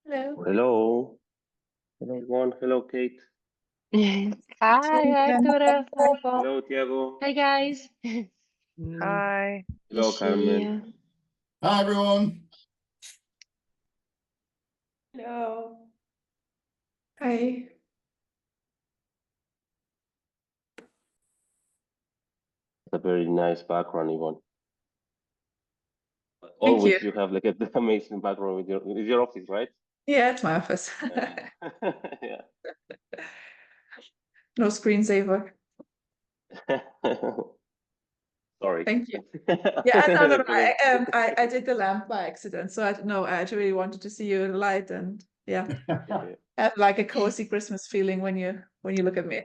Hello. Hello. Hello, everyone. Hello, Kate. Hi, Arturo. Hi, Paul. Hello, Tiago. Hi, guys. Hi. Hello, Carmen. Hi, everyone. Hello. Hi. It's a very nice background, Yvonne. Thank Always you. you have like an amazing background with your office, right? Yeah, it's my office. Yeah. No screensaver. Sorry. Thank you. Yeah, no. I did the lamp by accident, so I don't know. I actually wanted to see you in the light, and yeah, Okay. have like a cozy Christmas feeling when you look at me.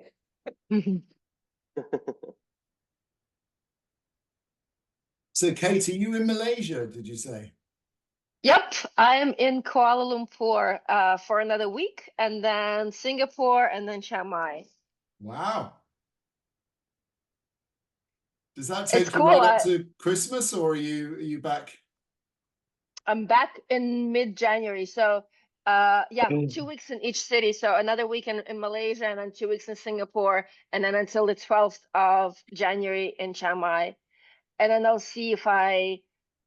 So, Kate, are you in Malaysia, did you say? Yep, I'm in Kuala Lumpur for another week, and then Singapore, and then Chiang Mai. Wow. Does that It's take you cool. right up to Christmas, or are you back? I'm back in mid-January, so yeah, 2 weeks in each city. So another week in Malaysia, and then 2 weeks in Singapore, and then until the 12th of January in Chiang Mai. And then I'll see if I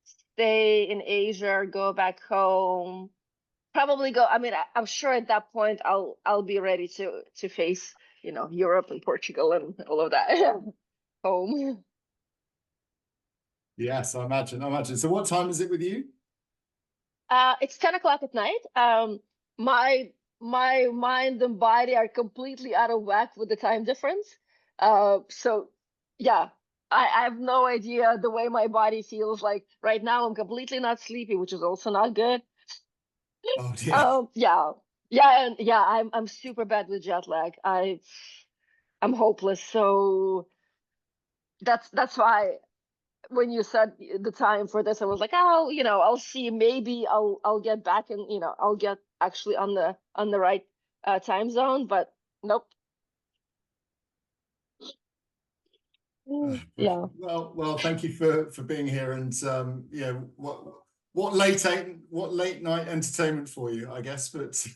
stay in Asia or go back home. Probably go. I mean, I'm sure at that point I'll be ready to face, Europe and Portugal and all of that home. Yes, I imagine. So what time is it with you? It's 10 o'clock at night. My mind and body are completely out of whack with the time difference. So yeah, I have no idea the way my body feels like right now. I'm completely not sleepy, which is also not good. Oh dear. Yeah, I'm super bad with jet lag. I'm hopeless. So that's why when you said the time for this, I was like, oh, I'll see. Maybe I'll get back, and I'll get actually on the right time zone. But nope. Yeah. Well, thank you for being here, and yeah, what late night entertainment for you, I guess, but.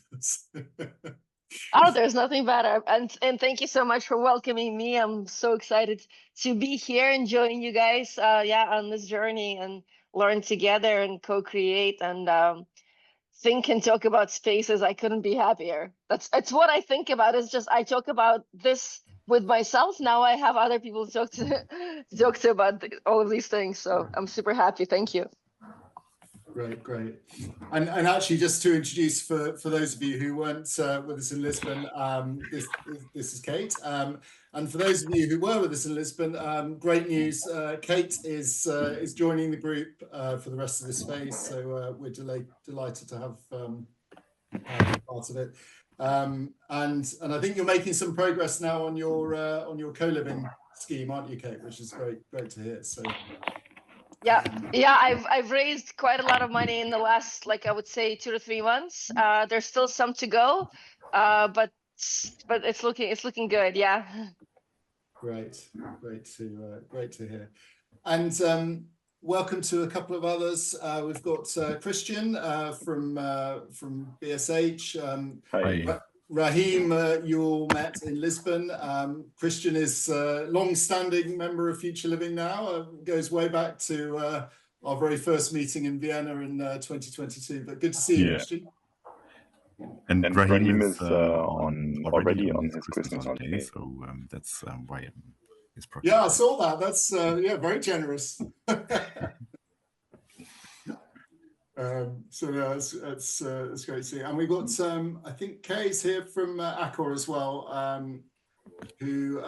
Oh, there's nothing better. And thank you so much for welcoming me. I'm so excited to be here and join you guys, on this journey and learn together and co-create and think and talk about spaces. I couldn't be happier. It's what I think about. It's just I talk about this with myself. Now I have other people to talk to talk to about all of these things. So I'm super happy. Thank you. Great. And actually, just to introduce for those of you who weren't with us in Lisbon, this is Kate. And for those of you who were with us in Lisbon, great news. Kate is joining the group for the rest of this phase. So we're delighted to have part of it. And I think you're making some progress now on your co-living scheme, aren't you, Kate? Which is great to hear. So. Yeah, I've raised quite a lot of money in the last, I would say, 2 to 3 months. There's still some to go, but it's looking good. Yeah. Great to hear. And welcome to a couple of others. We've got Christian from BSH. Hi. Rahim, you all met in Lisbon. Christian is a long-standing member of Future Living now. Goes way back to our very first meeting in Vienna in 2022. But good to see you, Christian. And Rahim is already on his Christmas holiday, so that's why his project. Yeah, I saw that. That's very generous. So yeah, it's great to see. And we've got I think Kay's here from Accor as well, who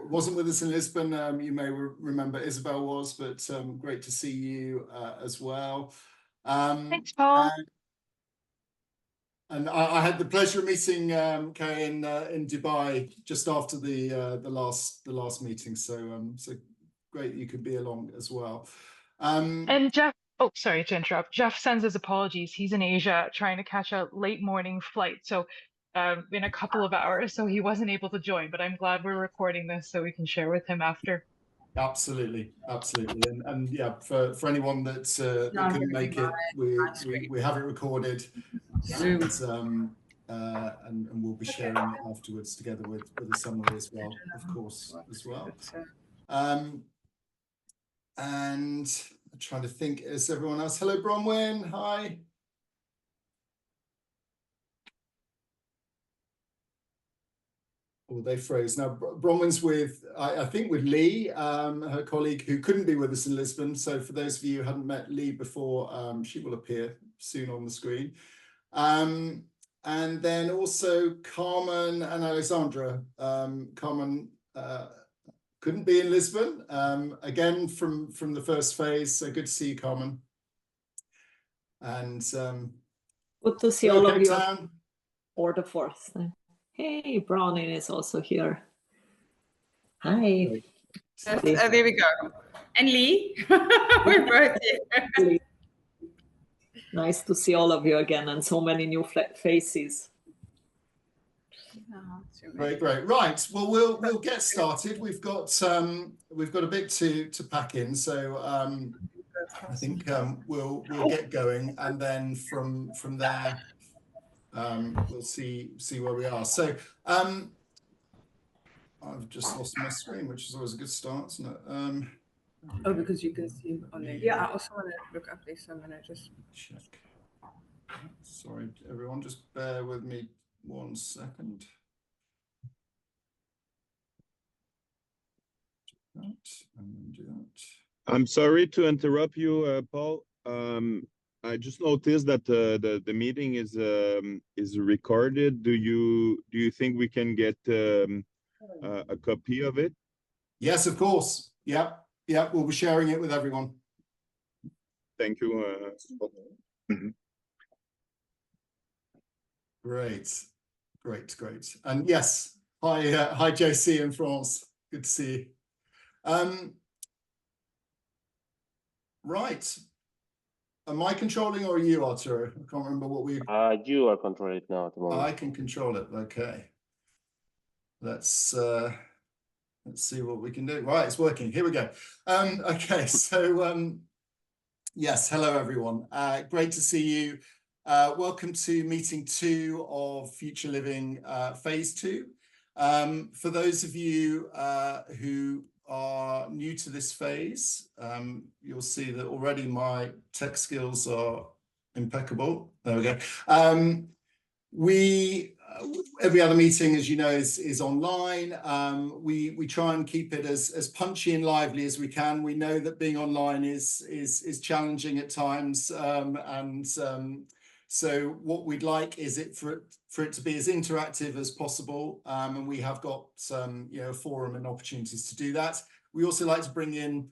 wasn't with us in Lisbon. You may remember Isabel was, but great to see you as well. Thanks, Paul. And I had the pleasure of meeting Kay in Dubai just after the last meeting. So great you could be along as well. And Jeff, oh, sorry to interrupt. Jeff sends his apologies. He's in Asia trying to catch a late morning flight. So in a couple of hours, so he wasn't able to join, but I'm glad we're recording this so we can share with him after. Absolutely. And yeah, for anyone that couldn't make it, we have it recorded. and we'll be sharing it afterwards together with a summary as well, of course, as well. And I'm trying to think, is everyone else? Hello, Bronwyn. Hi. Oh, they froze. Now, Bronwyn's with, I think, with Lee, her colleague who couldn't be with us in Lisbon. So for those of you who hadn't met Lee before, she will appear soon on the screen. And then also Carmen and Alexandra. Carmen couldn't be in Lisbon, again from the first phase. So good to see you, Carmen. And good to see all of you Town. for the fourth. Hey, Browning is also here. Hi. There we go. And Lee, we're both here. Nice to see all of you again, and so many new faces. Great. Right. Well, we'll get started. We've got a bit to pack in, so I think we'll get going, and then from there we'll see where we are. So I've just lost my screen, which is always a good start, isn't it? Oh, because you can see on there. Yeah, I also want to look up this. I'm gonna just check. Sorry, everyone, just bear with me 1 second. Right, and then do that. I'm sorry to interrupt you, Paul. I just noticed that the meeting is recorded. Do you think we can get a copy of it? Yes, of course. Yep. We'll be sharing it with everyone. Thank you. Great. And yes, hi JC in France. Good to see you. Right. Am I controlling or are you, Arturo? I can't remember what we. You are controlling it now at the moment. I can control it. Okay. Let's see what we can do. Right, it's working. Here we go. Okay, so yes, hello everyone. Great to see you. Welcome to meeting 2 of Future Living Phase 2. For those of you who are new to this phase, you'll see that already my tech skills are impeccable. There we go. Every other meeting, as you know, is online. We try and keep it as punchy and lively as we can. We know that being online is challenging at times, so what we'd like is for it to be as interactive as possible, and we have got some forum and opportunities to do that. We also like to bring in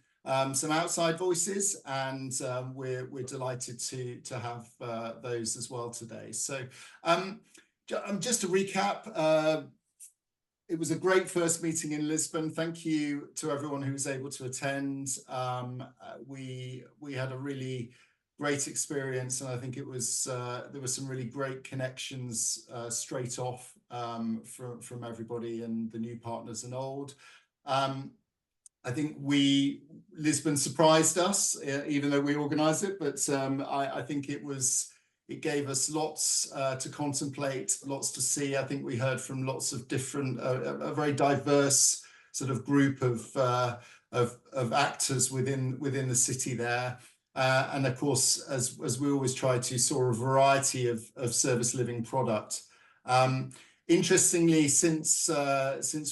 some outside voices, and we're delighted to have those as well today. So just to recap, it was a great first meeting in Lisbon. Thank you to everyone who was able to attend. We had a really great experience, and I think it was there were some really great connections straight off from everybody and the new partners and old. I think Lisbon surprised us, even though we organised it, but I think it gave us lots to contemplate, lots to see. I think we heard from lots of different, a very diverse sort of group of actors within the city there. And of course, as we always try to, saw a variety of service living product. Interestingly, since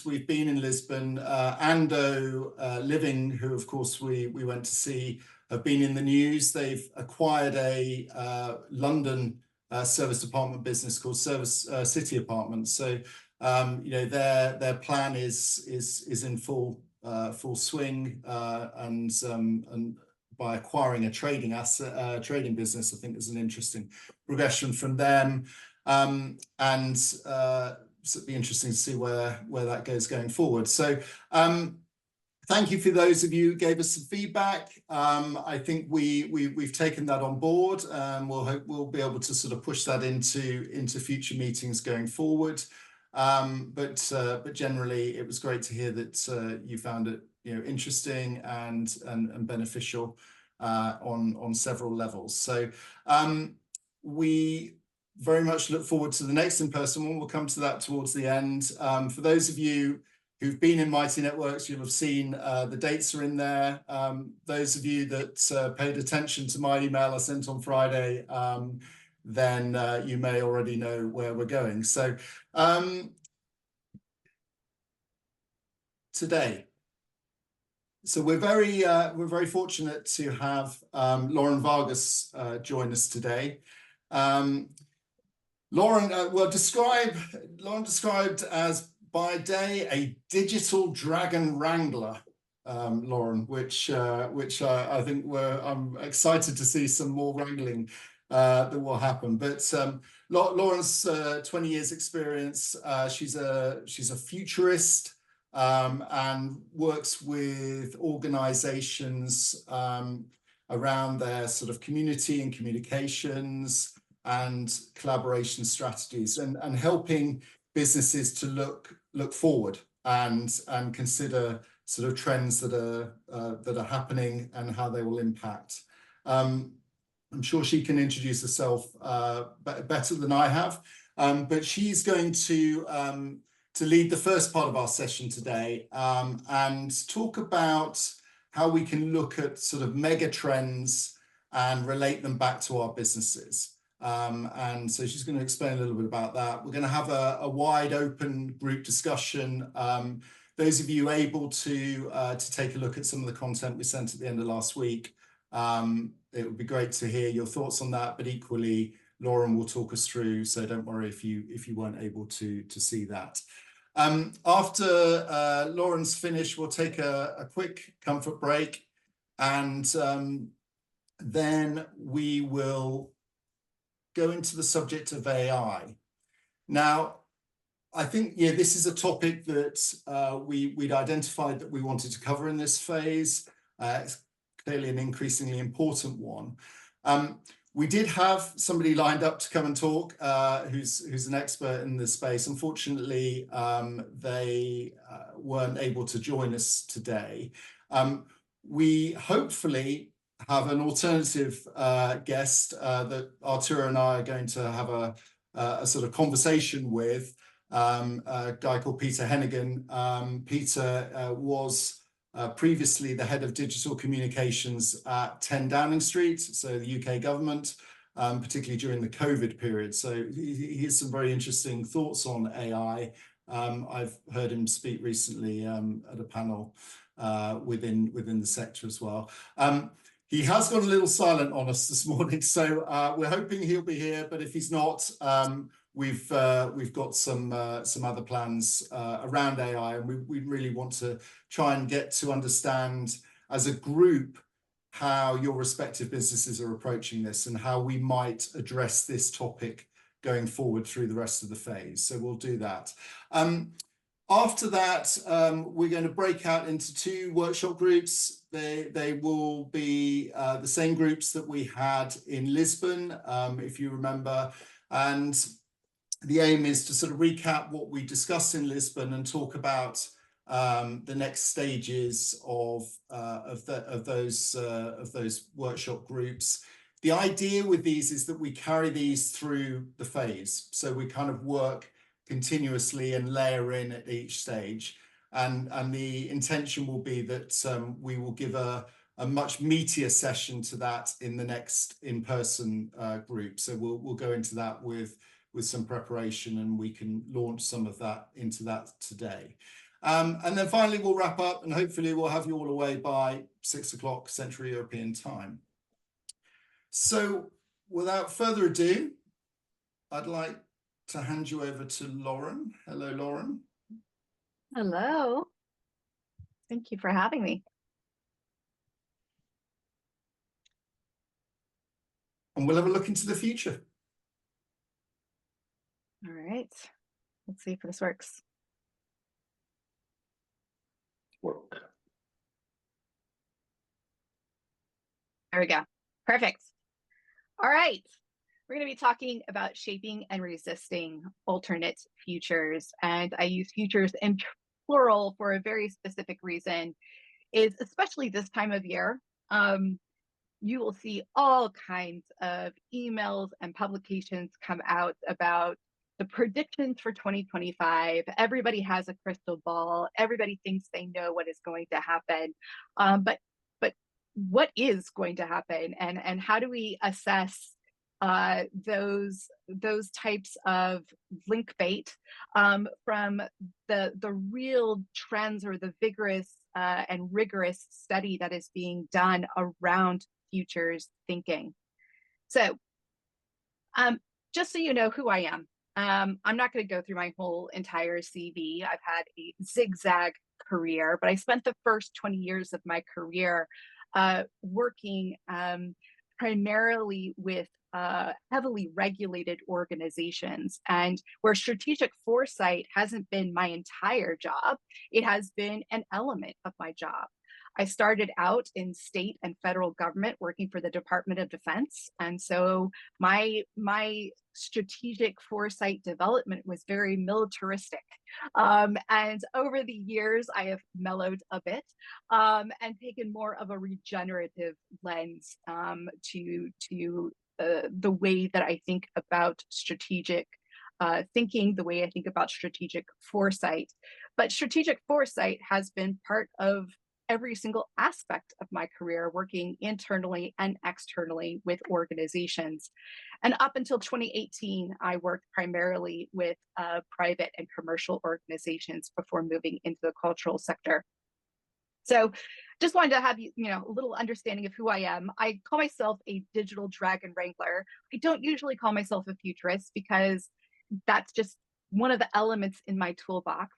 we've been in Lisbon, Ando Living, who of course we went to see, have been in the news. They've acquired a London service apartment business called Service City Apartments. So their plan is in full swing, and by acquiring a trading business, I think is an interesting progression from them. And so it'd be interesting to see where that goes going forward. So thank you for those of you who gave us some feedback. I think we've taken that on board, and we'll be able to sort of push that into future meetings going forward. But generally, it was great to hear that you found it interesting and beneficial on several levels. So very much look forward to the next in-person one. We'll come to that towards the end. For those of you who've been in Mighty Networks, you'll have seen the dates are in there. Those of you that paid attention to my email I sent on Friday, then you may already know where we're going. So today, so we're very fortunate to have Lauren Vargas join us today. Lauren described as by day a digital dragon wrangler, Lauren, which I think I'm excited to see some more wrangling that will happen. But Lauren's 20 years experience. She's a futurist and works with organizations around their sort of community and communications and collaboration strategies, and helping businesses to look forward and consider sort of trends that are happening and how they will impact. I'm sure she can introduce herself better than I have, but she's going to lead the first part of our session today and talk about how we can look at sort of mega trends and relate them back to our businesses. And so she's going to explain a little bit about that. We're going to have a wide open group discussion. Those of you able to take a look at some of the content we sent at the end of last week, it would be great to hear your thoughts on that, but equally Lauren will talk us through, so don't worry if you weren't able to see that. After Lauren's finished, we'll take a quick comfort break, and then we will go into the subject of AI. Now, I think, yeah, this is a topic that we'd identified that we wanted to cover in this phase. It's clearly an increasingly important one. We did have somebody lined up to come and talk who's an expert in this space. Unfortunately, they weren't able to join us today. We hopefully have an alternative guest that Arturo and I are going to have a sort of conversation with, a guy called Peter Hennigan. Peter was previously the head of digital communications at 10 Downing Street, so the UK government, particularly during the COVID period. So he has some very interesting thoughts on AI. I've heard him speak recently at a panel within the sector as well. He has gone a little silent on us this morning, so we're hoping he'll be here, but if he's not, we've got some other plans around AI, and we really want to try and get to understand as a group how your respective businesses are approaching this and how we might address this topic going forward through the rest of the phase. So we'll do that. After that, we're going to break out into two workshop groups. They will be the same groups that we had in Lisbon, if you remember. And the aim is to sort of recap what we discussed in Lisbon and talk about the next stages of those workshop groups. The idea with these is that we carry these through the phase. So we kind of work continuously and layer in at each stage. And the intention will be that we will give a much meatier session to that in the next in-person group. So we'll go into that with some preparation, and we can launch some of that into that today. And then finally, we'll wrap up, and hopefully we'll have you all away by 6 o'clock Central European time. So without further ado, I'd like to hand you over to Lauren. Hello, Lauren. Hello. Thank you for having me. And we'll have a look into the future. All right. Let's see if this works. There we go. Perfect. All right. We're going to be talking about shaping and resisting alternate futures. And I use futures in plural for a very specific reason, is especially this time of year. you will see all kinds of emails and publications come out about the predictions for 2025. Everybody has a crystal ball. Everybody thinks they know what is going to happen. But what is going to happen, and how do we assess those types of link bait from the real trends or the vigorous and rigorous study that is being done around futures thinking? So just so you know who I am, I'm not going to go through my whole entire CV. I've had a zigzag career, but I spent the first 20 years of my career working primarily with heavily regulated organizations, and where strategic foresight hasn't been my entire job, it has been an element of my job. I started out in state and federal government working for the Department of Defense. And so my strategic foresight development was very militaristic. And over the years, I have mellowed a bit and taken more of a regenerative lens to the way that I think about strategic thinking, the way I think about strategic foresight. But strategic foresight has been part of every single aspect of my career, working internally and externally with organizations. And up until 2018, I worked primarily with private and commercial organizations before moving into the cultural sector. So just wanted to have you know, a little understanding of who I am. I call myself a digital dragon wrangler. I don't usually call myself a futurist because that's just one of the elements in my toolbox.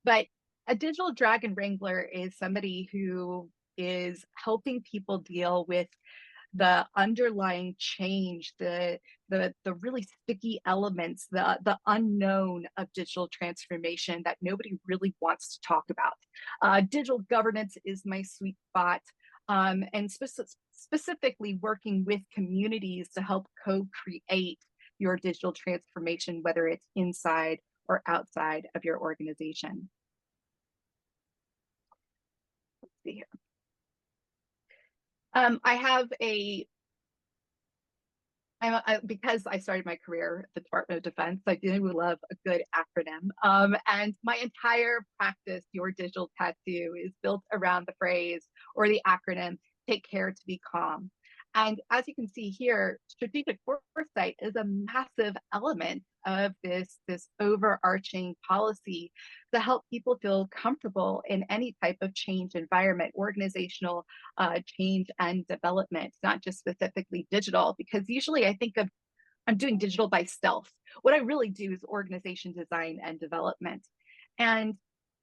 But a digital dragon wrangler is somebody who is helping people deal with the underlying change, the really sticky elements, the unknown of digital transformation that nobody really wants to talk about. Digital governance is my sweet spot, and specifically working with communities to help co-create your digital transformation, whether it's inside or outside of your organization. Let's see here. I have because I started my career at the Department of Defense, I do love a good acronym. And my entire practice, Your Digital Tattoo, is built around the phrase or the acronym, take care to be calm. And as you can see here, strategic foresight is a massive element of this overarching policy to help people feel comfortable in any type of change environment, organizational change and development, not just specifically digital, because usually I think of, I'm doing digital by stealth. What I really do is organization design and development. And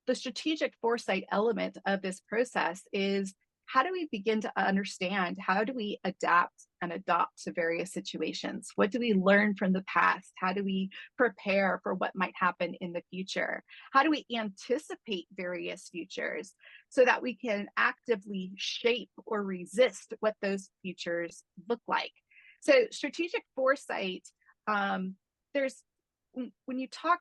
the strategic foresight element of this process is, how do we begin to understand, how do we adapt and adopt to various situations? What do we learn from the past? How do we prepare for what might happen in the future? How do we anticipate various futures so that we can actively shape or resist what those futures look like? So strategic foresight, there's, when you talk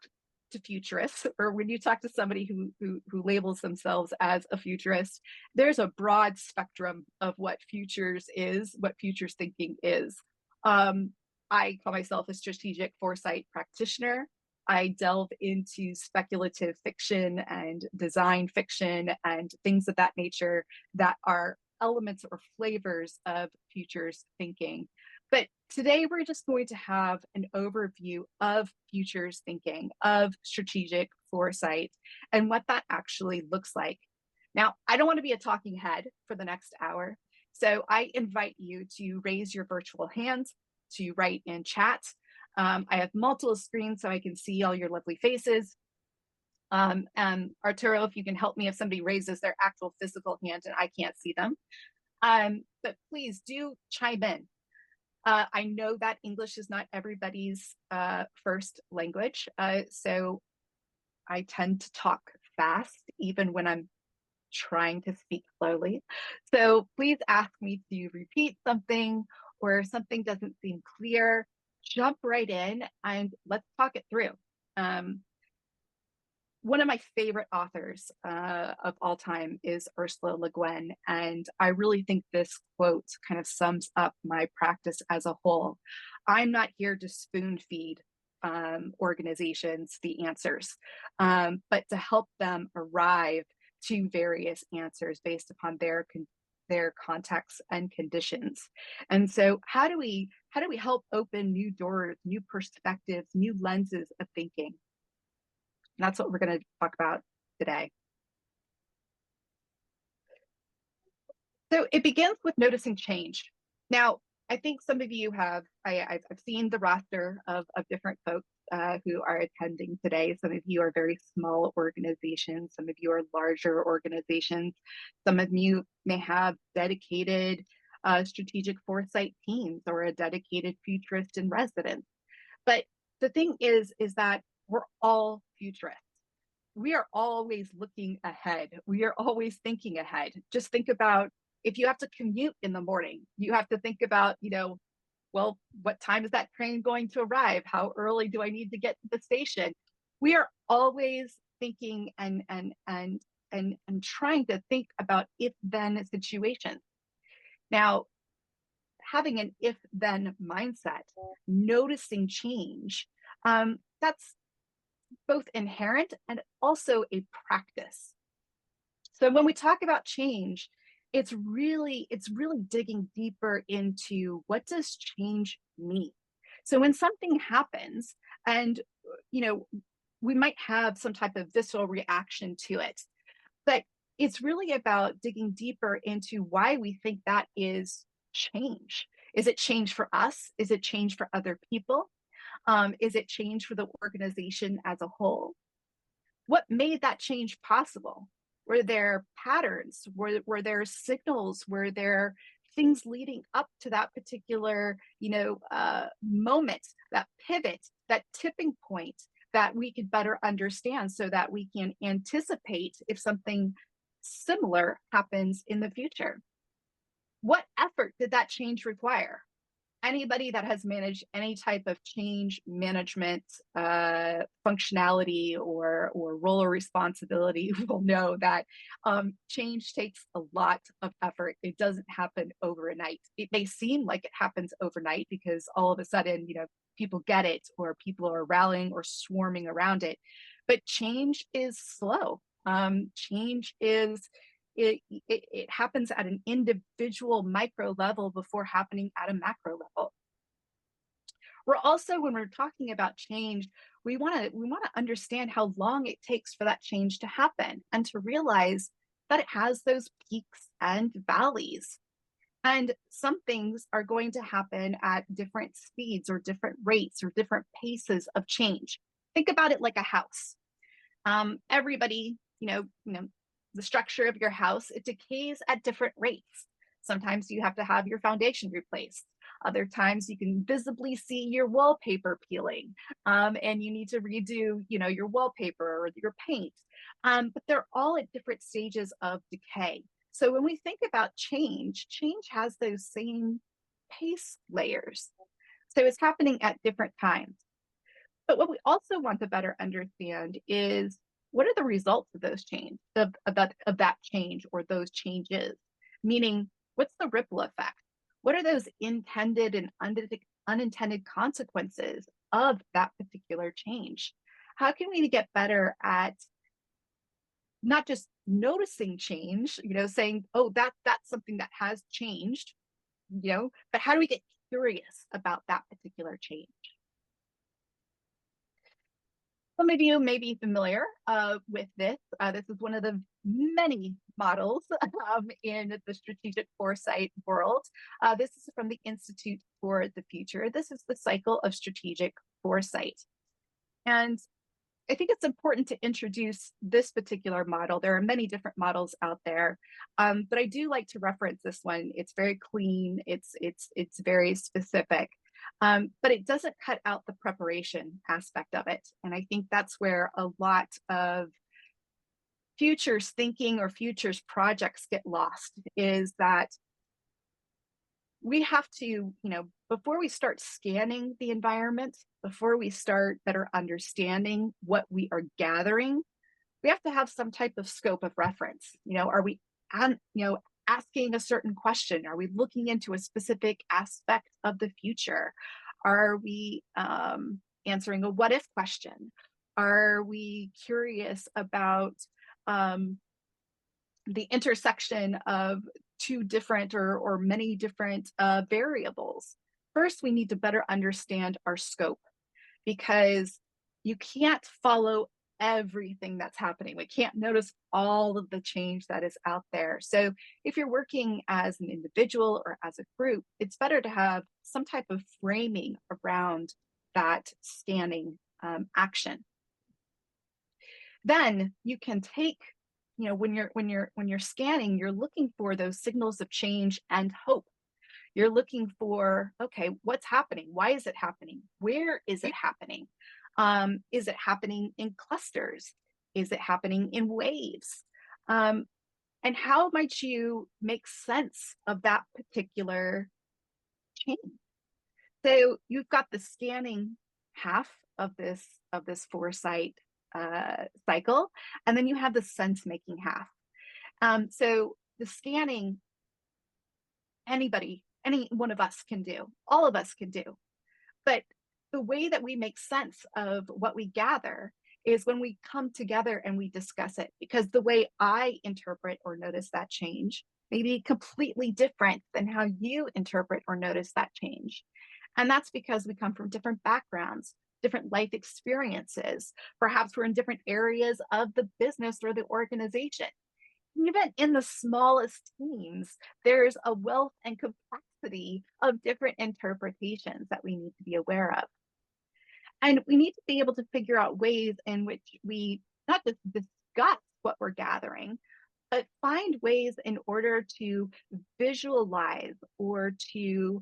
to futurists, or when you talk to somebody who labels themselves as a futurist, there's a broad spectrum of what futures is, what futures thinking is. I call myself a strategic foresight practitioner. I delve into speculative fiction and design fiction and things of that nature that are elements or flavors of futures thinking. But today we're just going to have an overview of futures thinking, of strategic foresight, and what that actually looks like. Now, I don't want to be a talking head for the next hour, so I invite you to raise your virtual hand, to write in chat. I have multiple screens so I can see all your lovely faces. Arturo, if you can help me if somebody raises their actual physical hand and I can't see them. But please do chime in. I know that English is not everybody's first language, so I tend to talk fast, even when I'm trying to speak slowly. So please ask me to repeat something, or if something doesn't seem clear, jump right in and let's talk it through. One of my favorite authors of all time is Ursula Le Guin, and I really think this quote kind of sums up my practice as a whole. I'm not here to spoon feed organizations the answers, but to help them arrive to various answers based upon their contexts and conditions. And so how do we help open new doors, new perspectives, new lenses of thinking? And that's what we're going to talk about today. So it begins with noticing change. Now, I think some of you have, I've seen the roster of different folks who are attending today. Some of you are very small organizations. Some of you are larger organizations. Some of you may have dedicated strategic foresight teams or a dedicated futurist in residence. But the thing is that we're all futurists. We are always looking ahead. We are always thinking ahead. Just think about, if you have to commute in the morning, you have to think about, well, what time is that train going to arrive? How early do I need to get to the station? We are always thinking and trying to think about if-then situations. Now, having an if-then mindset, noticing change, that's both inherent and also a practice. So when we talk about change, it's really digging deeper into, what does change mean? So when something happens and, we might have some type of visceral reaction to it, but it's really about digging deeper into why we think that is change. Is it change for us? Is it change for other people? Is it change for the organization as a whole? What made that change possible? Were there patterns? Were there signals? Were there things leading up to that particular, moment, that pivot, that tipping point that we could better understand so that we can anticipate if something similar happens in the future? What effort did that change require? Anybody that has managed any type of change management functionality or role or responsibility will know that change takes a lot of effort. It doesn't happen overnight. It may seem like it happens overnight because all of a sudden, people get it, or people are rallying or swarming around it. But change is slow. Change is, it happens at an individual micro level before happening at a macro level. We're also, when we're talking about change, we want to understand how long it takes for that change to happen, and to realize that it has those peaks and valleys. And some things are going to happen at different speeds or different rates or different paces of change. Think about it like a house. Everybody, the structure of your house, it decays at different rates. Sometimes you have to have your foundation replaced. Other times you can visibly see your wallpaper peeling, and you need to redo, your wallpaper or your paint. But they're all at different stages of decay. So when we think about change, change has those same pace layers. So it's happening at different times. But what we also want to better understand is, what are the results of those change, of that change or those changes? Meaning, what's the ripple effect? What are those intended and unintended consequences of that particular change? How can we get better at not just noticing change, saying, oh, that's something that has changed, but how do we get curious about that particular change? Some of you may be familiar with this. This is one of the many models in the strategic foresight world. This is from the Institute for the Future. This is the cycle of strategic foresight. And I think it's important to introduce this particular model. There are many different models out there, but I do like to reference this one. It's very clean. It's very specific. But it doesn't cut out the preparation aspect of it. And I think that's where a lot of futures thinking or futures projects get lost, is that we have to, before we start scanning the environment, before we start better understanding what we are gathering, we have to have some type of scope of reference. Are we asking a certain question? Are we looking into a specific aspect of the future? Are we answering a what if question? Are we curious about the intersection of two different or many different variables? First, we need to better understand our scope, because you can't follow everything that's happening. We can't notice all of the change that is out there. So if you're working as an individual or as a group, it's better to have some type of framing around that scanning action. Then you can take, when you're scanning, you're looking for those signals of change and hope. You're looking for, okay, what's happening? Why is it happening? Where is it happening? Is it happening in clusters? Is it happening in waves? And how might you make sense of that particular change? So you've got the scanning half of this foresight cycle, and then you have the sense-making half. So the scanning, any one of us can do, all of us can do. But the way that we make sense of what we gather is when we come together and we discuss it, because the way I interpret or notice that change may be completely different than how you interpret or notice that change. And that's because we come from different backgrounds, different life experiences. Perhaps we're in different areas of the business or the organization. Even in the smallest teams, there's a wealth and complexity of different interpretations that we need to be aware of. And we need to be able to figure out ways in which we not just discuss what we're gathering, but find ways in order to visualize or to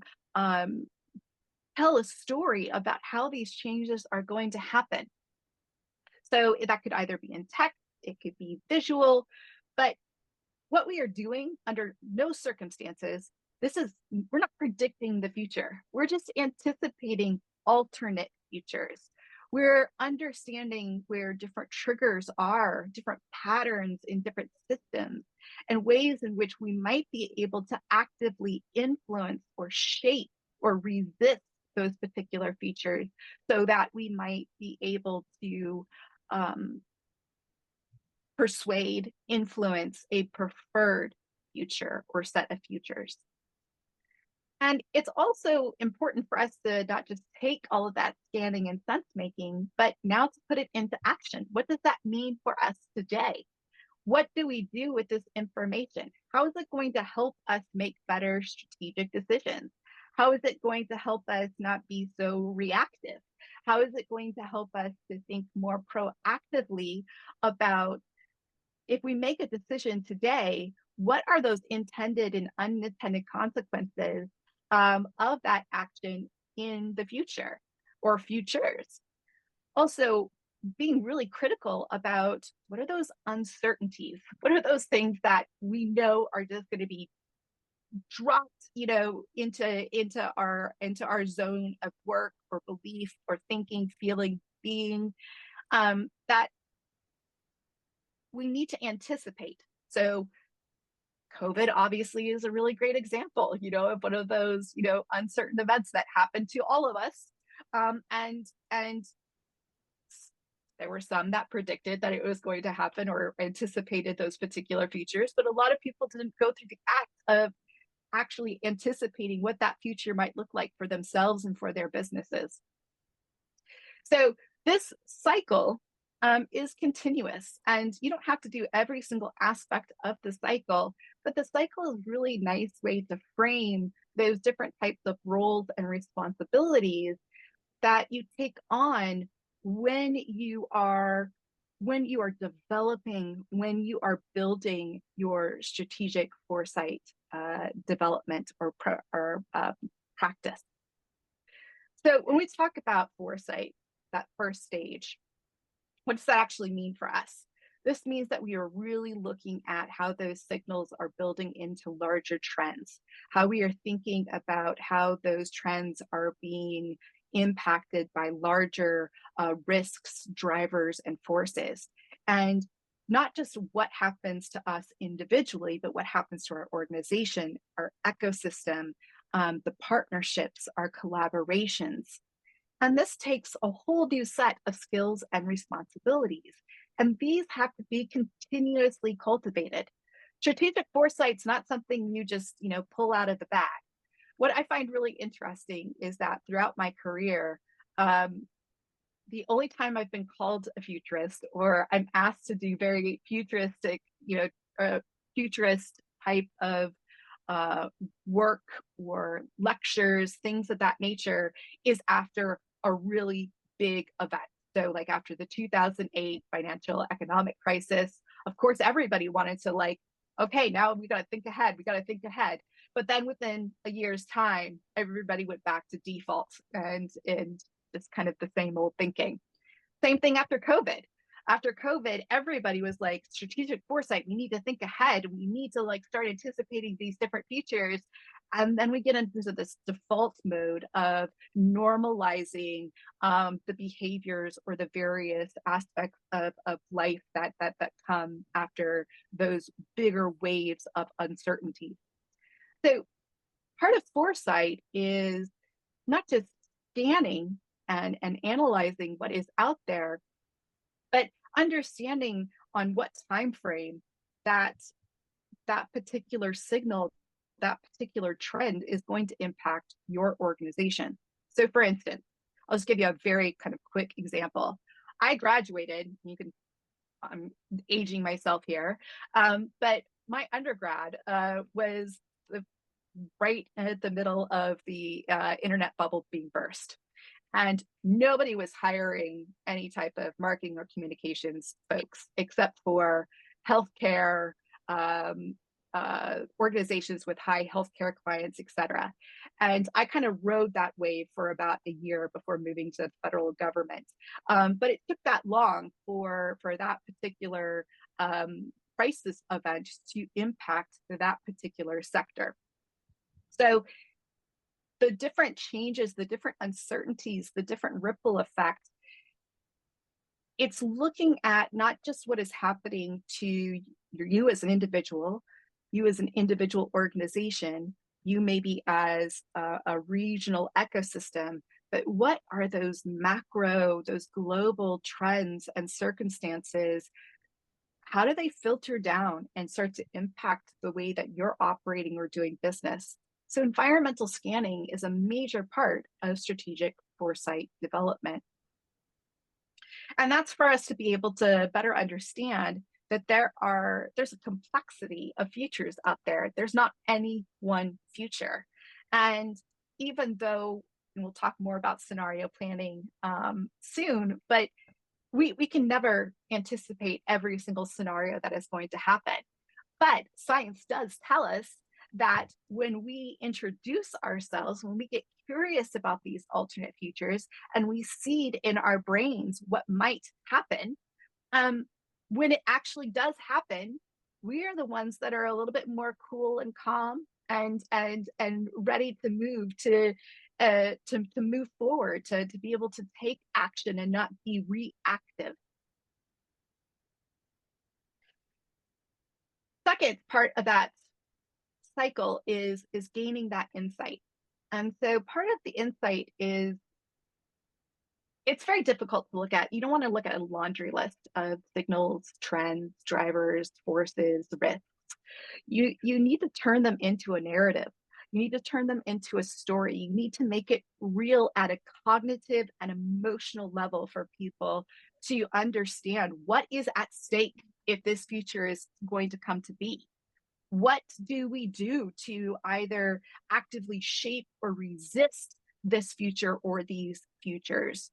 tell a story about how these changes are going to happen. So that could either be in text, it could be visual, but what we are doing under no circumstances, we're not predicting the future. We're just anticipating alternate futures. We're understanding where different triggers are, different patterns in different systems, and ways in which we might be able to actively influence or shape or resist those particular features, so that we might be able to persuade, influence a preferred future or set of futures. And it's also important for us to not just take all of that scanning and sense making, but now to put it into action. What does that mean for us today? What do we do with this information? How is it going to help us make better strategic decisions? How is it going to help us not be so reactive? How is it going to help us to think more proactively about, if we make a decision today, what are those intended and unintended consequences of that action in the future or futures? Also, being really critical about what are those uncertainties? What are those things that we know are just going to be dropped, into our zone of work or belief or thinking, feeling, being, that we need to anticipate. So COVID obviously is a really great example, of one of those, uncertain events that happened to all of us. And there were some that predicted that it was going to happen or anticipated those particular features, but a lot of people didn't go through the act of actually anticipating what that future might look like for themselves and for their businesses. So this cycle is continuous, and you don't have to do every single aspect of the cycle, but the cycle is a really nice way to frame those different types of roles and responsibilities that you take on when you are developing, when you are building your strategic foresight development or practice. So when we talk about foresight, that first stage, what does that actually mean for us? This means that we are really looking at how those signals are building into larger trends, how we are thinking about how those trends are being impacted by larger risks, drivers, and forces. And not just what happens to us individually, but what happens to our organization, our ecosystem, the partnerships, our collaborations. And this takes a whole new set of skills and responsibilities. And these have to be continuously cultivated. Strategic foresight's not something you just, pull out of the bag. What I find really interesting is that throughout my career, the only time I've been called a futurist, or I'm asked to do very futuristic, futurist type of work or lectures, things of that nature, is after a really big event. So like after the 2008 financial economic crisis, of course, everybody wanted to okay, now we got to think ahead. We got to think ahead. But then within a year's time, everybody went back to default and just kind of the same old thinking. Same thing after COVID. After COVID, everybody was like, strategic foresight, we need to think ahead. We need to start anticipating these different futures. And then we get into this default mode of normalizing the behaviors or the various aspects of life that come after those bigger waves of uncertainty. So part of foresight is not just scanning and analyzing what is out there, but understanding on what time frame that particular signal, that particular trend is going to impact your organization. So for instance, I'll just give you a very kind of quick example. I graduated, I'm aging myself here, but my undergrad was right at the middle of the internet bubble being burst. And nobody was hiring any type of marketing or communications folks except for healthcare, organizations with high healthcare clients, et cetera. And I kind of rode that wave for about a year before moving to the federal government. But it took that long for that particular crisis event to impact that particular sector. So the different changes, the different uncertainties, the different ripple effect, it's looking at not just what is happening to you as an individual, you as an individual organization, you maybe as a regional ecosystem, but what are those macro, those global trends and circumstances? How do they filter down and start to impact the way that you're operating or doing business? So environmental scanning is a major part of strategic foresight development. And that's for us to be able to better understand that there's a complexity of futures out there. There's not any one future. And even though, and we'll talk more about scenario planning soon, but we can never anticipate every single scenario that is going to happen. But science does tell us that when we introduce ourselves, when we get curious about these alternate futures and we seed in our brains what might happen, when it actually does happen, we are the ones that are a little bit more cool and calm and ready to move to move forward, to be able to take action and not be reactive. Second part of that cycle is gaining that insight. And so part of the insight is, it's very difficult to look at. You don't want to look at a laundry list of signals, trends, drivers, forces, risks. You need to turn them into a narrative. You need to turn them into a story. You need to make it real at a cognitive and emotional level for people to understand what is at stake if this future is going to come to be. What do we do to either actively shape or resist this future or these futures?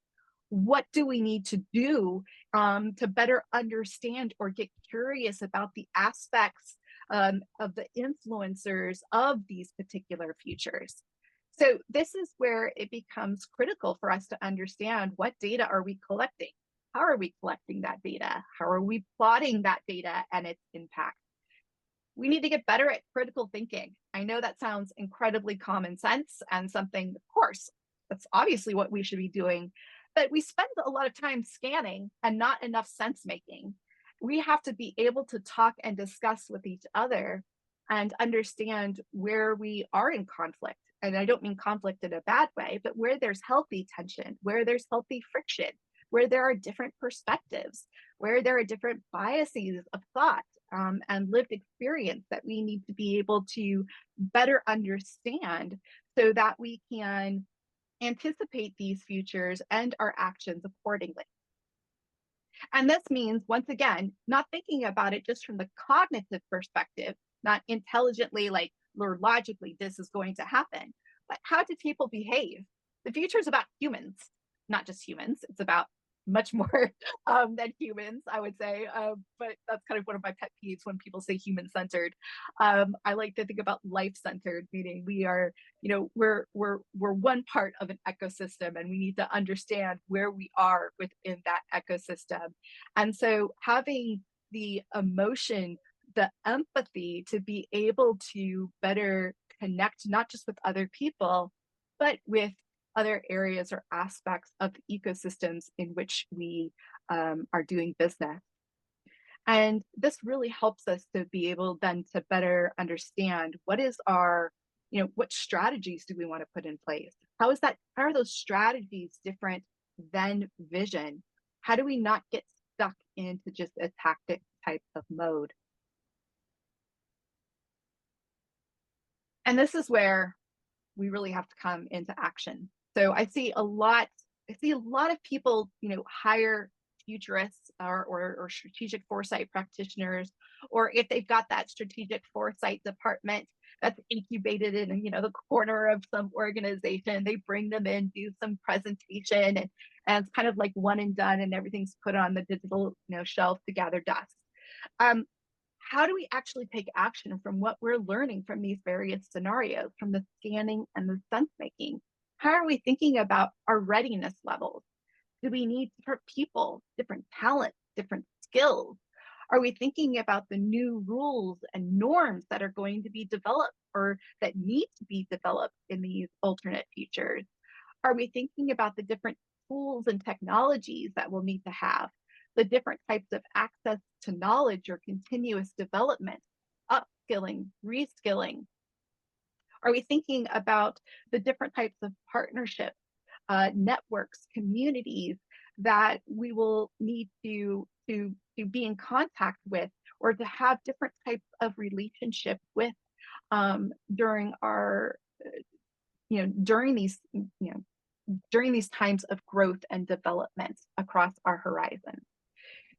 What do we need to do to better understand or get curious about the aspects of the influencers of these particular futures? So this is where it becomes critical for us to understand, what data are we collecting? How are we collecting that data? How are we plotting that data and its impact? We need to get better at critical thinking. I know that sounds incredibly common sense and something, of course, that's obviously what we should be doing, but we spend a lot of time scanning and not enough sense making. we have to be able to talk and discuss with each other and understand where we are in conflict. And I don't mean conflict in a bad way, but where there's healthy tension, where there's healthy friction, where there are different perspectives, where there are different biases of thought and lived experience that we need to be able to better understand so that we can anticipate these futures and our actions accordingly. And this means, once again, not thinking about it just from the cognitive perspective, not intelligently, like, or logically, this is going to happen, but how do people behave? The future is about humans, not just humans. It's about much more than humans, I would say. But that's kind of one of my pet peeves when people say human-centered. I like to think about life-centered, meaning we are, we're one part of an ecosystem, and we need to understand where we are within that ecosystem. And so having the emotion, the empathy to be able to better connect, not just with other people, but with other areas or aspects of the ecosystems in which we are doing business. And this really helps us to be able then to better understand what is our, what strategies do we want to put in place? How are those strategies different than vision? How do we not get stuck into just a tactic type of mode? And this is where we really have to come into action. So I see a lot of people, hire futurists or strategic foresight practitioners, or if they've got that strategic foresight department that's incubated in, the corner of some organization, they bring them in, do some presentation, and it's kind of like one and done, and everything's put on the digital, shelf to gather dust. How do we actually take action from what we're learning from these various scenarios, from the scanning and the sense making? How are we thinking about our readiness levels? Do we need different people, different talents, different skills? Are we thinking about the new rules and norms that are going to be developed or that need to be developed in these alternate futures? Are we thinking about the different tools and technologies that we'll need to have, the different types of access to knowledge or continuous development, upskilling, reskilling? Are we thinking about the different types of partnerships, networks, communities that we will need to be in contact with, or to have different types of relationship with during our, during these times of growth and development across our horizon?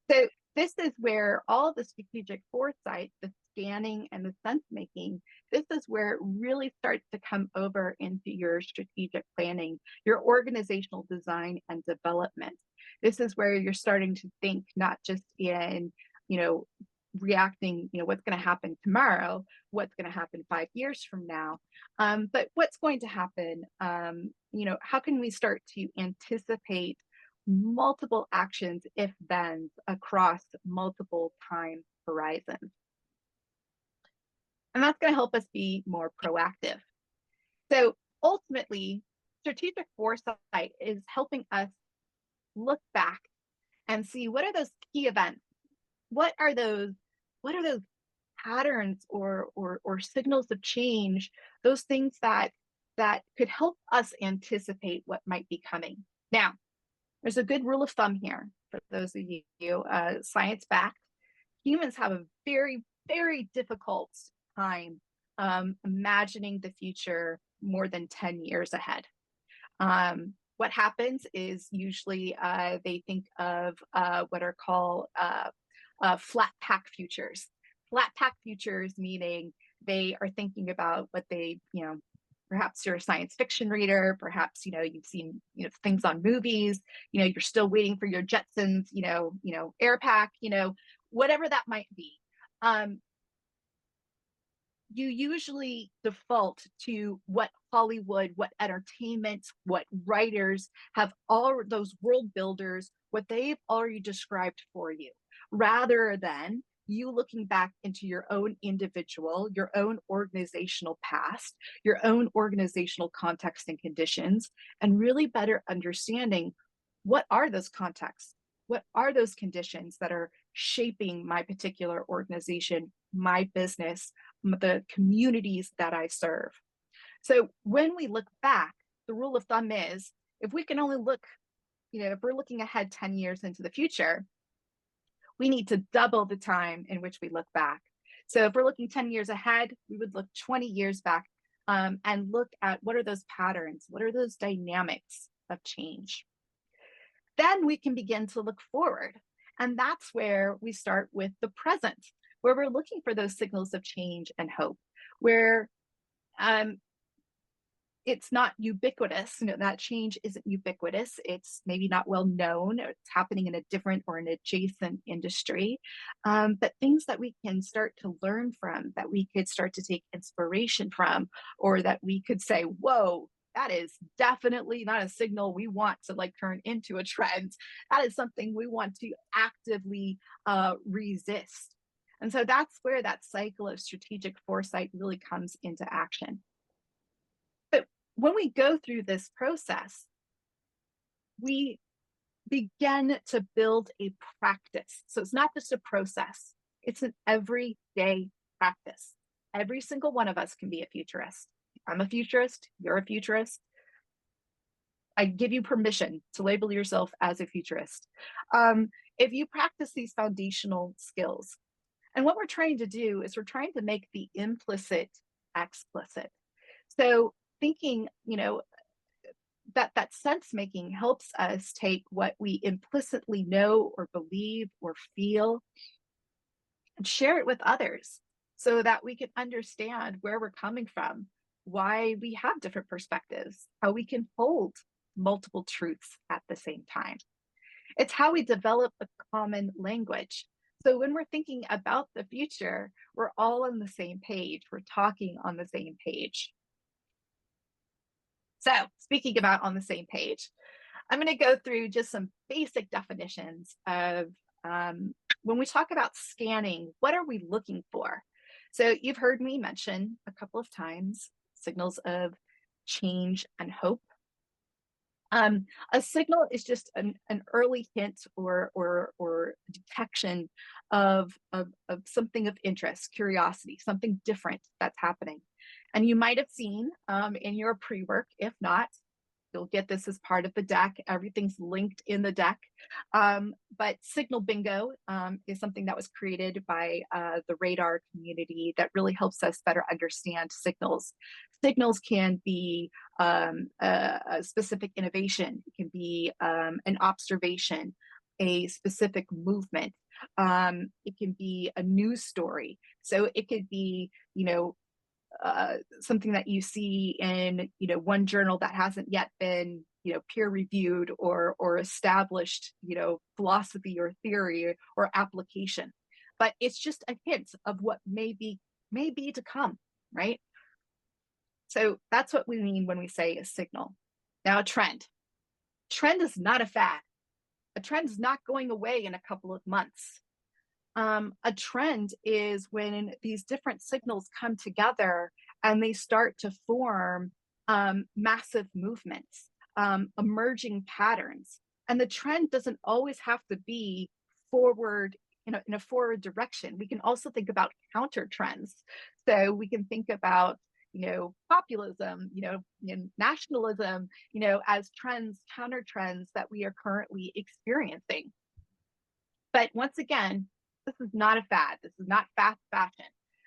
So this is where all the strategic foresight, the scanning and the sense making, this is where it really starts to come over into your strategic planning, your organizational design and development. This is where you're starting to think not just in, reacting, what's going to happen tomorrow, what's going to happen 5 years from now, but what's going to happen, how can we start to anticipate multiple actions, if thens, across multiple time horizons? And that's going to help us be more proactive. So ultimately, strategic foresight is helping us look back and see what are those key events, what are those patterns or signals of change, those things that could help us anticipate what might be coming. Now, there's a good rule of thumb here for those of you science-backed. Humans have a very, very difficult time imagining the future more than 10 years ahead. What happens is usually they think of what are called flat pack futures. Flat pack futures meaning they are thinking about what they, perhaps you're a science fiction reader, perhaps, you've seen, things on movies, you're still waiting for your Jetsons, air pack, whatever that might be. You usually default to what Hollywood, what entertainment, what writers have, all those world builders, what they've already described for you, rather than you looking back into your own individual, your own organizational past, your own organizational context and conditions, and really better understanding what are those contexts, what are those conditions that are shaping my particular organization, my business, the communities that I serve. So when we look back, the rule of thumb is if we can only look, if we're looking ahead 10 years into the future, we need to double the time in which we look back. So if we're looking 10 years ahead, we would look 20 years back and look at what are those patterns, what are those dynamics of change. Then we can begin to look forward. And that's where we start with the present, where we're looking for those signals of change and hope, where it's not ubiquitous, that change isn't ubiquitous. It's maybe not well known, or it's happening in a different or an adjacent industry, but things that we can start to learn from, that we could start to take inspiration from, or that we could say, whoa, that is definitely not a signal we want to turn into a trend. That is something we want to actively resist. And so that's where that cycle of strategic foresight really comes into action. But when we go through this process, we begin to build a practice. So it's not just a process, it's an everyday practice. Every single one of us can be a futurist. I'm a futurist, you're a futurist. I give you permission to label yourself as a futurist. If you practice these foundational skills, and what we're trying to do is we're trying to make the implicit explicit. So thinking, that sense making helps us take what we implicitly know or believe or feel and share it with others so that we can understand where we're coming from, why we have different perspectives, how we can hold multiple truths at the same time. It's how we develop a common language. So when we're thinking about the future, we're all on the same page. We're talking on the same page. So speaking about on the same page, I'm going to go through just some basic definitions of when we talk about scanning, what are we looking for? So you've heard me mention a couple of times signals of change and hope. A signal is just an early hint or detection of something of interest, curiosity, something different that's happening. And you might have seen in your pre-work, if not, you'll get this as part of the deck. Everything's linked in the deck. But Signal Bingo is something that was created by the radar community that really helps us better understand signals. Signals can be a specific innovation. It can be an observation, a specific movement. It can be a news story. So it could be, something that you see in, one journal that hasn't yet been, peer reviewed or established, philosophy or theory or application. But it's just a hint of what may be to come, right? So that's what we mean when we say a signal. Now, a trend. Trend is not a fad. A trend is not going away in a couple of months. A trend is when these different signals come together and they start to form massive movements, emerging patterns. And the trend doesn't always have to be forward, in a forward direction. We can also think about counter trends. So we can think about, populism, nationalism, as trends, counter trends that we are currently experiencing. But once again, this is not a fad. This is not fast fashion.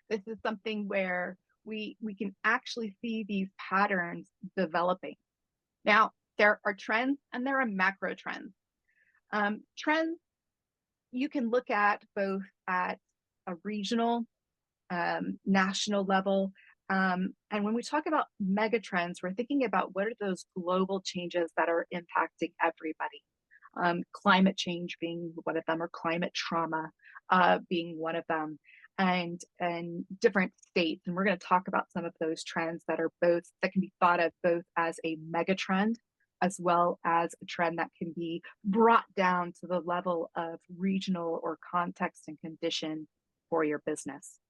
This is something where we can actually see these patterns developing. Now, there are trends and there are macro trends. Trends you can look at both at a regional, national level. And when we talk about mega trends, we're thinking about what are those global changes that are impacting everybody. Climate change being one of them, or climate trauma being one of them, and different states. And we're going to talk about some of those trends that can be thought of both as a mega trend as well as a trend that can be brought down to the level of regional or context and condition for your business.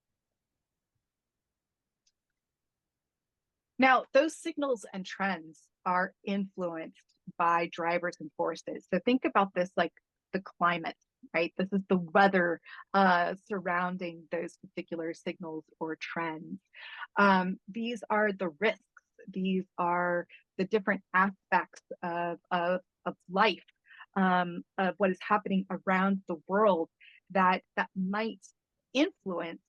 Now, those signals and trends are influenced by drivers and forces. So think about this like the climate, right? This is the weather surrounding those particular signals or trends. These are the risks. These are the different aspects of life, of what is happening around the world that might influence,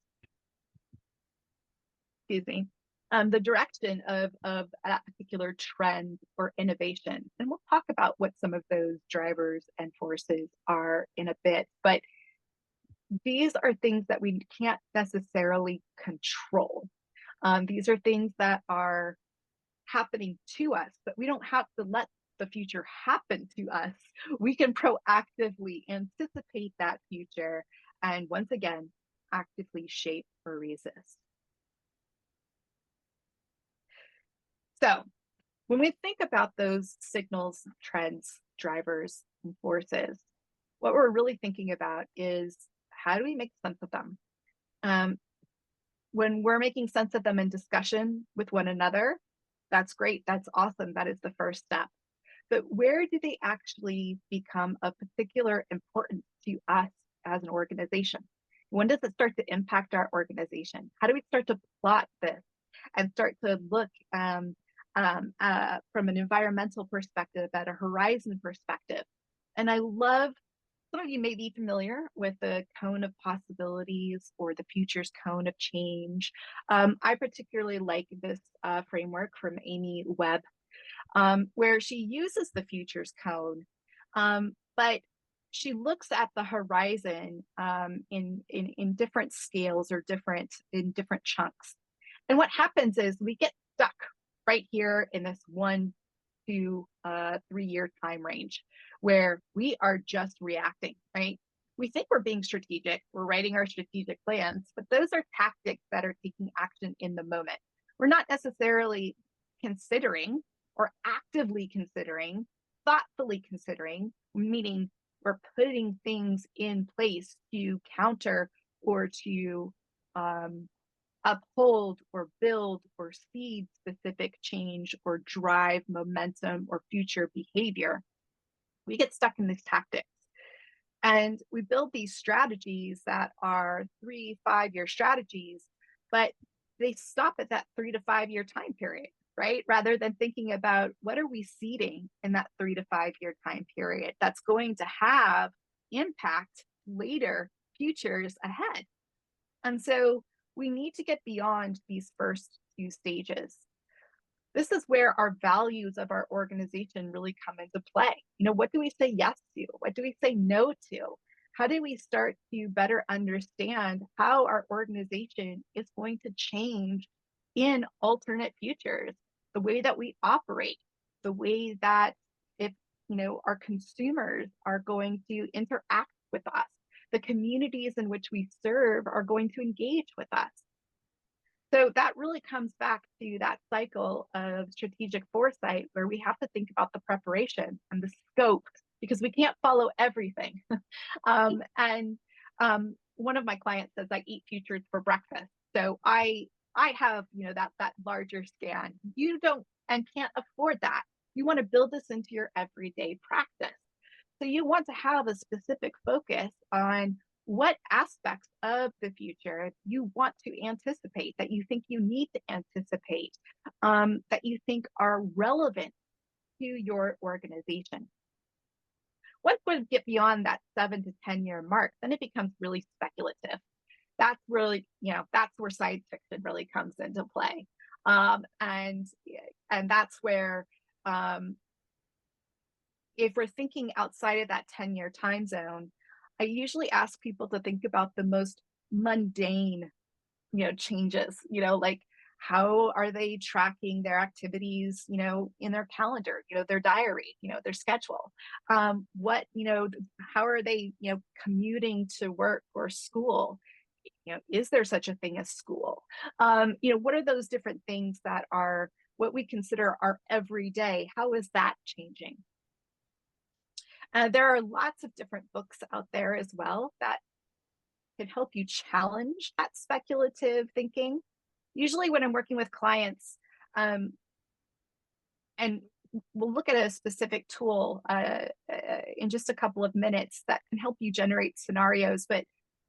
excuse me, the direction of that particular trend or innovation. And we'll talk about what some of those drivers and forces are in a bit, but these are things that we can't necessarily control. These are things that are happening to us, but we don't have to let the future happen to us. We can proactively anticipate that future and once again, actively shape or resist. So when we think about those signals, trends, drivers, and forces, what we're really thinking about is how do we make sense of them? When we're making sense of them in discussion with one another, that's great. That's awesome. That is the first step. But where do they actually become of particular importance to us as an organization? When does it start to impact our organization? How do we start to plot this and start to look from an environmental perspective, at a horizon perspective? And I love, some of you may be familiar with the cone of possibilities or the future's cone of change. I particularly like this framework from Amy Webb, where she uses the future's cone, but she looks at the horizon in different scales or in different chunks. And what happens is we get stuck right here in this 1 to 3 year time range where we are just reacting, right? We think we're being strategic, we're writing our strategic plans, but those are tactics that are taking action in the moment. We're not necessarily considering or actively considering, thoughtfully considering, meaning we're putting things in place to counter or to uphold or build or seed specific change or drive momentum or future behavior. We get stuck in these tactics. And we build these strategies that are 3-5 year strategies, but they stop at that 3 to 5 year time period, right? Rather than thinking about what are we seeding in that 3 to 5 year time period that's going to have impact later, futures ahead. And so we need to get beyond these first few stages. This is where our values of our organization really come into play. You know, what do we say yes to? What do we say no to? How do we start to better understand how our organization is going to change in alternate futures? The way that we operate, the way that our consumers are going to interact with us, the communities in which we serve are going to engage with us. So that really comes back to that cycle of strategic foresight where we have to think about the preparation and the scope because we can't follow everything. One of my clients says I eat futures for breakfast. So I have, that larger scan. You don't and can't afford that. You want to build this into your everyday practice. So you want to have a specific focus on what aspects of the future you want to anticipate, that you think you need to anticipate, that you think are relevant to your organization. Once we get beyond that 7 to 10 year mark, then it becomes really speculative. That's really, that's where science fiction really comes into play. And that's where, if we're thinking outside of that 10-year time zone, I usually ask people to think about the most mundane, changes, like how are they tracking their activities, in their calendar, their diary, their schedule, what, how are they, commuting to work or school? Is there such a thing as school? What are those different things that are what we consider our everyday? How is that changing? There are lots of different books out there as well that can help you challenge that speculative thinking. Usually when I'm working with clients, and we'll look at a specific tool in just a couple of minutes that can help you generate scenarios. But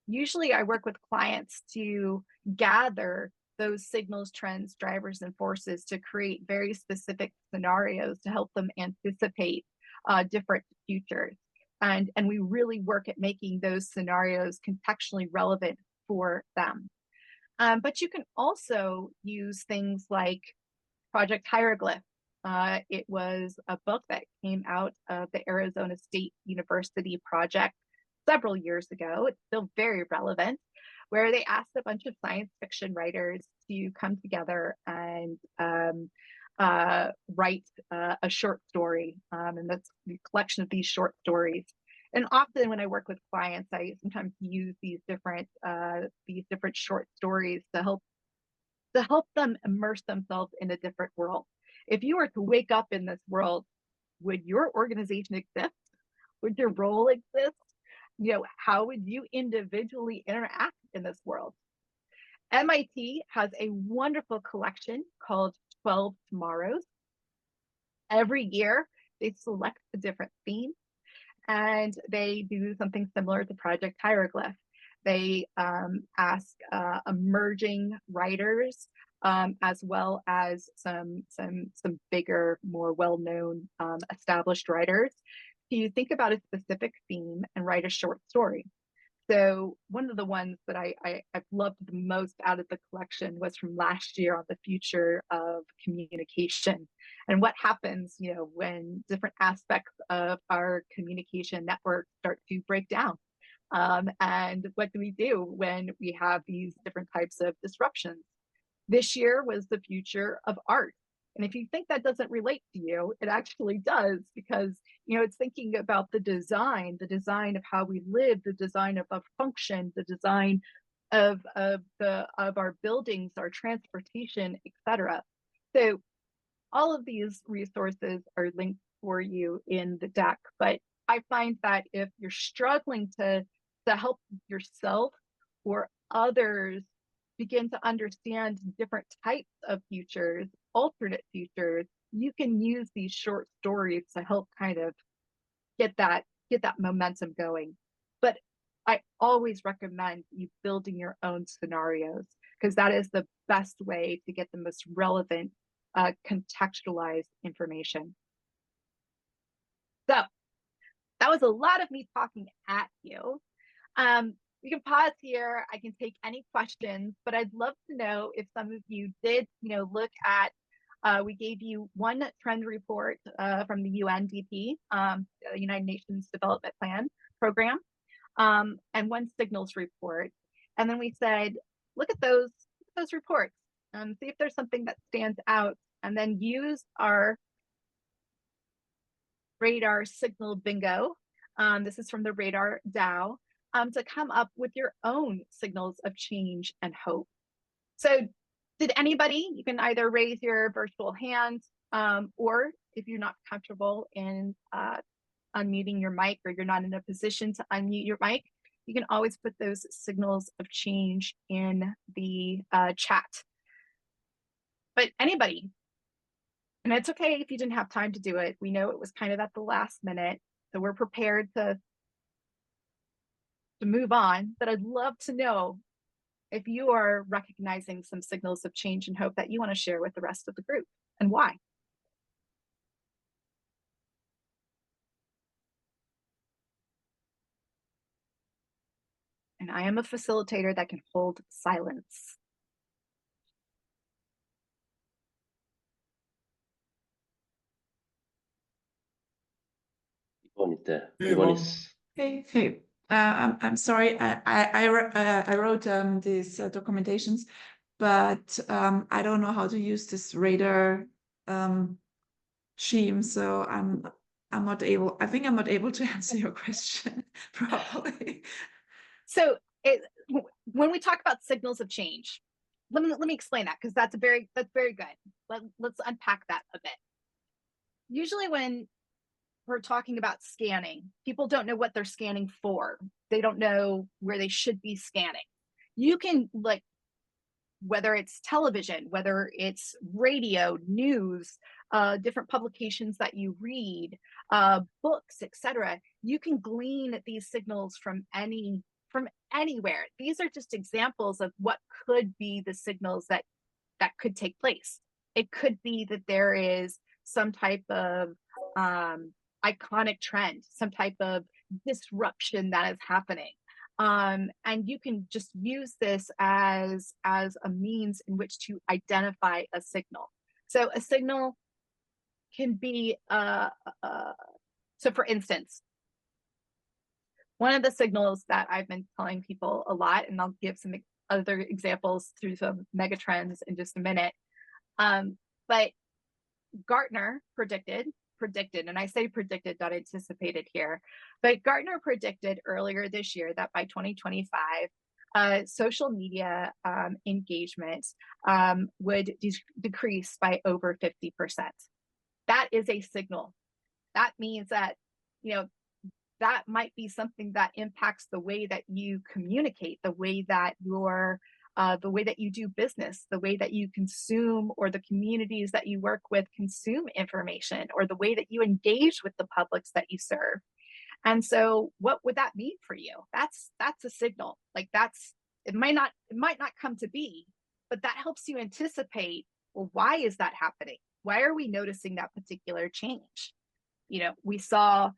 usually I work with clients to gather those signals, trends, drivers, and forces to create very specific scenarios to help them anticipate different futures. And we really work at making those scenarios contextually relevant for them. But you can also use things like Project Hieroglyph. It was a book that came out of the Arizona State University project several years ago. It's still very relevant, where they asked a bunch of science fiction writers to come together and write a short story. And that's the collection of these short stories. And often when I work with clients, I sometimes use these different short stories to help them immerse themselves in a different world. If you were to wake up in this world, would your organization exist? Would your role exist? How would you individually interact in this world? MIT has a wonderful collection called 12 Tomorrows. Every year, they select a different theme, and they do something similar to Project Hieroglyph. They ask emerging writers, as well as some bigger, more well-known established writers, to think about a specific theme and write a short story. So one of the ones that I've loved the most out of the collection was from last year on the future of communication and what happens, when different aspects of our communication network start to break down. And what do we do when we have these different types of disruptions? This year was the future of art. And if you think that doesn't relate to you, it actually does, because it's thinking about the design of how we live, the design of a function, the design of our buildings, our transportation, etc. So all of these resources are linked for you in the deck. But I find that if you're struggling to help yourself or others begin to understand different types of futures, alternate futures, you can use these short stories to help kind of get that momentum going. But I always recommend you building your own scenarios, because that is the best way to get the most relevant contextualized information. So that was a lot of me talking at you. You can pause here. I can take any questions, but I'd love to know if some of you did, look at, we gave you one trend report from the UNDP, the United Nations Development Plan Program, and one signals report. And then we said, look at those reports, see if there's something that stands out, and then use our radar signal bingo. This is from the Radar DAO. To come up with your own signals of change and hope. So did anybody, you can either raise your virtual hand, or if you're not comfortable in unmuting your mic, or you're not in a position to unmute your mic, you can always put those signals of change in the chat. But anybody, and it's okay if you didn't have time to do it. We know it was kind of at the last minute, so we're prepared to move on, but I'd love to know if you are recognizing some signals of change and hope that you want to share with the rest of the group, and why. And I am a facilitator that can hold silence. Hey. I'm sorry. I wrote these documentations, but I don't know how to use this radar scheme, so I'm not able. I think I'm not able to answer your question properly. So when we talk about signals of change, let me explain that, because that's very good. Let's unpack that a bit. Usually when we're talking about scanning, people don't know what they're scanning for. They don't know where they should be scanning. You can whether it's television, whether it's radio, news, different publications that you read, books, etc. You can glean these signals from anywhere. These are just examples of what could be the signals that could take place. It could be that there is some type of iconic trend, some type of disruption that is happening. And you can just use this as a means in which to identify a signal. So a signal can be, so for instance, one of the signals that I've been telling people a lot, and I'll give some other examples through some megatrends in just a minute, but Gartner predicted, and I say predicted, not anticipated here, but Gartner predicted earlier this year that by 2025, social media engagement would decrease by over 50%. That is a signal. That means that, that might be something that impacts the way that you communicate, the way that you do business, the way that you consume, or the communities that you work with consume information, or the way that you engage with the publics that you serve. And so what would that mean for you? That's a signal. Like it might not come to be, but that helps you anticipate, well, why is that happening? Why are we noticing that particular change? We saw,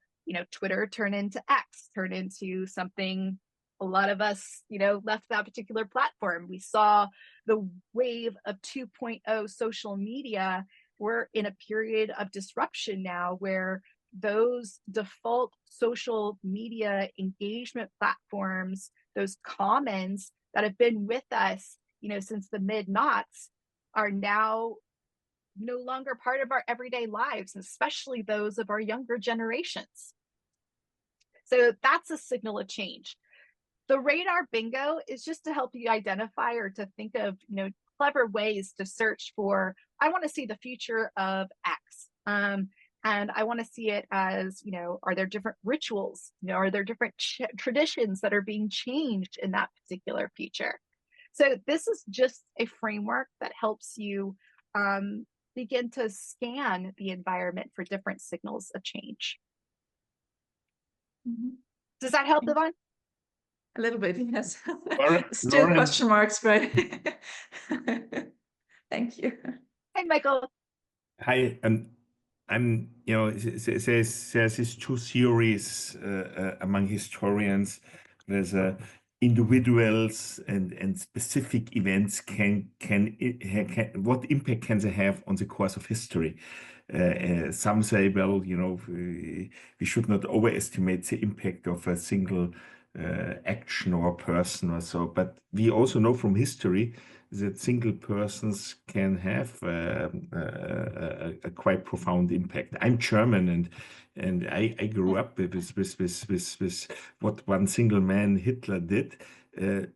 Twitter turn into X, turn into something a lot of us, left that particular platform. We saw the wave of 2.0 social media. We're in a period of disruption now where those default social media engagement platforms, those commons that have been with us, since the mid-noughts, are now no longer part of our everyday lives, especially those of our younger generations. So that's a signal of change. The radar bingo is just to help you identify or to think of, clever ways to search for, I want to see the future of X. And I want to see it as, are there different rituals? Are there different traditions that are being changed in that particular future? So this is just a framework that helps you begin to scan the environment for different signals of change. Mm-hmm. Does that help, Yvonne? A little bit, yes. Still Lauren. question marks, but thank you. Hi, Michael. Hi, I'm, there's these two theories among historians. There's individuals and specific events what impact can they have on the course of history? Some say, well, we should not overestimate the impact of a single action or person or so. But we also know from history that single persons can have a quite profound impact. I'm German, and I grew up with what one single man, Hitler, did.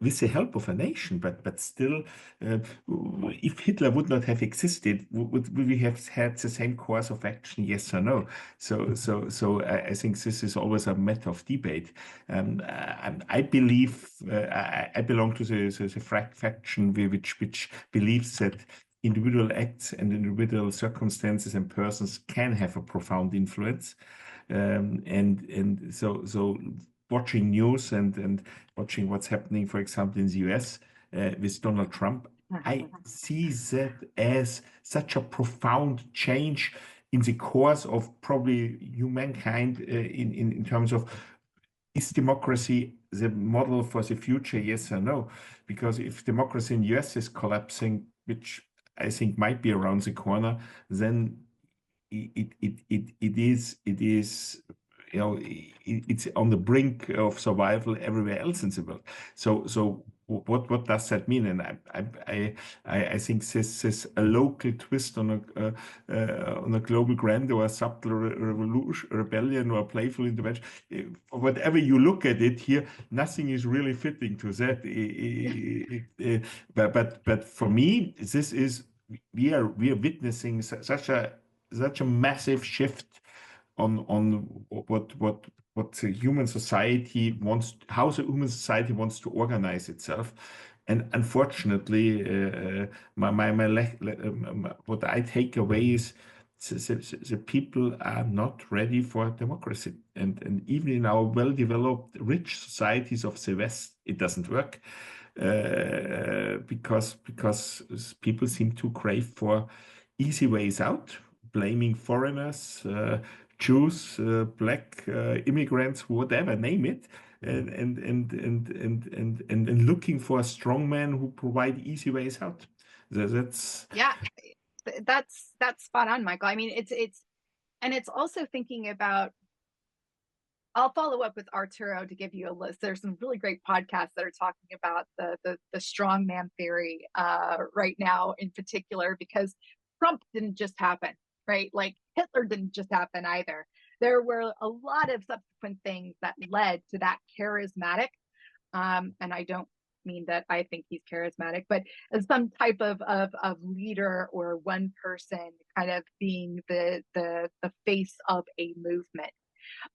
With the help of a nation, but still, if Hitler would not have existed, would we have had the same course of action? Yes or no? So I think this is always a matter of debate. I believe I belong to the faction which believes that individual acts and individual circumstances and persons can have a profound influence, and so. Watching news and watching what's happening, for example, in the US with Donald Trump, I see that as such a profound change in the course of probably humankind in terms of, is democracy the model for the future, yes or no? Because if democracy in the US is collapsing, which I think might be around the corner, then it is it's on the brink of survival everywhere else in the world. So what does that mean? And I think this is a local twist on a global grand or a subtle rebellion or a playful intervention. Whatever you look at it here, nothing is really fitting to that. But for me, this is we are witnessing such a massive shift on what the human society wants, how the human society wants to organize itself, And unfortunately, what I take away is the people are not ready for democracy. And even in our well-developed, rich societies of the West, it doesn't work because people seem to crave for easy ways out, blaming foreigners, Jews, black immigrants, whatever, name it, and looking for a strong man who provide easy ways out. That's Yeah, that's spot on, Michael. I mean, it's also thinking about. I'll follow up with Arturo to give you a list. There's some really great podcasts that are talking about the strongman theory right now in particular, because Trump didn't just happen, right? Like Hitler didn't just happen either. There were a lot of subsequent things that led to that charismatic, and I don't mean that I think he's charismatic, but as some type of leader or one person kind of being the face of a movement.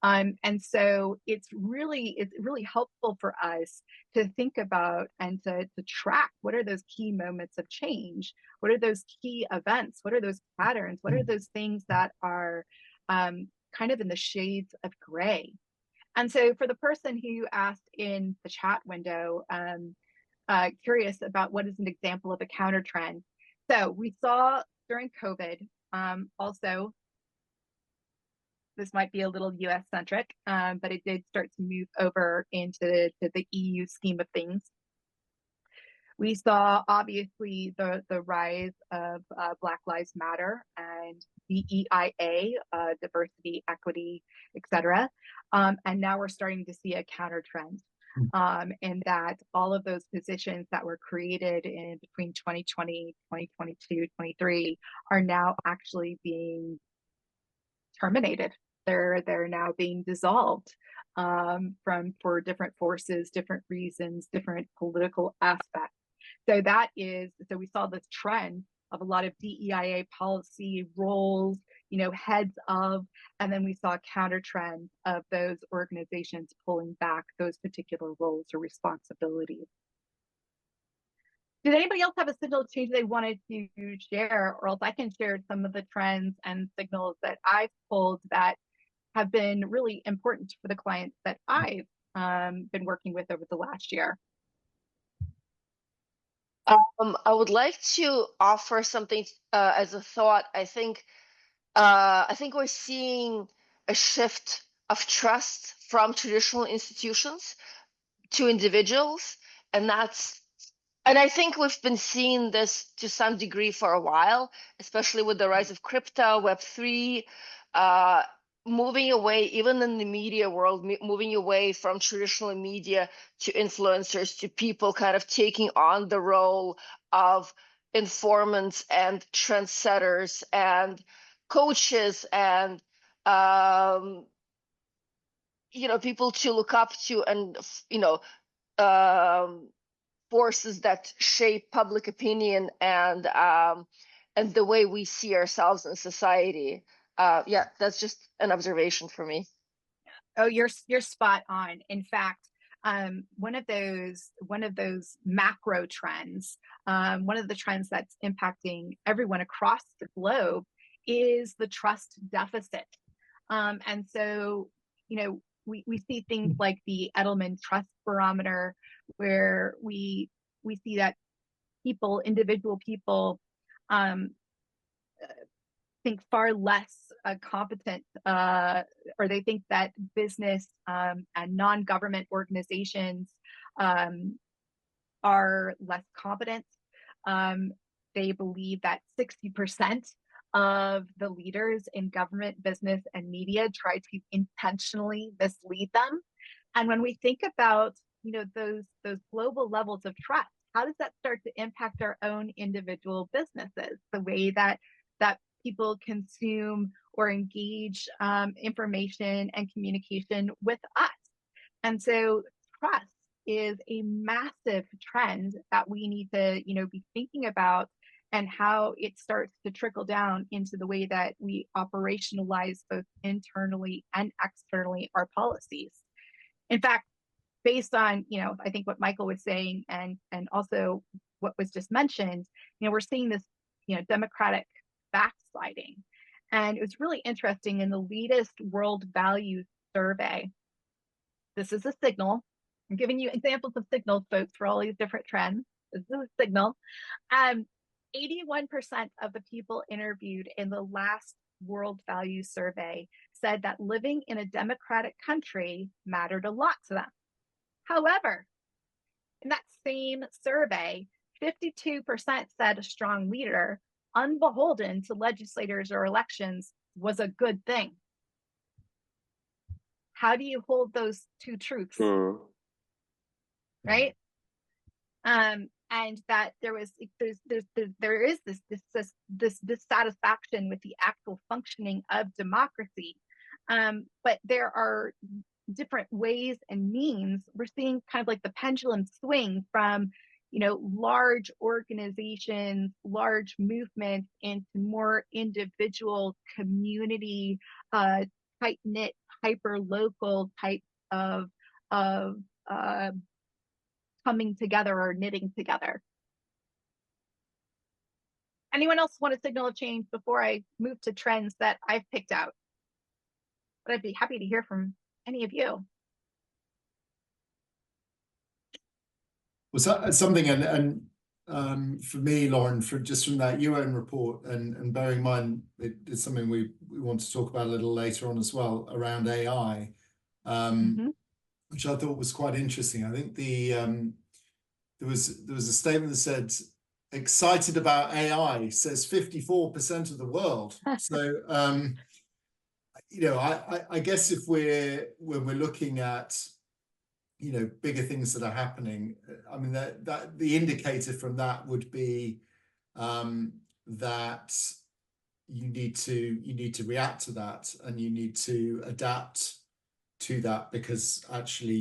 And so it's really helpful for us to think about and to track what are those key moments of change, what are those key events, what are those patterns, what are those things that are kind of in the shades of gray. And so for the person who asked in the chat window, curious about what is an example of a counter trend. So we saw during COVID, also, this might be a little US centric, but it did start to move over into the EU scheme of things. We saw obviously the rise of Black Lives Matter and DEIA, diversity, equity, etc. And now we're starting to see a counter trend. And that all of those positions that were created in between 2020, 2022, 23 are now actually being terminated. They're now being dissolved for different forces, different reasons, different political aspects. So we saw this trend of a lot of DEIA policy roles, heads of, and then we saw a counter trend of those organizations pulling back those particular roles or responsibilities. Did anybody else have a signal change they wanted to share, or else I can share some of the trends and signals that I've pulled that have been really important for the clients that I've been working with over the last year? I would like to offer something as a thought. I think we're seeing a shift of trust from traditional institutions to individuals, and I think we've been seeing this to some degree for a while, especially with the rise of crypto, Web3, moving away, even in the media world, moving away from traditional media to influencers, to people kind of taking on the role of informants and trendsetters and coaches and people to look up to, and forces that shape public opinion and the way we see ourselves in society. That's just an observation for me. Oh, you're spot on. In fact, one of those macro trends, one of the trends that's impacting everyone across the globe is the trust deficit. And so, we see things like the Edelman Trust Barometer, where we see that individual people, think far less competent, or they think that business and non-government organizations are less competent. They believe that 60% of the leaders in government, business, and media try to intentionally mislead them. And when we think about those global levels of trust, how does that start to impact our own individual businesses, the way that people consume or engage information and communication with us? And so trust is a massive trend that we need to be thinking about, and how it starts to trickle down into the way that we operationalize both internally and externally our policies. In fact, based on, I think what Michael was saying and also what was just mentioned, we're seeing this, democratic backsliding. And it was really interesting in the latest World Values Survey. This is a signal. I'm giving you examples of signals, folks, for all these different trends. This is a signal. 81% of the people interviewed in the last World Values Survey said that living in a democratic country mattered a lot to them. However, in that same survey, 52% said a strong leader, unbeholden to legislators or elections, was a good thing. How do you hold those two truths? Right? And that there is this dissatisfaction with the actual functioning of democracy. But there are different ways and means. We're seeing kind of like the pendulum swing from, large organizations, large movements into more individual, community, tight-knit, hyper-local type of coming together or knitting together. Anyone else want a signal of change before I move to trends that I've picked out? But I'd be happy to hear from any of you. Well, so, something, and for me, Lauren, from that UN report, and bearing in mind it's something we want to talk about a little later on as well, around AI, which I thought was quite interesting. I think there was a statement that said, excited about AI, says 54% of the world. So I guess if when we're looking at bigger things that are happening, I mean that the indicator from that would be that you need to react to that, and you need to adapt to that, because actually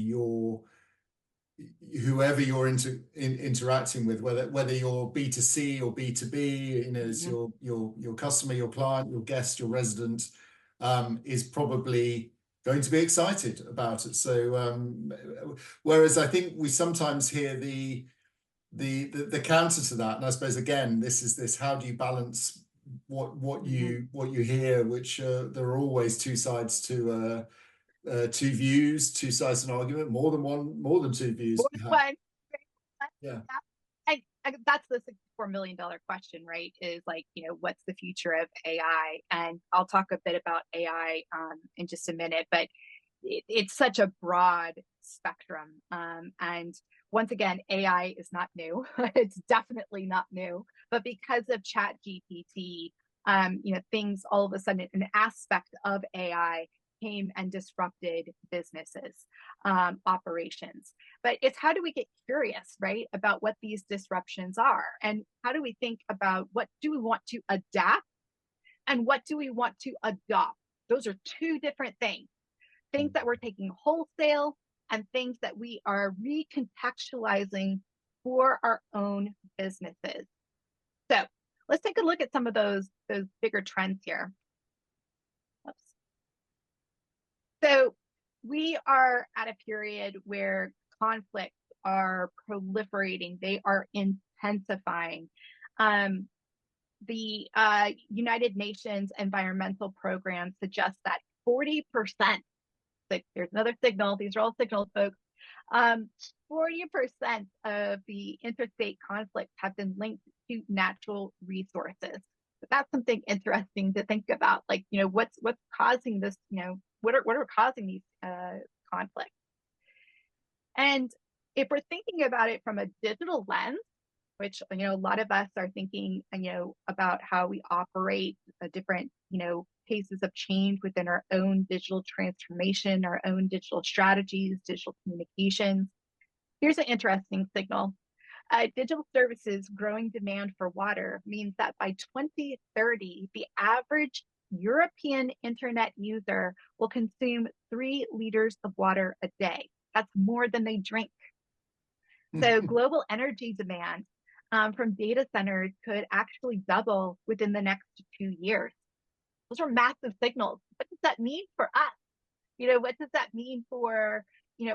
whoever you're interacting with, whether you're B2C or B2B, is your customer, your client, your guest, your resident, is probably going to be excited about it. So whereas I think we sometimes hear the counter to that, and I suppose again this is how do you balance what you hear, which there are always two sides to two views, two sides to an argument, more than two views. Yeah. And that's the $64 million question, right? Is like, what's the future of AI? And I'll talk a bit about AI in just a minute, but it's such a broad spectrum. And once again, AI is not new. It's definitely not new. But because of ChatGPT, things all of a sudden, an aspect of AI came and disrupted businesses, operations. But it's how do we get curious, right, about what these disruptions are? And how do we think about what do we want to adapt and what do we want to adopt? Those are two different things. Things that we're taking wholesale and things that we are recontextualizing for our own businesses. So let's take a look at some of those bigger trends here. Oops. So we are at a period where conflicts are proliferating. They are intensifying. The United Nations Environmental Program suggests that 40%, there's another signal, these are all signals, folks, 40% of the interstate conflicts have been linked to natural resources. So that's something interesting to think about. Like, what's causing this, what are causing these conflicts? And if we're thinking about it from a digital lens, which, a lot of us are thinking, about how we operate different, paces of change within our own digital transformation, our own digital strategies, digital communications. Here's an interesting signal. Digital services growing demand for water means that by 2030, the average European internet user will consume 3 liters of water a day. That's more than they drink. So global energy demand from data centers could actually double within the next 2 years. Those are massive signals. What does that mean for us? What does that mean for,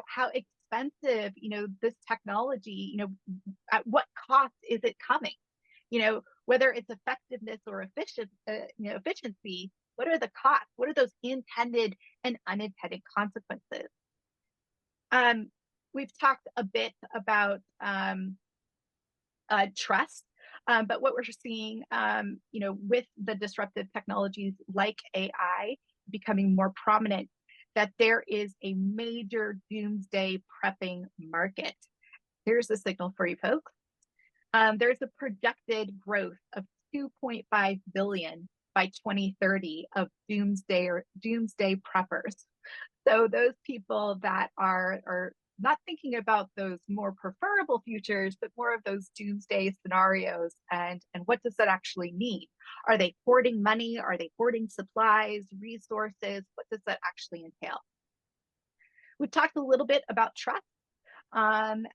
how expensive, this technology, at what cost is it coming? Whether it's effectiveness or efficiency, what are the costs? What are those intended and unintended consequences? We've talked a bit about trust, but what we're seeing, with the disruptive technologies like AI becoming more prominent, that there is a major doomsday prepping market. Here's the signal for you folks. There's a projected growth of 2.5 billion by 2030 of doomsday preppers. So those people that are not thinking about those more preferable futures, but more of those doomsday scenarios, and what does that actually mean? Are they hoarding money? Are they hoarding supplies, resources? What does that actually entail? We've talked a little bit about trust, and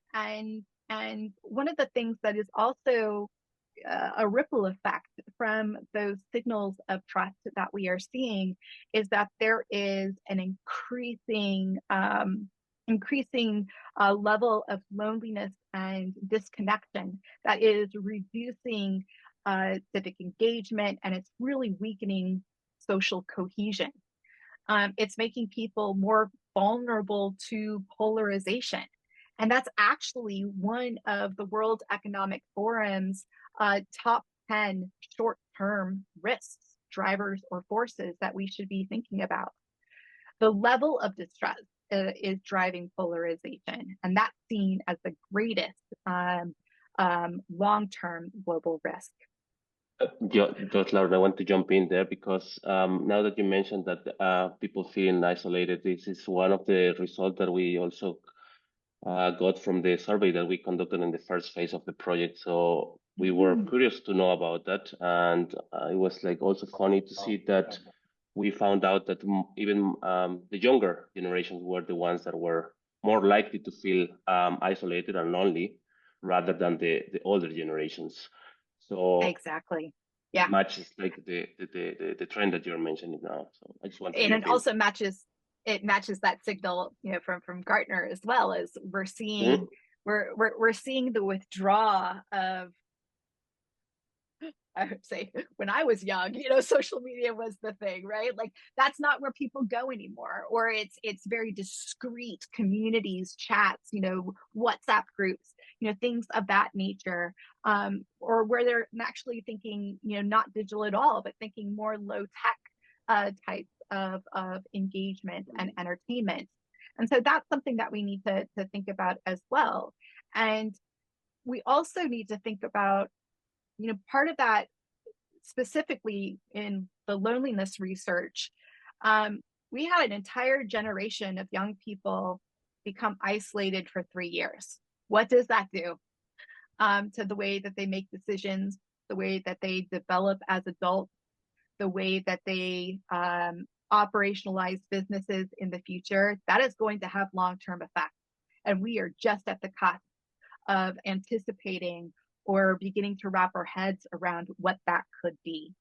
one of the things that is also a ripple effect from those signals of trust that we are seeing is that there is an increasing level of loneliness and disconnection that is reducing civic engagement, and it's really weakening social cohesion. It's making people more vulnerable to polarization. And that's actually one of the World Economic Forum's top 10 short-term risks, drivers, or forces that we should be thinking about. The level of distrust is driving polarization, and that's seen as the greatest long-term global risk. Just Lauren, I want to jump in there because now that you mentioned that people feeling isolated, this is one of the results that we also got from the survey that we conducted in the first phase of the project. So we were curious to know about that, and it was like also funny to see that we found out that even the younger generations were the ones that were more likely to feel isolated and lonely rather than the older generations. So exactly, yeah, matches like the trend that you're mentioning now. So I just want to, and it also matches that signal, from Gartner as well, as we're seeing we're seeing the withdrawal of, I would say, when I was young, social media was the thing, right? Like that's not where people go anymore, or it's very discreet communities, chats, WhatsApp groups, things of that nature, or where they're actually thinking, not digital at all, but thinking more low tech types of engagement and entertainment. And so that's something that we need to think about as well. And we also need to think about, part of that, specifically in the loneliness research, we had an entire generation of young people become isolated for 3 years. What does that do to the way that they make decisions, the way that they develop as adults, the way that they operationalize businesses in the future? That is going to have long-term effects. And we are just at the cusp of anticipating or beginning to wrap our heads around what that could be.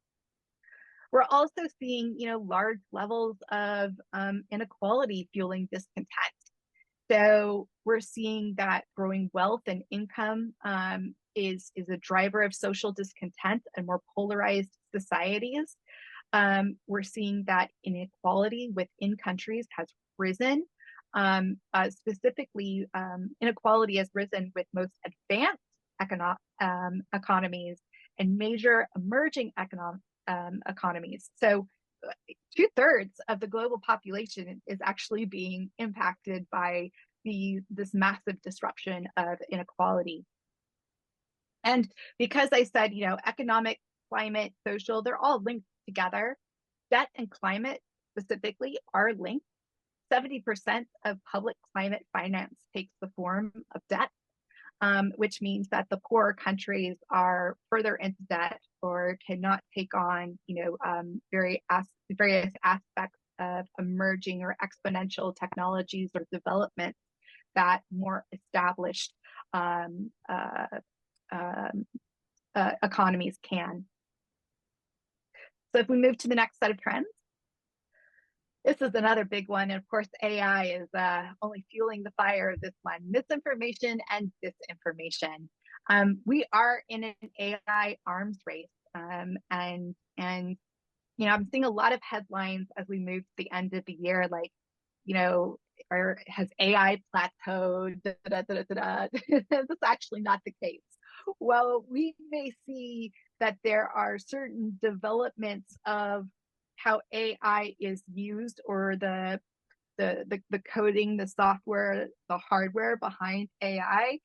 We're also seeing, large levels of inequality fueling discontent. So we're seeing that growing wealth and income is a driver of social discontent and more polarized societies. We're seeing that inequality within countries has risen. Specifically, inequality has risen with most advanced economies and major emerging economies. So 2/3 of the global population is actually being impacted by this massive disruption of inequality. And because I said, economic, climate, social, they're all linked together. Debt and climate specifically are linked. 70% of public climate finance takes the form of debt, which means that the poorer countries are further into debt or cannot take on, various aspects of emerging or exponential technologies or developments that more established economies can. So if we move to the next set of trends, This is another big one. And of course, AI is only fueling the fire of this one: misinformation and disinformation. We are in an AI arms race. And I'm seeing a lot of headlines as we move to the end of the year, like, or has AI plateaued? That's actually not the case. Well, we may see that there are certain developments of how AI is used, or the coding, the software, the hardware behind AI.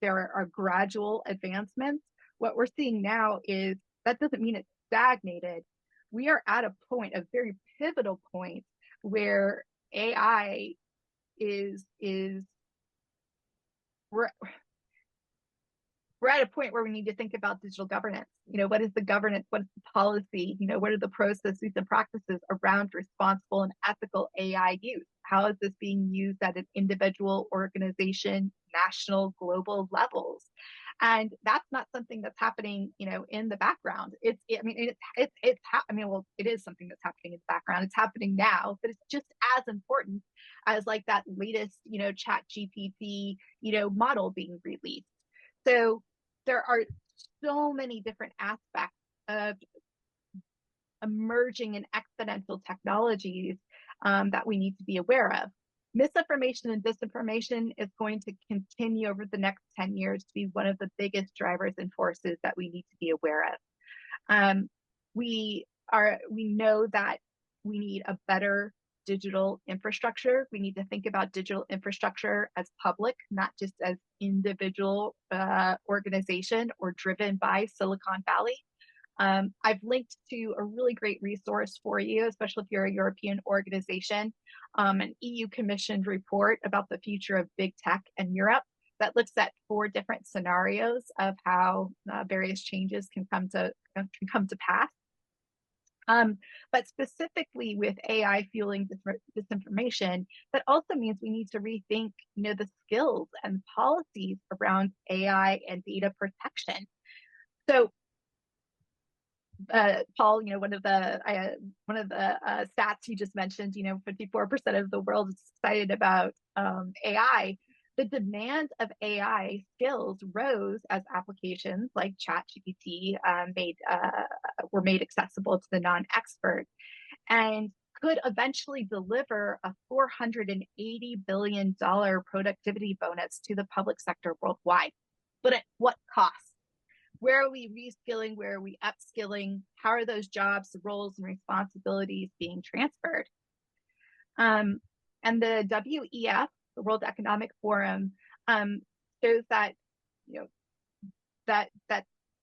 There are gradual advancements. What we're seeing now is that doesn't mean it's stagnated. We are at a point, a very pivotal point, where AI we're at a point where we need to think about digital governance. What is the governance? What is the policy? What are the processes and practices around responsible and ethical AI use? How is this being used at an individual, organization, national, global levels? And that's not something that's happening, in the background. It is something that's happening in the background. It's happening now, but it's just as important as like that latest, ChatGPT, model being released. So there are so many different aspects of emerging and exponential technologies that we need to be aware of. Misinformation and disinformation is going to continue over the next 10 years to be one of the biggest drivers and forces that we need to be aware of. We know that we need a better digital infrastructure. We need to think about digital infrastructure as public, not just as individual organization or driven by Silicon Valley. I've linked to a really great resource for you, especially if you're a European organization, an EU commissioned report about the future of big tech in Europe that looks at 4 different scenarios of how various changes can come to pass. But specifically with AI fueling disinformation, that also means we need to rethink, the skills and policies around AI and data protection. So, Paul, one of the stats you just mentioned, 54% of the world is excited about AI. The demand of AI skills rose as applications like ChatGPT were made accessible to the non-expert, and could eventually deliver a $480 billion productivity bonus to the public sector worldwide. But at what cost? Where are we reskilling? Where are we upskilling? How are those jobs, roles, and responsibilities being transferred? And the WEF, the World Economic Forum, shows that that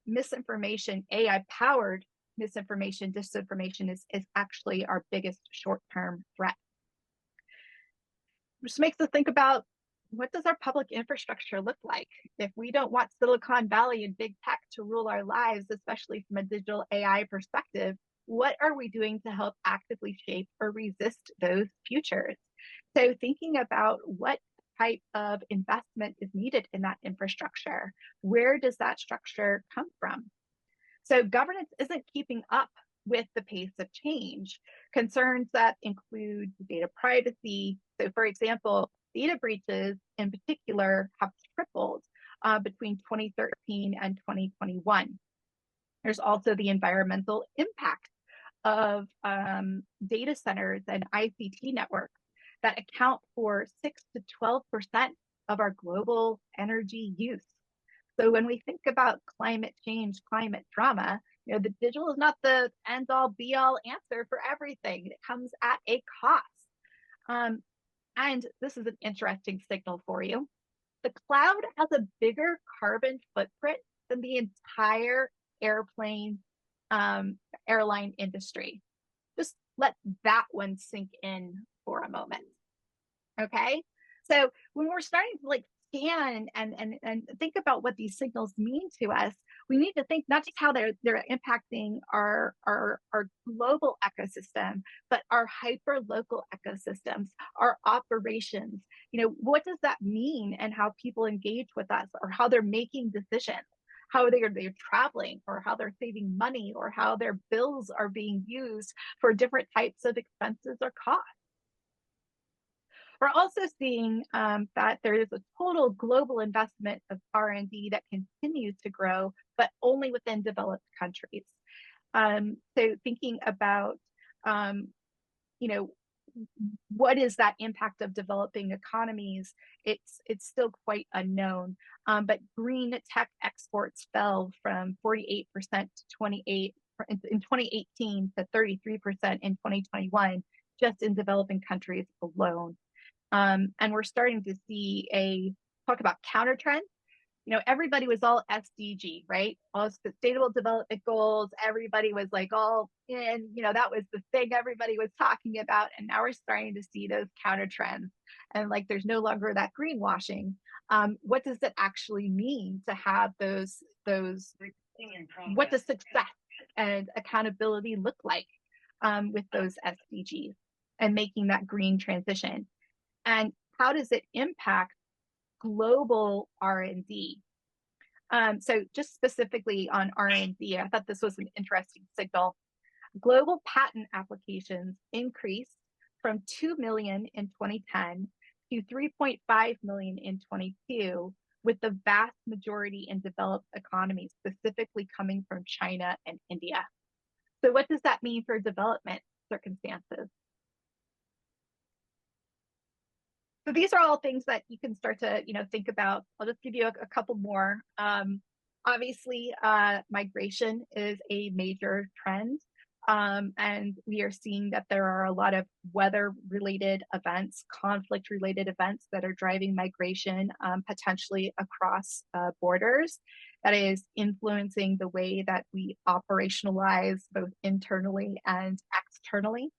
misinformation, AI-powered misinformation, disinformation is actually our biggest short-term threat. Which makes us think about, what does our public infrastructure look like? If we don't want Silicon Valley and big tech to rule our lives, especially from a digital AI perspective, what are we doing to help actively shape or resist those futures? So thinking about what type of investment is needed in that infrastructure, where does that structure come from? So governance isn't keeping up with the pace of change. Concerns that include data privacy. So for example, data breaches in particular have tripled between 2013 and 2021. There's also the environmental impact of data centers and ICT networks that account for 6 to 12% of our global energy use. So when we think about climate change, climate drama, the digital is not the end-all be-all answer for everything. It comes at a cost. And this is an interesting signal for you. The cloud has a bigger carbon footprint than the entire airline industry. Just let that one sink in for a moment. Okay, so when we're starting to scan and think about what these signals mean to us, we need to think not just how they're impacting our global ecosystem, but our hyper local ecosystems, our operations. What does that mean, and how people engage with us, or how they're making decisions? how they're traveling, or how they're saving money, or how their bills are being used for different types of expenses or costs. We're also seeing that there is a total global investment of R&D that continues to grow, but only within developed countries. So thinking about, you know, what is that impact of developing economies? It's still quite unknown. But green tech exports fell from 48% to 28 in 2018 to 33% in 2021, just in developing countries alone. And we're starting to see talk about counter trends. You know, everybody was all SDG, right? All sustainable development goals. Everybody was like all in, you know, that was the thing everybody was talking about. And now we're starting to see those counter trends. And like, there's no longer that greenwashing. What does it actually mean to have those, what does success and accountability look like with those SDGs and making that green transition? And how does it impact global R&D? So just specifically on R&D, I thought this was an interesting signal. Global patent applications increased from 2 million in 2010 to 3.5 million in 2022, with the vast majority in developed economies, specifically coming from China and India. So what does that mean for development circumstances? So these are all things that you can start to, you know, think about. I'll just give you a couple more. Obviously, migration is a major trend. And we are seeing that there are a lot of weather-related events, conflict-related events that are driving migration potentially across borders. That is influencing the way that we operationalize both internally and externally.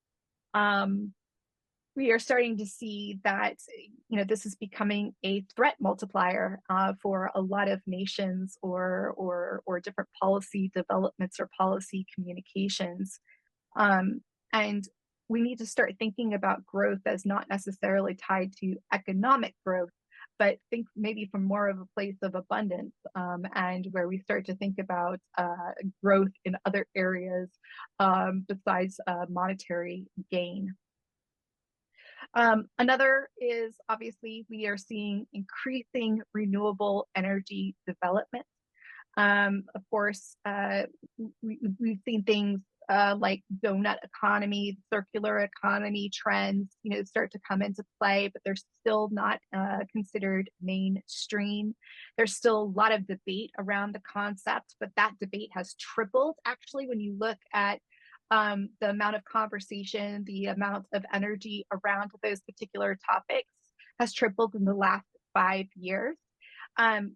We are starting to see that, you know, this is becoming a threat multiplier for a lot of nations or different policy developments or policy communications. And we need to start thinking about growth as not necessarily tied to economic growth, but think maybe from more of a place of abundance, and where we start to think about growth in other areas besides monetary gain. Another is obviously we are seeing increasing renewable energy development. Of course, we've seen things like donut economy, circular economy trends, you know, start to come into play, but they're still not considered mainstream. There's still a lot of debate around the concept, but that debate has tripled actually when you look at the amount of conversation, the amount of energy around those particular topics has tripled in the last 5 years.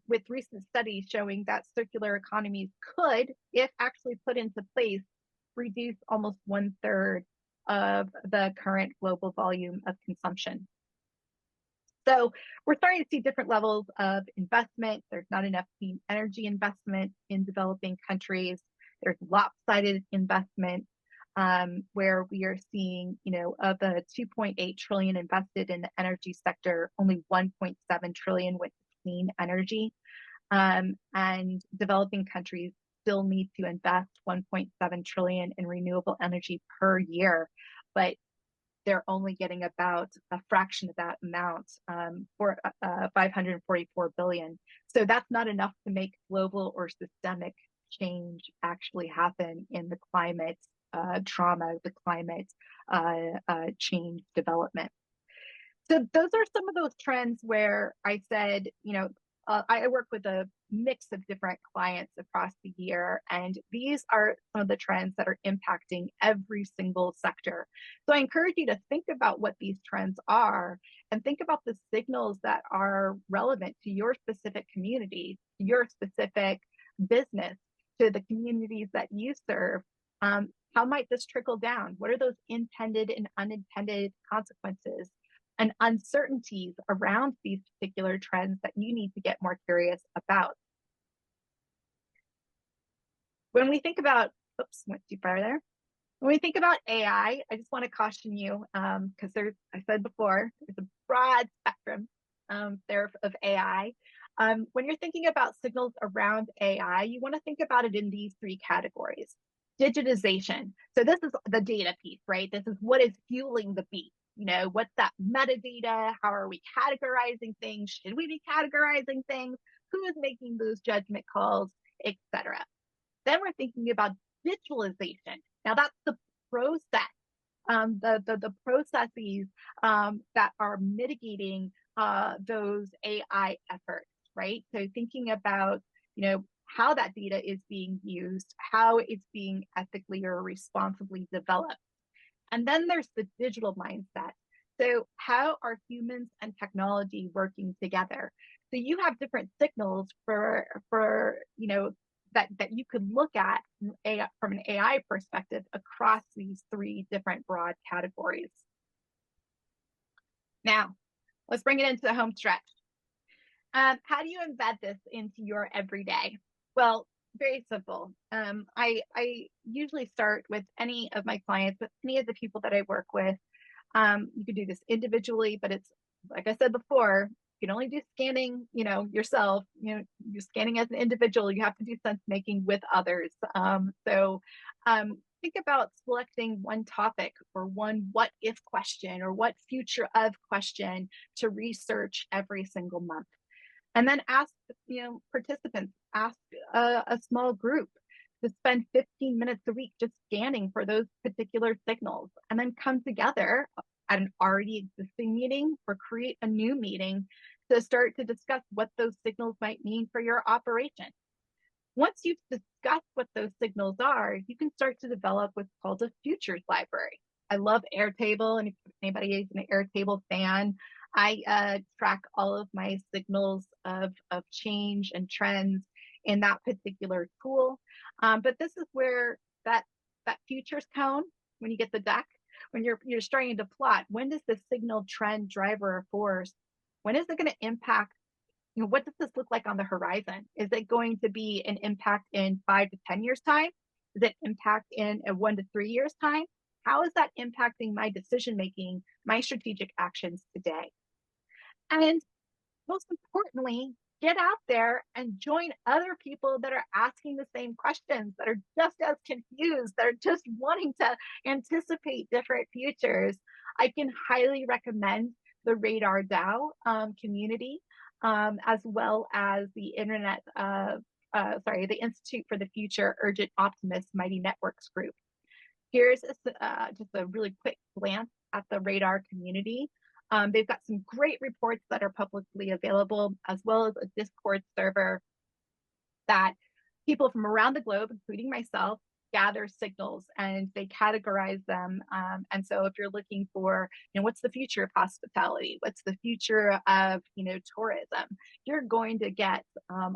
With recent studies showing that circular economies could, if actually put into place, reduce almost 1/3 of the current global volume of consumption. So we're starting to see different levels of investment. There's not enough clean energy investment in developing countries. There's lopsided investment. Where we are seeing, you know, of the 2.8 trillion invested in the energy sector, only 1.7 trillion went to clean energy. And developing countries still need to invest 1.7 trillion in renewable energy per year, but they're only getting about a fraction of that amount for 544 billion. So that's not enough to make global or systemic change actually happen in the climate trauma, the climate change development. So those are some of those trends where I said, you know, I work with a mix of different clients across the year, and these are some of the trends that are impacting every single sector. So I encourage you to think about what these trends are and think about the signals that are relevant to your specific community, your specific business, to the communities that you serve. How might this trickle down? What are those intended and unintended consequences and uncertainties around these particular trends that you need to get more curious about? When we think about, oops, went too far there. When we think about AI, I just want to caution you, because I said before, there's a broad spectrum there of AI. When you're thinking about signals around AI, you want to think about it in these three categories. Digitization. So this is the data piece, right? This is what is fueling the beat. You know, what's that metadata? How are we categorizing things? Should we be categorizing things? Who is making those judgment calls, etc. Then we're thinking about visualization. Now that's the process, the processes that are mitigating those AI efforts, right? So thinking about, you know, how that data is being used, how it's being ethically or responsibly developed. And then there's the digital mindset. So how are humans and technology working together? So you have different signals for you know, that you could look at from an AI perspective across these three different broad categories. Now, let's bring it into the home stretch. How do you embed this into your everyday? Well, very simple. I usually start with any of my clients, with any of the people that I work with. You can do this individually, but it's, like I said before, you can only do scanning, you know, yourself. You know, you're scanning as an individual. You have to do sense making with others. Think about selecting one topic or one what if question or what future of question to research every single month. And then ask, you know, participants, ask a small group to spend 15 minutes a week just scanning for those particular signals, and then come together at an already existing meeting or create a new meeting to start to discuss what those signals might mean for your operation. Once you've discussed what those signals are, you can start to develop what's called a futures library. I love Airtable, and if anybody is an Airtable fan, I track all of my signals of change and trends in that particular tool. But this is where that futures cone, when you get the deck, when you're starting to plot, when does the signal, trend, driver, or force, when is it going to impact? You know, what does this look like on the horizon? Is it going to be an impact in 5 to 10 years time? Is it impact in 1 to 3 years time? How is that impacting my decision making, my strategic actions today? And most importantly, get out there and join other people that are asking the same questions, that are just as confused, that are just wanting to anticipate different futures. I can highly recommend the Radar DAO community, as well as the the Institute for the Future Urgent Optimists Mighty Networks group. Here's just a really quick glance at the Radar community. They've got some great reports that are publicly available, as well as a Discord server that people from around the globe, including myself, gather signals and they categorize them. And so if you're looking for, you know, what's the future of hospitality? What's the future of, you know, tourism? You're going to get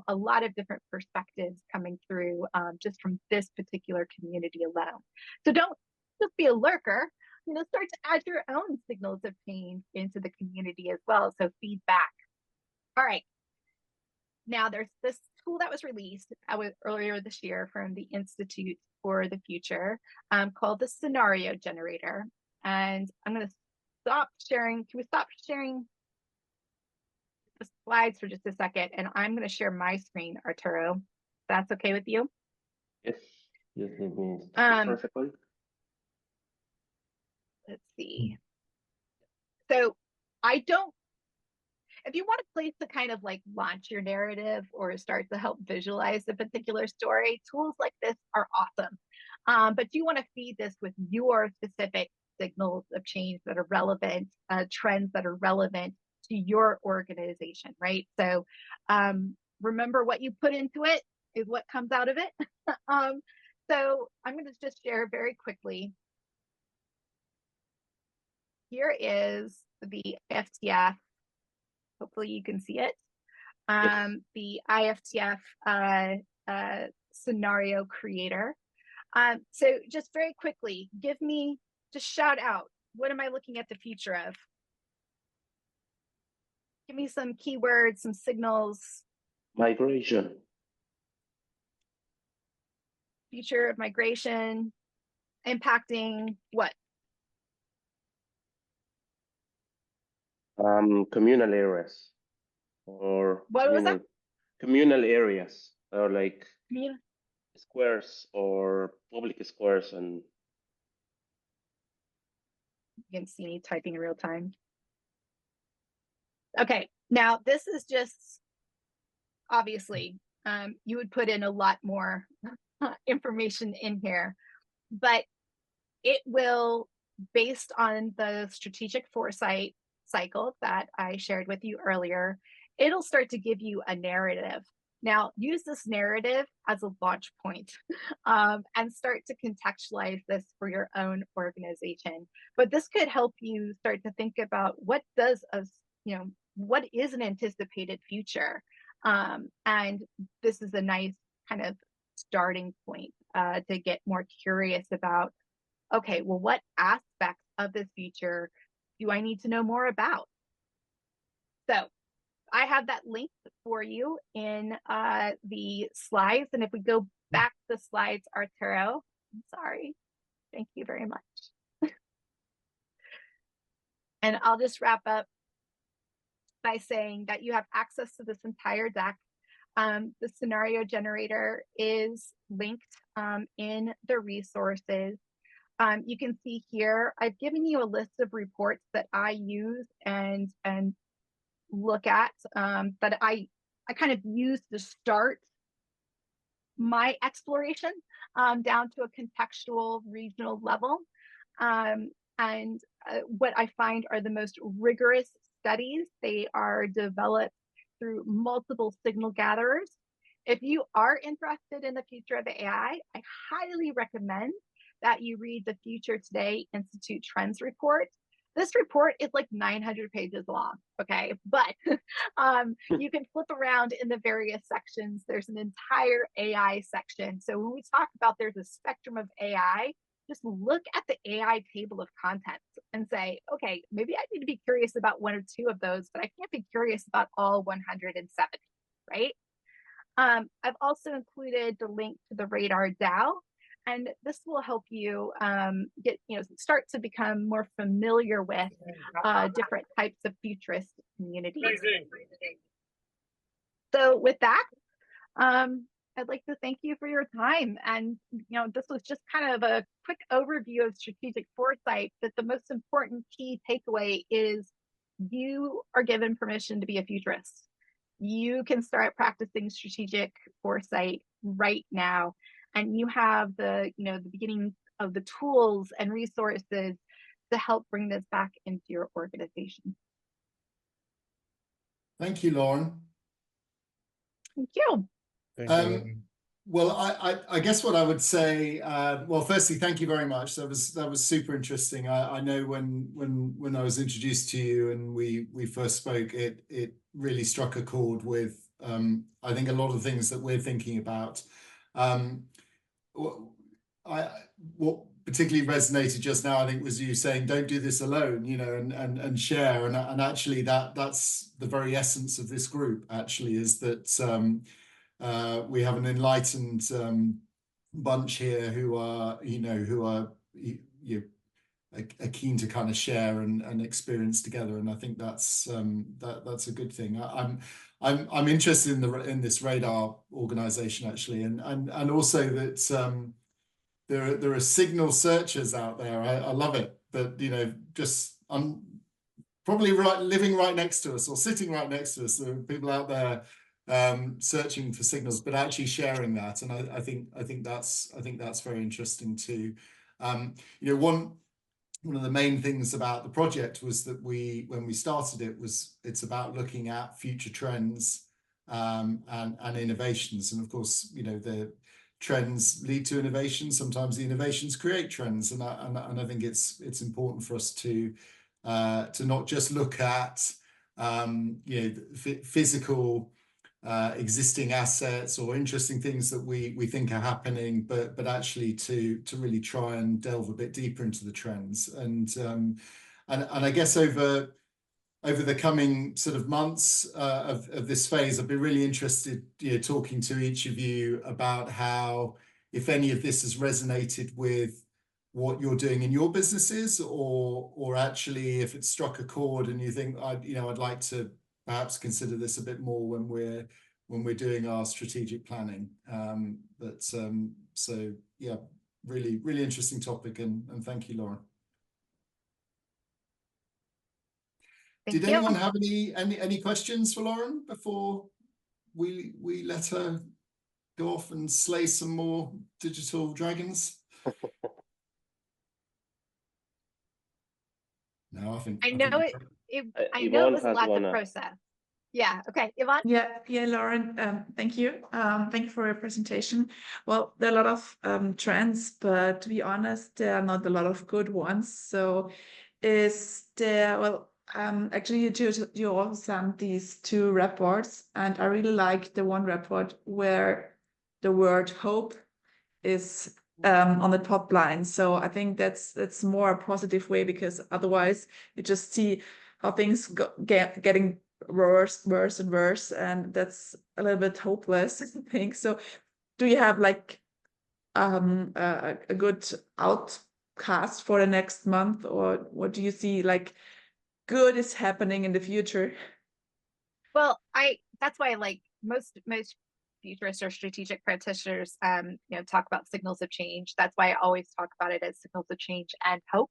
a lot of different perspectives coming through just from this particular community alone. So don't just be a lurker. You know, start to add your own signals of change into the community as well. So feedback. All right. Now there's this tool that was released earlier this year from the Institute for the Future called the Scenario Generator. And I'm going to stop sharing. Can we stop sharing the slides for just a second? And I'm going to share my screen, Arturo. If that's okay with you? Yes. Yes, it means perfectly. Let's see. So if you want a place to kind of like launch your narrative or start to help visualize a particular story, tools like this are awesome. But you want to feed this with your specific signals of change that are relevant, trends that are relevant to your organization, right? So remember, what you put into it is what comes out of it. So I'm going to just share very quickly. Here is the IFTF. Hopefully you can see it. Yes. The IFTF scenario creator. So just very quickly, just shout out, what am I looking at the future of? Give me some keywords, some signals. Migration. Future of migration, impacting what? Communal areas or What was that? communal areas or like Yeah. squares or public squares and You can see me typing in real time. Okay, now this is just obviously you would put in a lot more information in here, but it will, based on the strategic foresight cycle that I shared with you earlier, it'll start to give you a narrative. Now, use this narrative as a launch point and start to contextualize this for your own organization. But this could help you start to think about what does a, what is an anticipated future? And this is a nice kind of starting point to get more curious about, okay, well, what aspects of this future do I need to know more about? So I have that link for you in the slides. And if we go back to the slides, Arturo, I'm sorry. Thank you very much. And I'll just wrap up by saying that you have access to this entire deck. The scenario generator is linked in the resources. You can see here, I've given you a list of reports that I use and look at, that I kind of use to start my exploration down to a contextual regional level. What I find are the most rigorous studies. They are developed through multiple signal gatherers. If you are interested in the future of AI, I highly recommend that you read the Future Today Institute Trends Report. This report is like 900 pages long, okay? But you can flip around in the various sections. There's an entire AI section. So when we talk about there's a spectrum of AI, just look at the AI table of contents and say, okay, maybe I need to be curious about one or two of those, but I can't be curious about all 170, right? I've also included the link to the Radar DAO, and this will help you start to become more familiar with different types of futurist communities. So with that, I'd like to thank you for your time. And this was just kind of a quick overview of strategic foresight, but the most important key takeaway is you are given permission to be a futurist. You can start practicing strategic foresight right now, and you have the beginning of the tools and resources to help bring this back into your organization. Thank you, Lauren. Thank you. Well, I guess what I would say, well, firstly, thank you very much. That was super interesting. I know when I was introduced to you and we first spoke, it really struck a chord with I think a lot of things that we're thinking about. What particularly resonated just now, I think, was you saying, don't do this alone, and share. And actually that's the very essence of this group, actually, is that we have an enlightened bunch here who are keen to kind of share and experience together, and I think that's a good thing. I'm interested in this Radar organization, actually, and also that there are signal searchers out there. I love it, but just probably living right next to us or sitting right next to us. There are people out there searching for signals, but actually sharing that, and I think that's very interesting too. One of the main things about the project was that when we started it's about looking at future trends and innovations, and of course the trends lead to innovation. Sometimes the innovations create trends, and I think it's important for us to not just look at physical existing assets or interesting things that we think are happening, but actually to really try and delve a bit deeper into the trends. And I guess over the coming sort of months of this phase, I'd be really interested talking to each of you about how, if any of this has resonated with what you're doing in your businesses, or actually if it struck a chord and you think I'd like to perhaps consider this a bit more when when we're doing our strategic planning. So yeah, really interesting topic, and thank you, Lauren. Did anyone have any questions for Lauren before we let her go off and slay some more digital dragons? No, I know it was a lot to process. Yeah. Okay, Yvonne. Yeah, Lauren. Thank you. Thank you for your presentation. Well, there are a lot of trends, but to be honest, there are not a lot of good ones. So, is there? Actually, you also sent these 2 reports, and I really like the one report where the word hope is on the top line. So I think that's more a positive way, because otherwise you just see how things getting worse and worse, and that's a little bit hopeless, I think. So do you have like a good outcast for the next month, or what do you see like good is happening in the future? Well, that's why like most futurists or strategic practitioners talk about signals of change. That's why I always talk about it as signals of change and hope.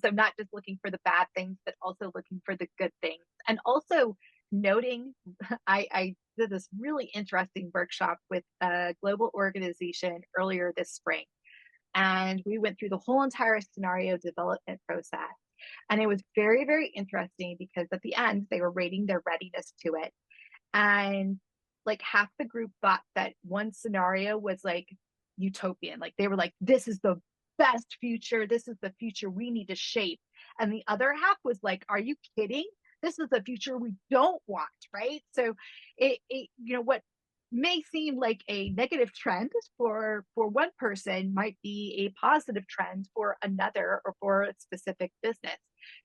So not just looking for the bad things, but also looking for the good things, and also noting. I did this really interesting workshop with a global organization earlier this spring, and we went through the whole entire scenario development process. And it was very, very interesting, because at the end, they were rating their readiness to it. And like half the group thought that one scenario was like utopian. Like they were like, this is the best future. This is the future we need to shape. And the other half was like, are you kidding? This is the future we don't want, right? So what may seem like a negative trend for one person might be a positive trend for another, or for a specific business.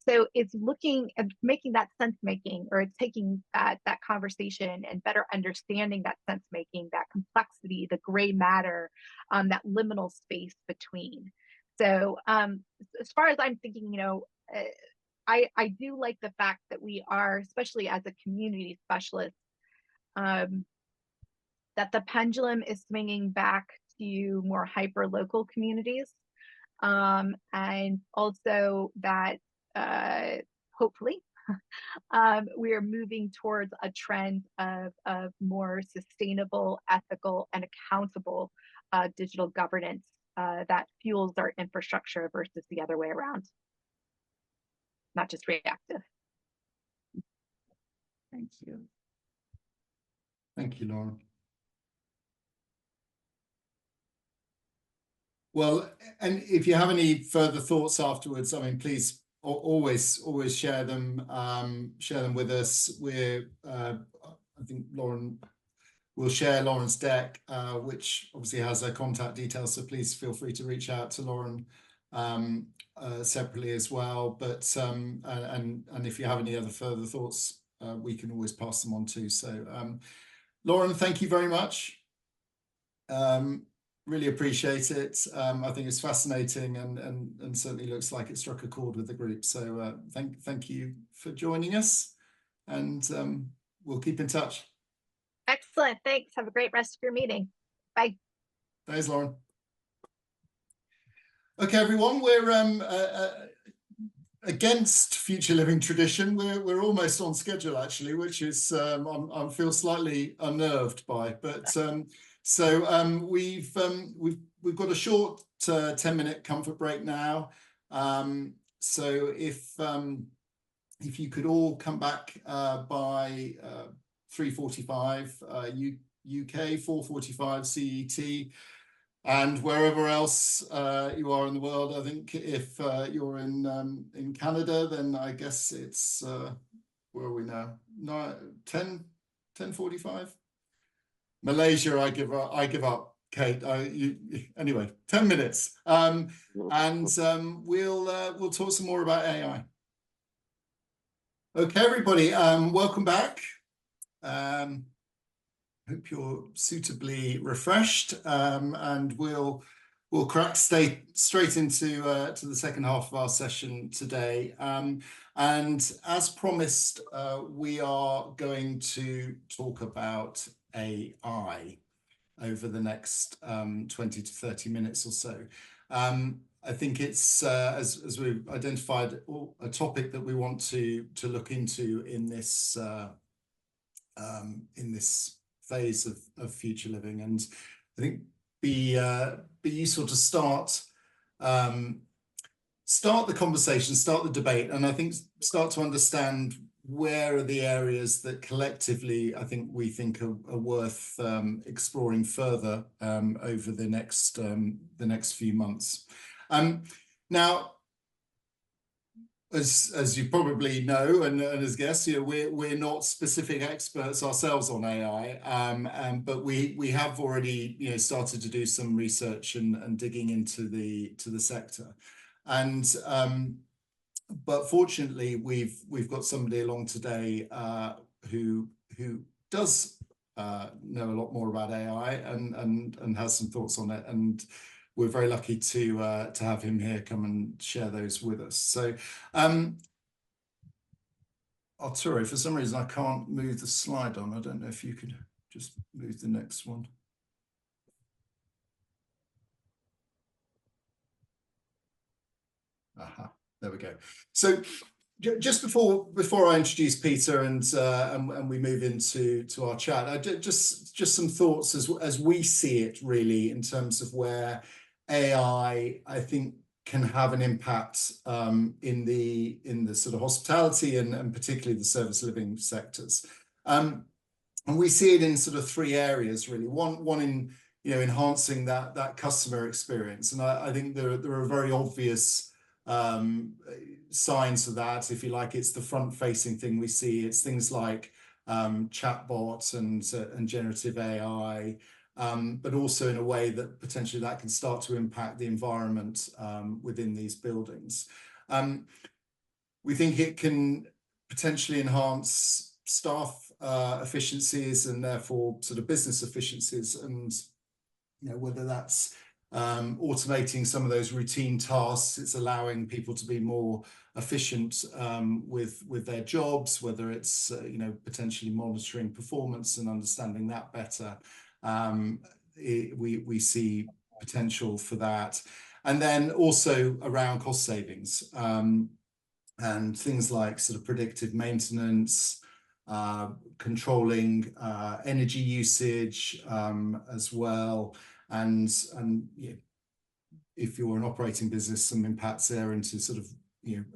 So it's looking and making that sense making, or taking that conversation and better understanding that sense making, that complexity, the gray matter, that liminal space between. So as far as I'm thinking, I do like the fact that we are, especially as a community specialist, that the pendulum is swinging back to more hyper local communities, and also that hopefully we are moving towards a trend of more sustainable, ethical, and accountable digital governance that fuels our infrastructure versus the other way around, not just reactive. Thank you. Thank you, Lauren. Well, and if you have any further thoughts afterwards, I mean, please always share them with us. I think Lauren will share Lauren's deck, which obviously has her contact details. So please feel free to reach out to Lauren separately as well. But and if you have any other further thoughts, we can always pass them on too. So Lauren, thank you very much. Really appreciate it. I think it's fascinating, and certainly looks like it struck a chord with the group. So thank you for joining us, and we'll keep in touch. Excellent. Thanks. Have a great rest of your meeting. Bye. Thanks, Lauren. Okay, everyone, we're against Future Living tradition. We're almost on schedule, actually, which is I feel slightly unnerved by. But so we've got a short 10-minute comfort break now. So if you could all come back by 3:45 UK, 4:45 CET, and wherever else you are in the world. I think if you're in Canada, then I guess it's where are we now? 10:45. Malaysia, I give up. Kate, anyway, 10 minutes, and we'll talk some more about AI. Okay, everybody, welcome back. Hope you're suitably refreshed, and we'll We'll crack straight into to the second half of our session today. And as promised, we are going to talk about AI over the next 20 to 30 minutes or so. I think it's, as we've identified, a topic that we want to look into in this phase of future living. And I think be useful to start the conversation, start the debate, and I think start to understand where are the areas that collectively I think we think are worth exploring further over the next few months. Now, as you probably know, and as guests, we're not specific experts ourselves on AI, but we have already started to do some research and digging into the sector, and but fortunately we've got somebody along today who does know a lot more about AI and has some thoughts on it, and we're very lucky to have him here come and share those with us. So, Arturo, for some reason I can't move the slide on. I don't know if you could just move the next one. Aha, there we go. So, just before I introduce Peter and we move into our chat, just some thoughts as we see it really in terms of where AI, I think, can have an impact in the sort of hospitality and particularly the service living sectors. And we see it in sort of three areas really. One in enhancing that customer experience, and I think there are very obvious signs of that. If you like, it's the front-facing thing we see. It's things like chatbots and generative AI. But also in a way that potentially that can start to impact the environment within these buildings. We think it can potentially enhance staff efficiencies and therefore sort of business efficiencies, and whether that's automating some of those routine tasks, it's allowing people to be more efficient with their jobs, whether it's potentially monitoring performance and understanding that better. We see potential for that, and then also around cost savings and things like sort of predictive maintenance, controlling energy usage as well, and if you're an operating business, some impacts there into sort of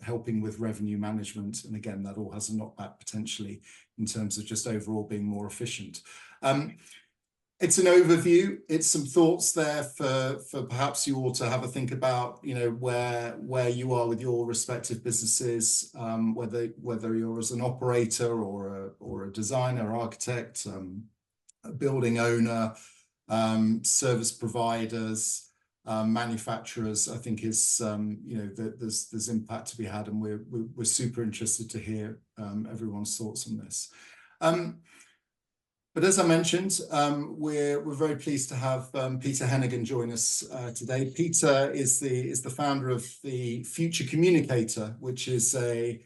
helping with revenue management, and again that all has a knockback potentially in terms of just overall being more efficient. It's an overview. It's some thoughts there for perhaps you all to have a think about, where you are with your respective businesses, whether you're as an operator or a designer, architect, a building owner, service providers, manufacturers. I think is there's impact to be had, and we're super interested to hear everyone's thoughts on this. But as I mentioned, we're very pleased to have Peter Hennigan join us today. Peter is the founder of the Future Communicator, which is a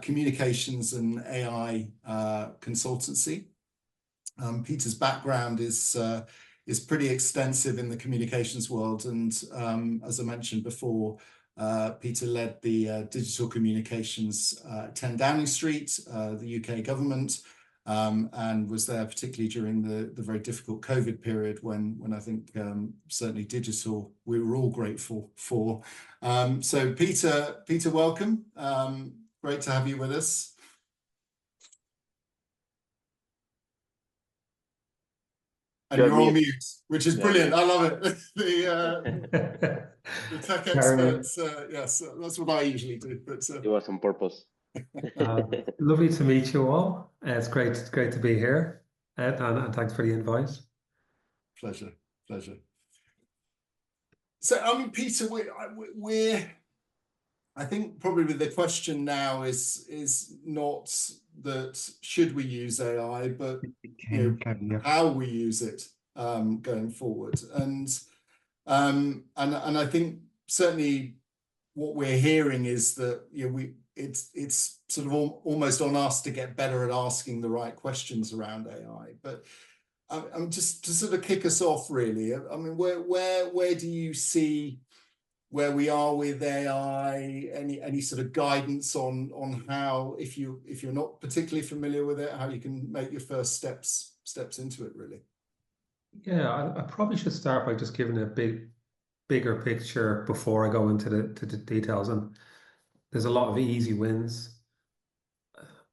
communications and AI consultancy. Peter's background is pretty extensive in the communications world, and as I mentioned before, Peter led the digital communications 10 Downing Street, the UK government. And was there particularly during the very difficult COVID period when I think certainly digital we were all grateful for. So Peter, welcome. Great to have you with us. And you're on mute, which is brilliant. I love it. The tech experts, yes, that's what I usually do. But it was on purpose. Lovely to meet you all. It's great to be here, Ed, and thanks for the invite. Pleasure. So, Peter, I think probably the question now is not that should we use AI, but how we use it going forward. And And I think certainly what we're hearing is that it's sort of almost on us to get better at asking the right questions around AI. But I'm just to sort of kick us off, really. I mean, where do you see where we are with AI? Any sort of guidance on how, if you're not particularly familiar with it, how you can make your first steps into it, really? Yeah, I probably should start by just giving a bigger picture before I go into the details. And there's a lot of easy wins.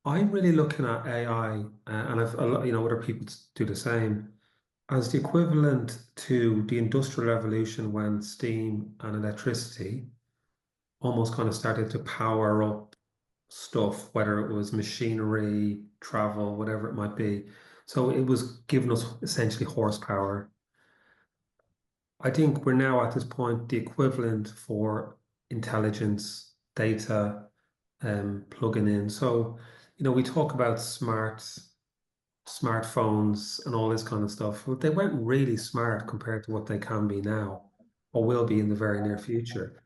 I'm really looking at AI, and I've other people do the same, as the equivalent to the Industrial Revolution when steam and electricity almost kind of started to power up stuff, whether it was machinery, travel, whatever it might be. So it was giving us essentially horsepower. I think we're now at this point the equivalent for intelligence, data, plugging in. So, we talk about smartphones and all this kind of stuff. But they weren't really smart compared to what they can be now, or will be in the very near future.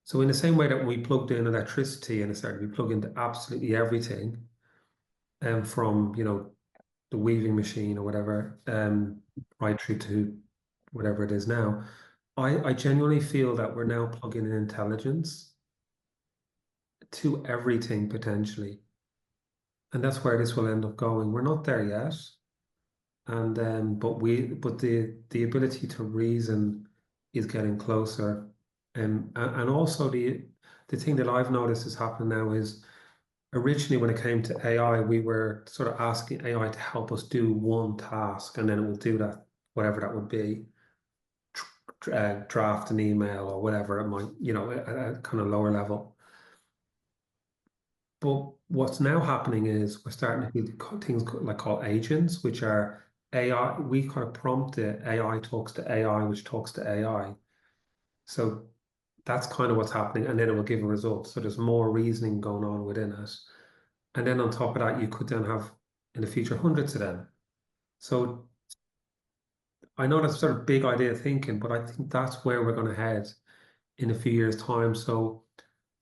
So in the same way that when we plugged in electricity and it started to be plugged into absolutely everything, from the weaving machine or whatever, right through to whatever it is now, I genuinely feel that we're now plugging in intelligence to everything potentially. And that's where this will end up going. We're not there yet. And but the ability to reason is getting closer. And also the thing that I've noticed is happening now is, originally when it came to AI, we were sort of asking AI to help us do one task, and then it will do that, whatever that would be, draft an email or whatever it might, at a kind of lower level. But what's now happening is we're starting to do things called agents, which are AI. We kind of prompt it, AI talks to AI, which talks to AI. So that's kind of what's happening, and then it will give a result. So there's more reasoning going on within it. And then on top of that, you could then have, in the future, hundreds of them. So I know that's sort of big idea thinking, but I think that's where we're going to head in a few years' time. So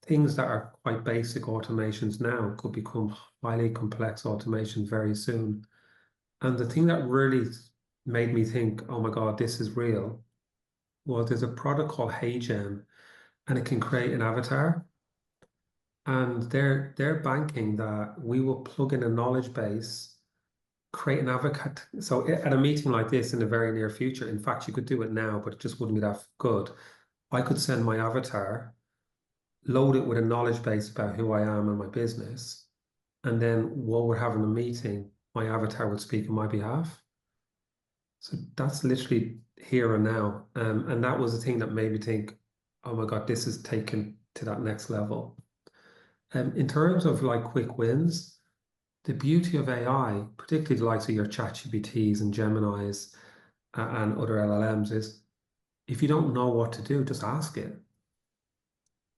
things that are quite basic automations now could become highly complex automation very soon. And the thing that really made me think, oh my God, this is real, was there's a product called HeyGen, and it can create an avatar. And they're banking that we will plug in a knowledge base, create an avatar. So at a meeting like this in the very near future, in fact, you could do it now, but it just wouldn't be that good. I could send my avatar, load it with a knowledge base about who I am and my business, and then while we're having a meeting, my avatar would speak on my behalf. So that's literally here and now. And that was the thing that made me think, oh my God, this is taken to that next level. In terms of quick wins, the beauty of AI, particularly the likes of your ChatGPTs and Geminis and other LLMs, is if you don't know what to do, just ask it.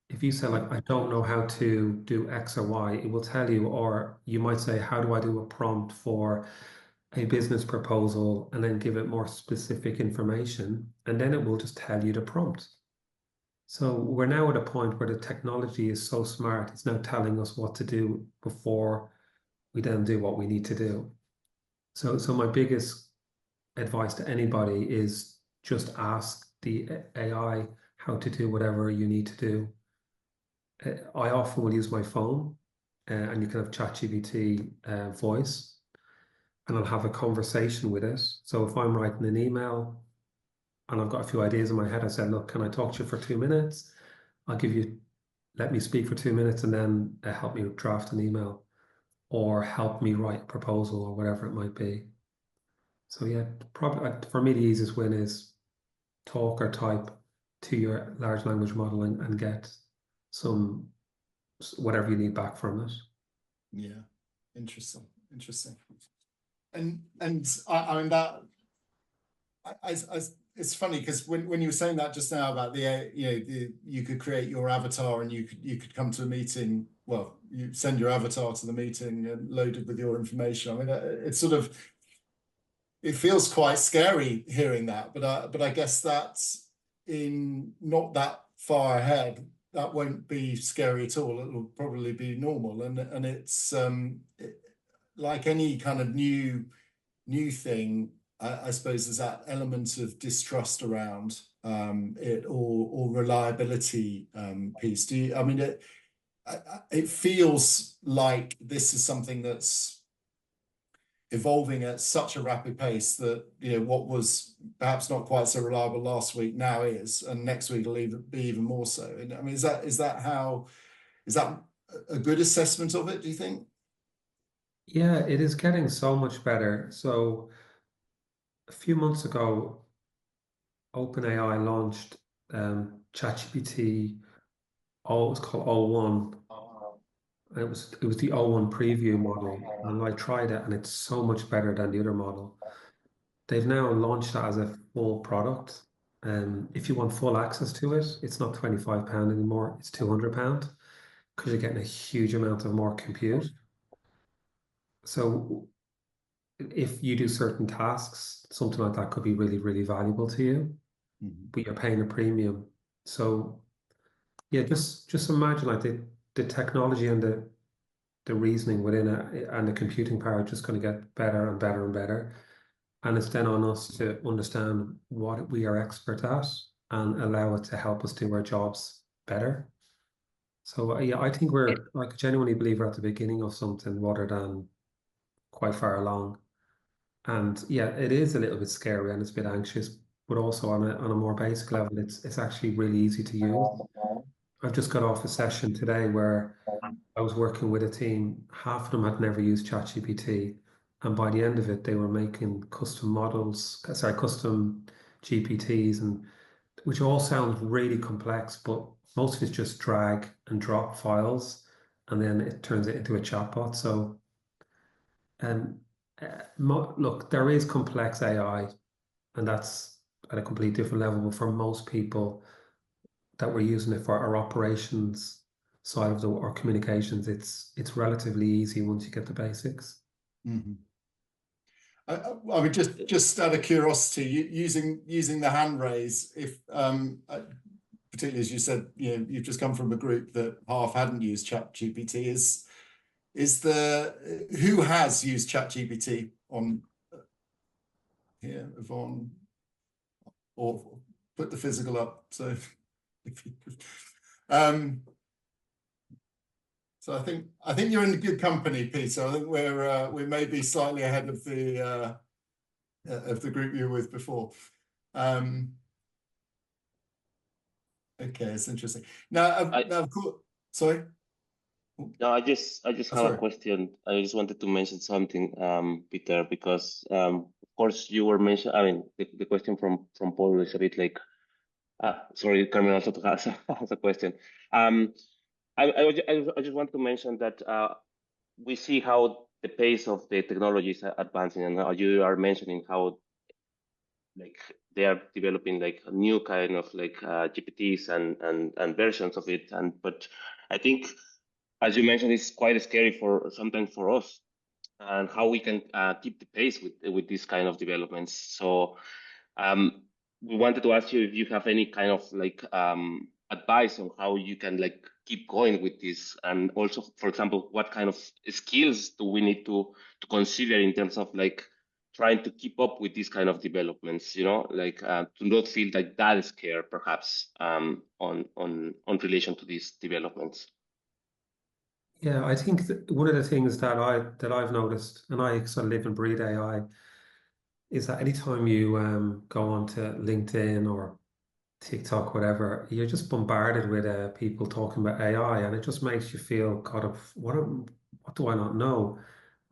If you say, I don't know how to do X or Y, it will tell you. Or you might say, how do I do a prompt for a business proposal, and then give it more specific information, and then it will just tell you the prompt. So we're now at a point where the technology is so smart, it's now telling us what to do before we then do what we need to do. So my biggest advice to anybody is just ask the AI how to do whatever you need to do. I often will use my phone, and you can have ChatGPT voice, and I'll have a conversation with it. So if I'm writing an email and I've got a few ideas in my head, I said, look, can I talk to you for 2 minutes? Let me speak for 2 minutes, and then help me draft an email, or help me write a proposal, or whatever it might be. So yeah, probably for me, the easiest win is talk or type to your large language model and get some, whatever you need back from it. Yeah, interesting. And I mean that, it's funny because when you were saying that just now about you could create your avatar, and you could come to a meeting. Well, you send your avatar to the meeting and loaded with your information. I mean, it's sort of, it feels quite scary hearing that, but I guess that's in not that far ahead, that won't be scary at all. It'll probably be normal, and it's like any kind of new thing. I suppose there's that element of distrust around it, or reliability piece. I mean, it feels like this is something that's evolving at such a rapid pace that, you know, what was perhaps not quite so reliable last week now is, and next week will be even more so. And I mean, is that a good assessment of it, do you think? Yeah, it is getting so much better. So a few months ago, OpenAI launched ChatGPT. It was called O1. It was the O1 preview model, and I tried it, and it's so much better than the other model. They've now launched that as a full product. If you want full access to it, it's not £25 anymore, it's £200, because you're getting a huge amount of more compute. So if you do certain tasks, something like that could be really, really valuable to you, but you're paying a premium. So yeah, just imagine like the technology and the reasoning within it and the computing power are just going to get better and better and better. And it's then on us to understand what we are expert at and allow it to help us do our jobs better. So yeah, I think we're, like, genuinely believe we're at the beginning of something rather than quite far along. And yeah, it is a little bit scary and it's a bit anxious, but also on a more basic level, it's actually really easy to use. I've just got off a session today where I was working with a team. Half of them had never used ChatGPT, and by the end of it, they were making custom GPTs, and which all sounds really complex, but most of it's just drag and drop files, and then it turns it into a chatbot. So, look, there is complex AI, and that's at a complete different level. But for most people that we're using it for our operations side of our communications, it's relatively easy once you get the basics. Mm-hmm. I mean, just out of curiosity, using the hand raise, if particularly as you said, you know, you've just come from a group that half hadn't used ChatGPT. Who has used ChatGPT on here, Yvonne, or put the physical up? So if you could. So I think you're in good company, Peter. I think we may be slightly ahead of the group you were with before. Okay, it's interesting. Now, of course, sorry. No, I just have a question. I just wanted to mention something, Peter, because of course you were mentioning. I mean, the question from Paul is a bit like. Sorry, Carmen also has a question. I just want to mention that we see how the pace of the technology is advancing, and how you are mentioning how like they are developing like a new kind of like GPTs and versions of it. But I think, as you mentioned, it's quite scary sometimes for us, and how we can keep the pace with this kind of developments. So we wanted to ask you if you have any kind of like advice on how you can like keep going with this, and also, for example, what kind of skills do we need to consider in terms of like trying to keep up with these kind of developments, you know, like to not feel like that scared perhaps on relation to these developments. Yeah, I think that one of the things that I've noticed, and I sort of live and breathe AI, is that anytime you go onto LinkedIn or TikTok, whatever, you're just bombarded with people talking about AI, and it just makes you feel kind of, what do I not know?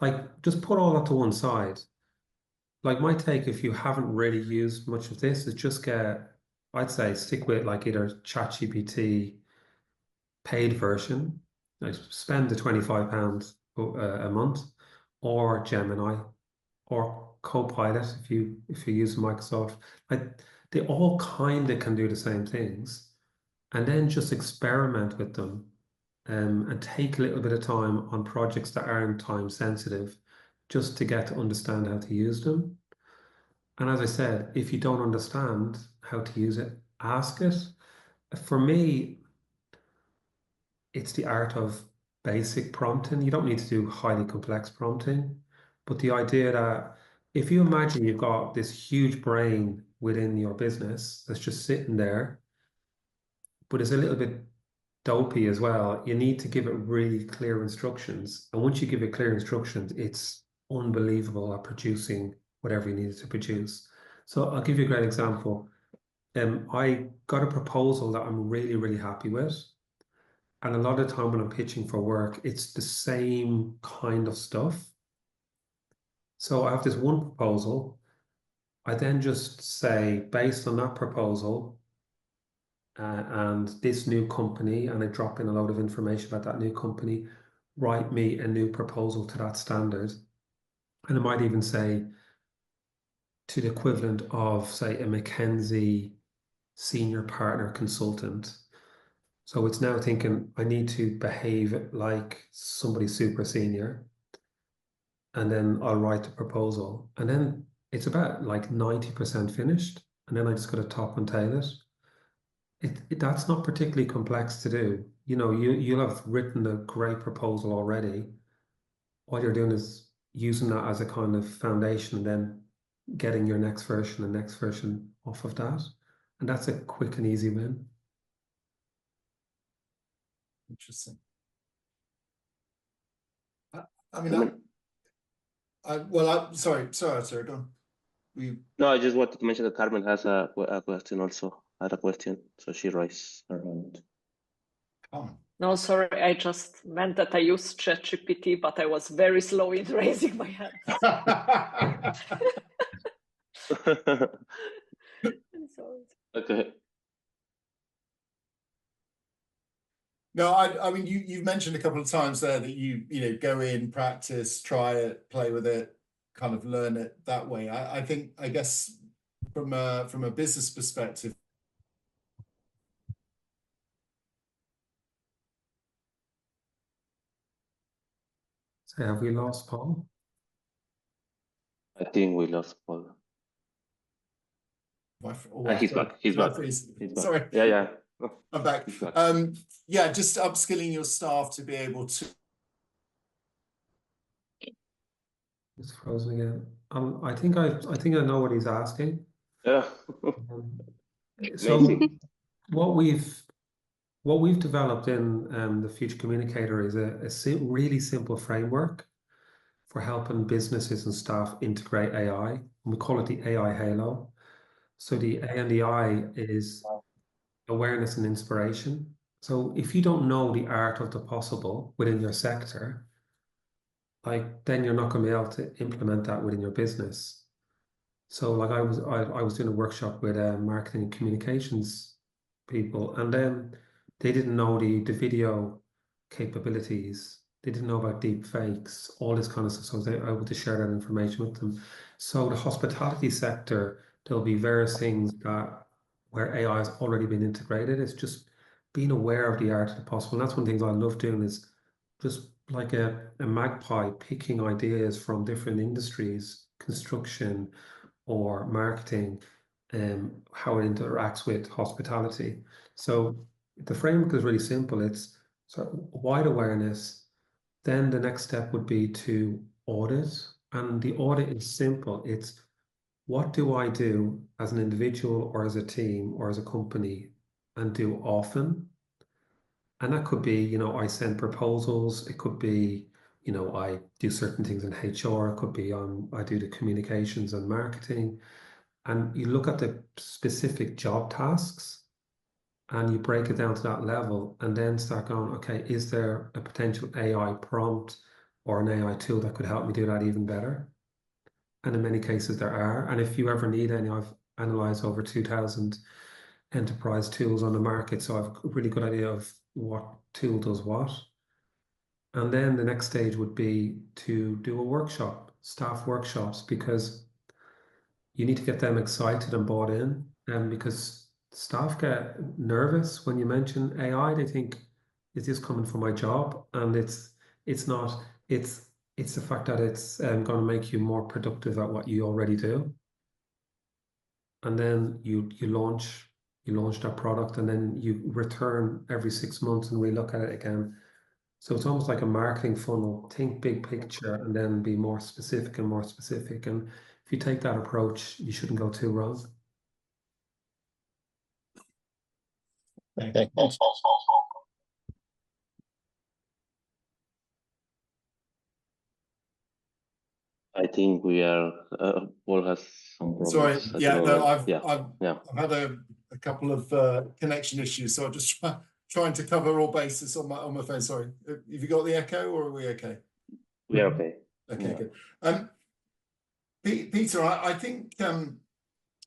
Like, just put all that to one side. Like, my take, if you haven't really used much of this, is just I'd say stick with like either ChatGPT paid version, like spend the £25 a month, or Gemini, or Copilot if you use Microsoft. Like, they all kind of can do the same things, and then just experiment with them, and take a little bit of time on projects that aren't time sensitive, just to get to understand how to use them. And as I said, if you don't understand how to use it, ask it. For me, it's the art of basic prompting. You don't need to do highly complex prompting, but the idea that if you imagine you've got this huge brain within your business that's just sitting there, but it's a little bit dopey as well, you need to give it really clear instructions. And once you give it clear instructions, it's unbelievable at producing whatever you need it to produce. So I'll give you a great example. I got a proposal that I'm really, really happy with. And a lot of the time when I'm pitching for work, it's the same kind of stuff. So I have this one proposal. I then just say, based on that proposal and this new company, and I drop in a load of information about that new company, write me a new proposal to that standard. And I might even say to the equivalent of, say, a McKinsey senior partner consultant. So it's now thinking I need to behave like somebody super senior, and then I'll write the proposal, and then it's about like 90% finished, and then I just got to top and tail it. That's not particularly complex to do. You know, you'll have written a great proposal already. All you're doing is using that as a kind of foundation, and then getting your next version and next version off of that, and that's a quick and easy win. Interesting. I mean, sorry, Arthur, go on. No, I just wanted to mention that Carmen has a question also. Had a question, so she raised her hand. No, sorry, I just meant that I used ChatGPT, but I was very slow in raising my hand. I'm sorry. Okay. No, I mean, you've mentioned a couple of times there that you know, go in, practice, try it, play with it, kind of learn it that way. I guess from a business perspective. So have we lost Paul? I think we lost Paul. He's back. He's back. He's back. Sorry. Yeah. I'm back. Yeah, just upskilling your staff to be able to. It's frozen again. I think I know what he's asking. Yeah. So what we've developed in the Future Communicator is a really simple framework for helping businesses and staff integrate AI. And we call it the AI Halo. So the A and the I is awareness and inspiration. So if you don't know the art of the possible within your sector, then you're not going to be able to implement that within your business. So like I was doing a workshop with marketing and communications people, and then they didn't know the video capabilities. They didn't know about deep fakes, all this kind of stuff. So I was able to share that information with them. So the hospitality sector, there'll be various things where AI has already been integrated. It's just being aware of the art of the possible. And that's one of the things I love doing, is just like a magpie picking ideas from different industries, construction or marketing, how it interacts with hospitality. So the framework is really simple. It's sort of wide awareness. Then the next step would be to audit. And the audit is simple. It's, what do I do as an individual or as a team or as a company and do often? And that could be, you know, I send proposals. It could be, you know, I do certain things in HR. It could be I do the communications and marketing. And you look at the specific job tasks and you break it down to that level, and then start going, okay, is there a potential AI prompt or an AI tool that could help me do that even better? And in many cases there are. And if you ever need any, I've analyzed over 2,000 enterprise tools on the market. So I've a really good idea of what tool does what. And then the next stage would be to do a workshop, staff workshops, because you need to get them excited and bought in. And because staff get nervous when you mention AI, they think, is this coming for my job? And it's not. It's the fact that it's going to make you more productive at what you already do. And then you launch you launch that product, and then you return every 6 months and we look at it again. So it's almost like a marketing funnel. Think big picture and then be more specific and more specific. And if you take that approach, you shouldn't go too wrong. Okay. I think we are. Paul has some problems. Sorry, yeah, no, I've had a couple of connection issues, so I'm just trying to cover all bases on my phone. Sorry, have you got the echo, or are we okay? We are okay. Okay, good. Peter, I think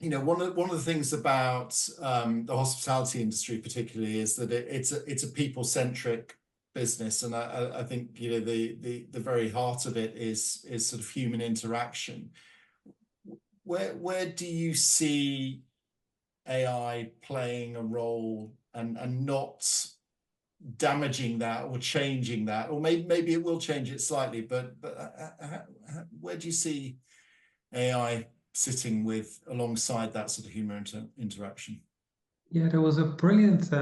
you know, one of the things about the hospitality industry particularly is that it's a people-centric business, and I think, you know, the very heart of it is sort of human interaction. Where do you see AI playing a role and not damaging that or changing that, or maybe it will change it slightly, but where do you see AI sitting alongside that sort of human interaction? Yeah, there was a brilliant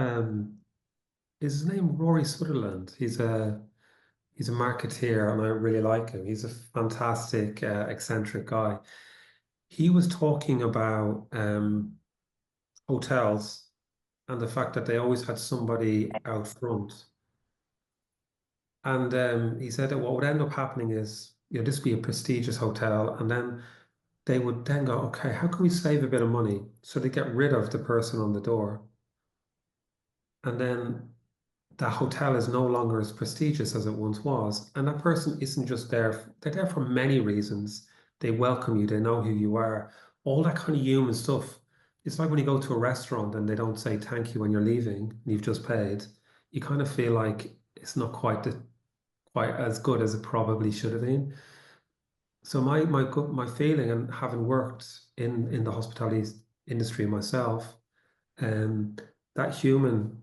is his name Rory Sutherland? He's a marketeer, and I really like him. He's a fantastic eccentric guy. He was talking about hotels and the fact that they always had somebody out front. And he said that what would end up happening is, you know, this would be a prestigious hotel, and then they would then go, okay, how can we save a bit of money? So they get rid of the person on the door. And then that hotel is no longer as prestigious as it once was. And that person isn't just there, they're there for many reasons. They welcome you, they know who you are, all that kind of human stuff. It's like when you go to a restaurant and they don't say thank you when you're leaving and you've just paid, you kind of feel like it's not quite as good as it probably should have been. So my feeling, and having worked in the hospitality industry myself, that human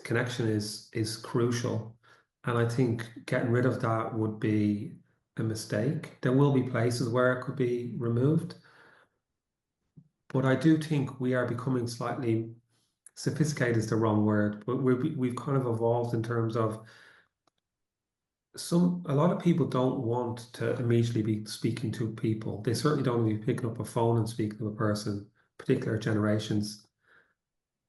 connection is crucial, and I think getting rid of that would be a mistake. There will be places where it could be removed, but I do think we are becoming slightly sophisticated is the wrong word, but we've kind of evolved in terms of a lot of people don't want to immediately be speaking to people. They certainly don't want to be picking up a phone and speaking to a person, particular generations.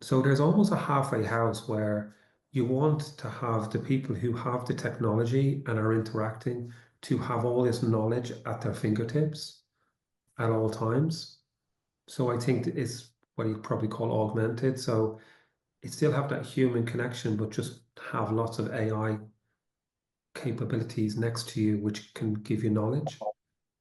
So there's almost a halfway house where you want to have the people who have the technology and are interacting to have all this knowledge at their fingertips at all times. So I think it's what you'd probably call augmented. So it still have that human connection, but just have lots of AI capabilities next to you, which can give you knowledge.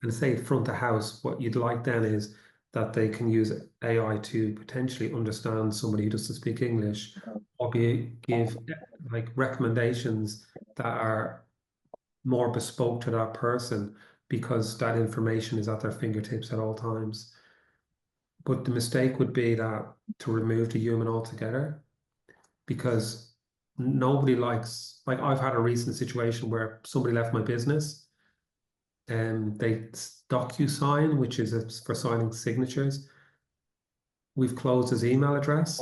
And say front of house, what you'd like then is that they can use AI to potentially understand somebody who doesn't speak English, or give like recommendations that are more bespoke to that person, because that information is at their fingertips at all times. But the mistake would be that to remove the human altogether, because nobody likes, like I've had a recent situation where somebody left my business and they DocuSign, which is for signing signatures. We've closed his email address.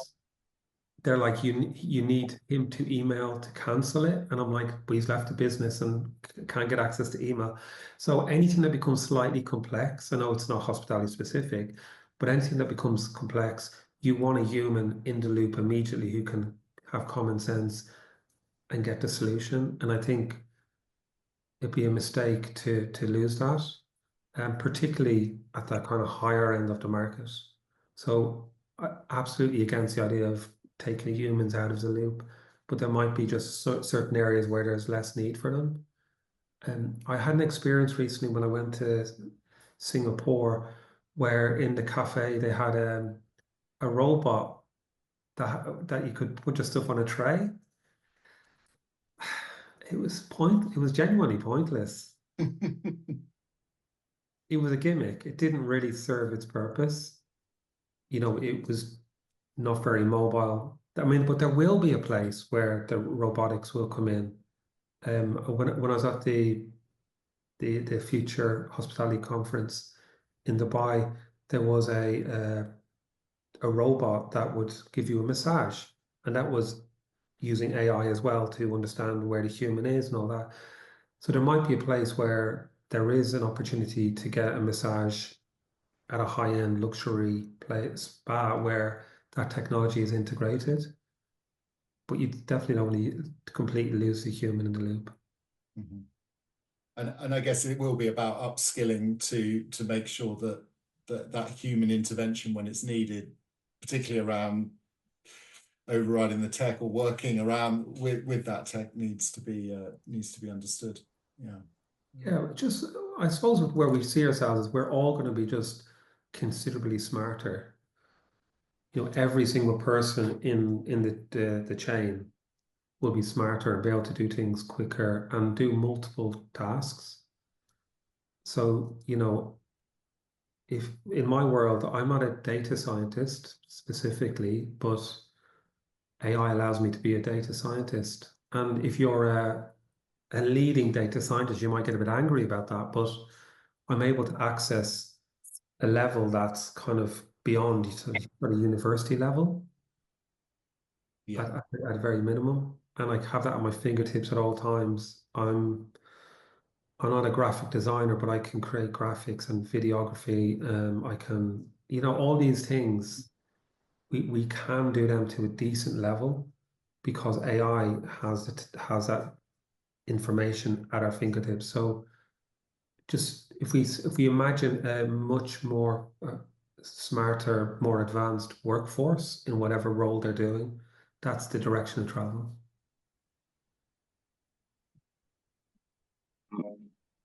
They're like, you need him to email to cancel it. And I'm like, but he's left the business and can't get access to email. So anything that becomes slightly complex, I know it's not hospitality specific, but anything that becomes complex, you want a human in the loop immediately who can have common sense and get the solution. And I think it'd be a mistake to lose that, and particularly at that kind of higher end of the market. So absolutely against the idea of taking humans out of the loop, but there might be just certain areas where there's less need for them. And I had an experience recently when I went to Singapore, where in the cafe they had a robot that you could put your stuff on a tray. It was genuinely pointless. It was a gimmick. It didn't really serve its purpose. You know, it was not very mobile. I mean, but there will be a place where the robotics will come in. When I was at the Future Hospitality Conference in Dubai, there was a a robot that would give you a massage, and that was using AI as well to understand where the human is and all that. So there might be a place where there is an opportunity to get a massage at a high-end luxury place, spa, where that technology is integrated, but you definitely don't completely lose the human in the loop. Mm-hmm. And I guess it will be about upskilling to make sure that human intervention when it's needed, particularly around overriding the tech or working around with that tech, needs to be understood. Yeah, just I suppose where we see ourselves is we're all going to be just considerably smarter. Every single person in the chain will be smarter and be able to do things quicker and do multiple tasks. So, if in my world, I'm not a data scientist specifically, but AI allows me to be a data scientist. And if you're a leading data scientist, you might get a bit angry about that, but I'm able to access a level that's kind of beyond sort of university level at a very minimum. And I have that at my fingertips at all times. I'm not a graphic designer, but I can create graphics and videography. I can, all these things, we can do them to a decent level because AI has that information at our fingertips. So just if we imagine a much more smarter, more advanced workforce in whatever role they're doing, that's the direction of travel.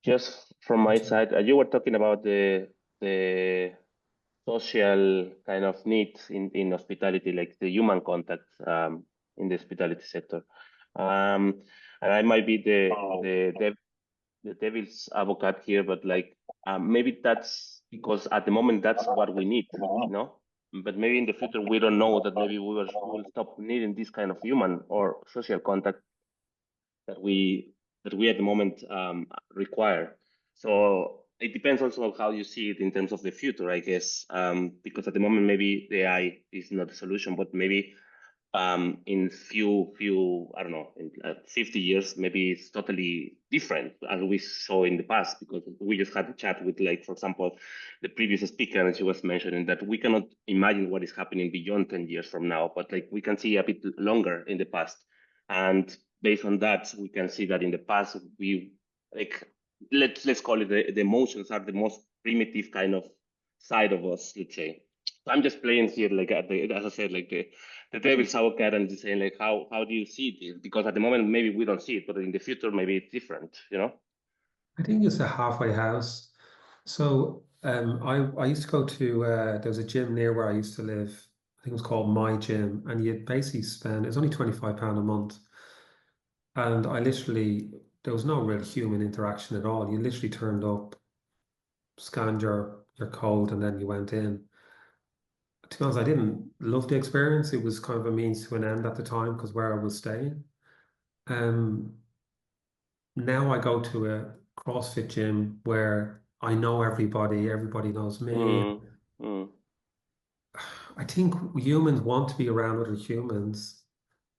Just from my side, you were talking about the social kind of needs in hospitality, like the human contact in the hospitality sector. And I might be the devil's advocate here, but like maybe that's because at the moment that's what we need, But maybe in the future we don't know that maybe we will stop needing this kind of human or social contact that we at the moment require. So it depends also on how you see it in terms of the future, I guess, because at the moment maybe the AI is not the solution, but maybe in few I don't know, in 50 years maybe it's totally different as we saw in the past, because we just had a chat with, like, for example, the previous speaker, and she was mentioning that we cannot imagine what is happening beyond 10 years from now, but like we can see a bit longer in the past, and based on that we can see that in the past we, like, let's call it the emotions are the most primitive kind of side of us, let's say. So I'm just playing here, like as I said, like the devil's advocate, and just saying, like, how do you see this? Because at the moment maybe we don't see it, but in the future maybe it's different, I think it's a halfway house. So I used to go to there's a gym near where I used to live. I think it was called My Gym, and you'd basically spend, it's only £25 a month, and there was no real human interaction at all. You literally turned up, scanned your code, and then you went in. To be honest, I didn't love the experience. It was kind of a means to an end at the time because where I was staying. Now I go to a CrossFit gym where I know everybody knows me. I think humans want to be around other humans.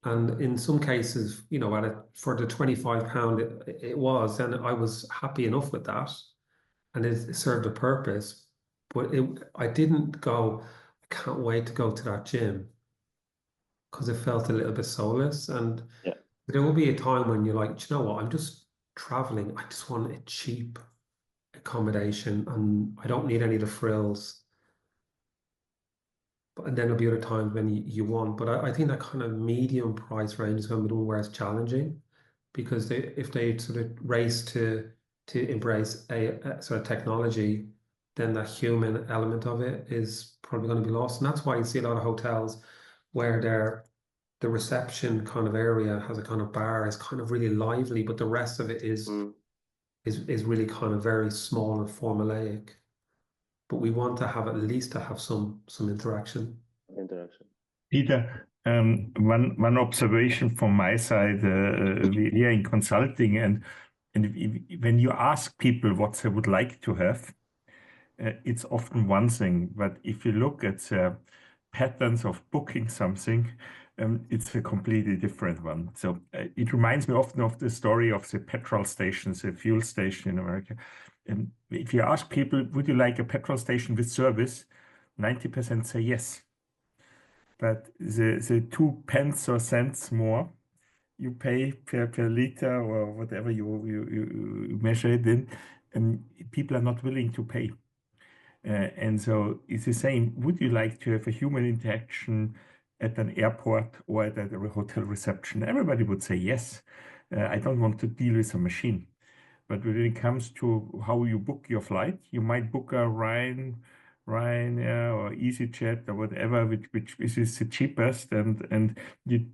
And in some cases, for the £25 it was, and I was happy enough with that, and it served a purpose. But I didn't go, I can't wait to go to that gym, because it felt a little bit soulless. And there will be a time when you're like, do you know what? I'm just traveling. I just want a cheap accommodation, and I don't need any of the frills. And then there'll be other times when you want, but I think that kind of medium price range is going to be the one where it's challenging, because if they sort of race to embrace a sort of technology, then that human element of it is probably going to be lost. And that's why you see a lot of hotels where the reception kind of area has a kind of bar, is kind of really lively, but the rest of it is really kind of very small and formulaic. But we want to have at least some interaction. Peter, one observation from my side, we are in consulting, and when you ask people what they would like to have, it's often one thing. But if you look at patterns of booking something, it's a completely different one. So it reminds me often of the story of the petrol stations, the fuel station in America. And if you ask people, would you like a petrol station with service? 90% say yes. But the 2 pence or cents more you pay per liter or whatever you measure it in, people are not willing to pay. And so it's the same. Would you like to have a human interaction at an airport or at a hotel reception? Everybody would say yes. I don't want to deal with a machine. But when it comes to how you book your flight, you might book a Ryanair or EasyJet or whatever, which is the cheapest, and you,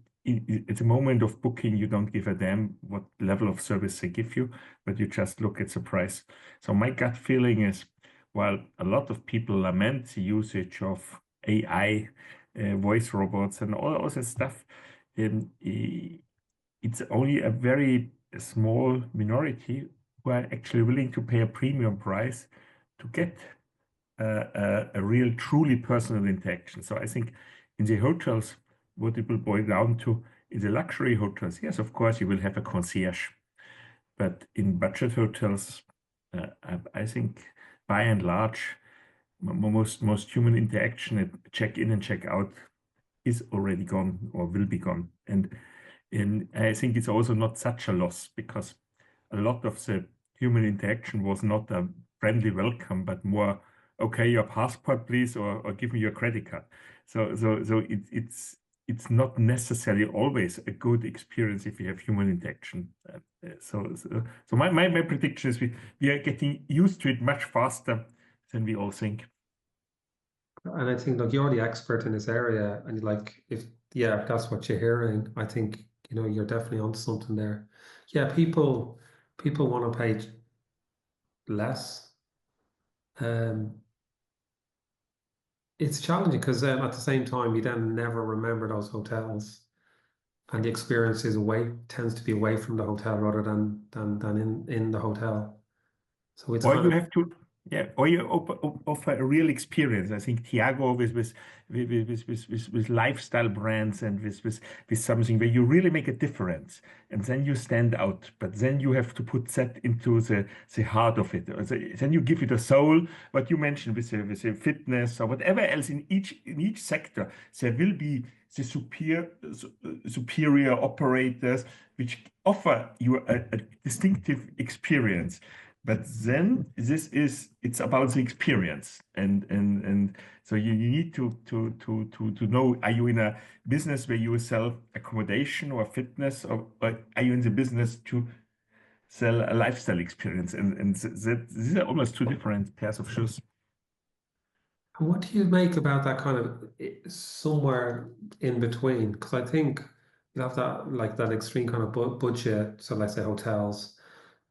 at the moment of booking, you don't give a damn what level of service they give you, but you just look at the price. So my gut feeling is, while a lot of people lament the usage of AI, voice robots, and all this stuff, it's only a very small minority who are actually willing to pay a premium price to get a real, truly personal interaction. So I think in the hotels, what it will boil down to, in the luxury hotels, yes, of course, you will have a concierge. But in budget hotels, I think by and large, most human interaction at check-in and check-out is already gone or will be gone. And I think it's also not such a loss, because a lot of the human interaction was not a friendly welcome, but more, okay, your passport, please, or give me your credit card. So it's not necessarily always a good experience if you have human interaction. So my prediction is we are getting used to it much faster than we all think. And I think, like, you're the expert in this area, and if that's what you're hearing, I think, you're definitely onto something there. Yeah, people want to pay less. It's challenging because at the same time, you then never remember those hotels, and the experience tends to be away from the hotel rather than in the hotel. So it's or you have to. Yeah, or you offer a real experience. I think Thiago with lifestyle brands and with something where you really make a difference, and then you stand out. But then you have to put that into the heart of it. Then you give it a soul. What you mentioned with the fitness or whatever else in each sector, there will be the superior operators which offer you a distinctive experience. But then it's about the experience, and so you need to know, are you in a business where you sell accommodation or fitness, or are you in the business to sell a lifestyle experience? And these are almost two different pairs of shoes. And what do you make about that kind of somewhere in between? Because I think you have that extreme kind of budget, so let's say hotels.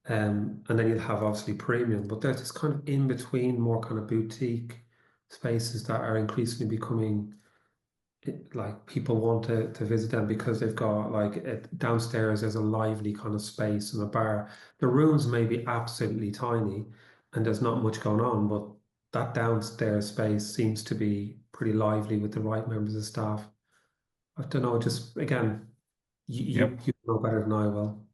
And then you'll have obviously premium, but there's this kind of in between, more kind of boutique spaces that are increasingly becoming like people want to visit them because they've got downstairs there's a lively kind of space and a bar. The rooms may be absolutely tiny and there's not much going on, but that downstairs space seems to be pretty lively with the right members of staff. I don't know, just again, you know better than I will.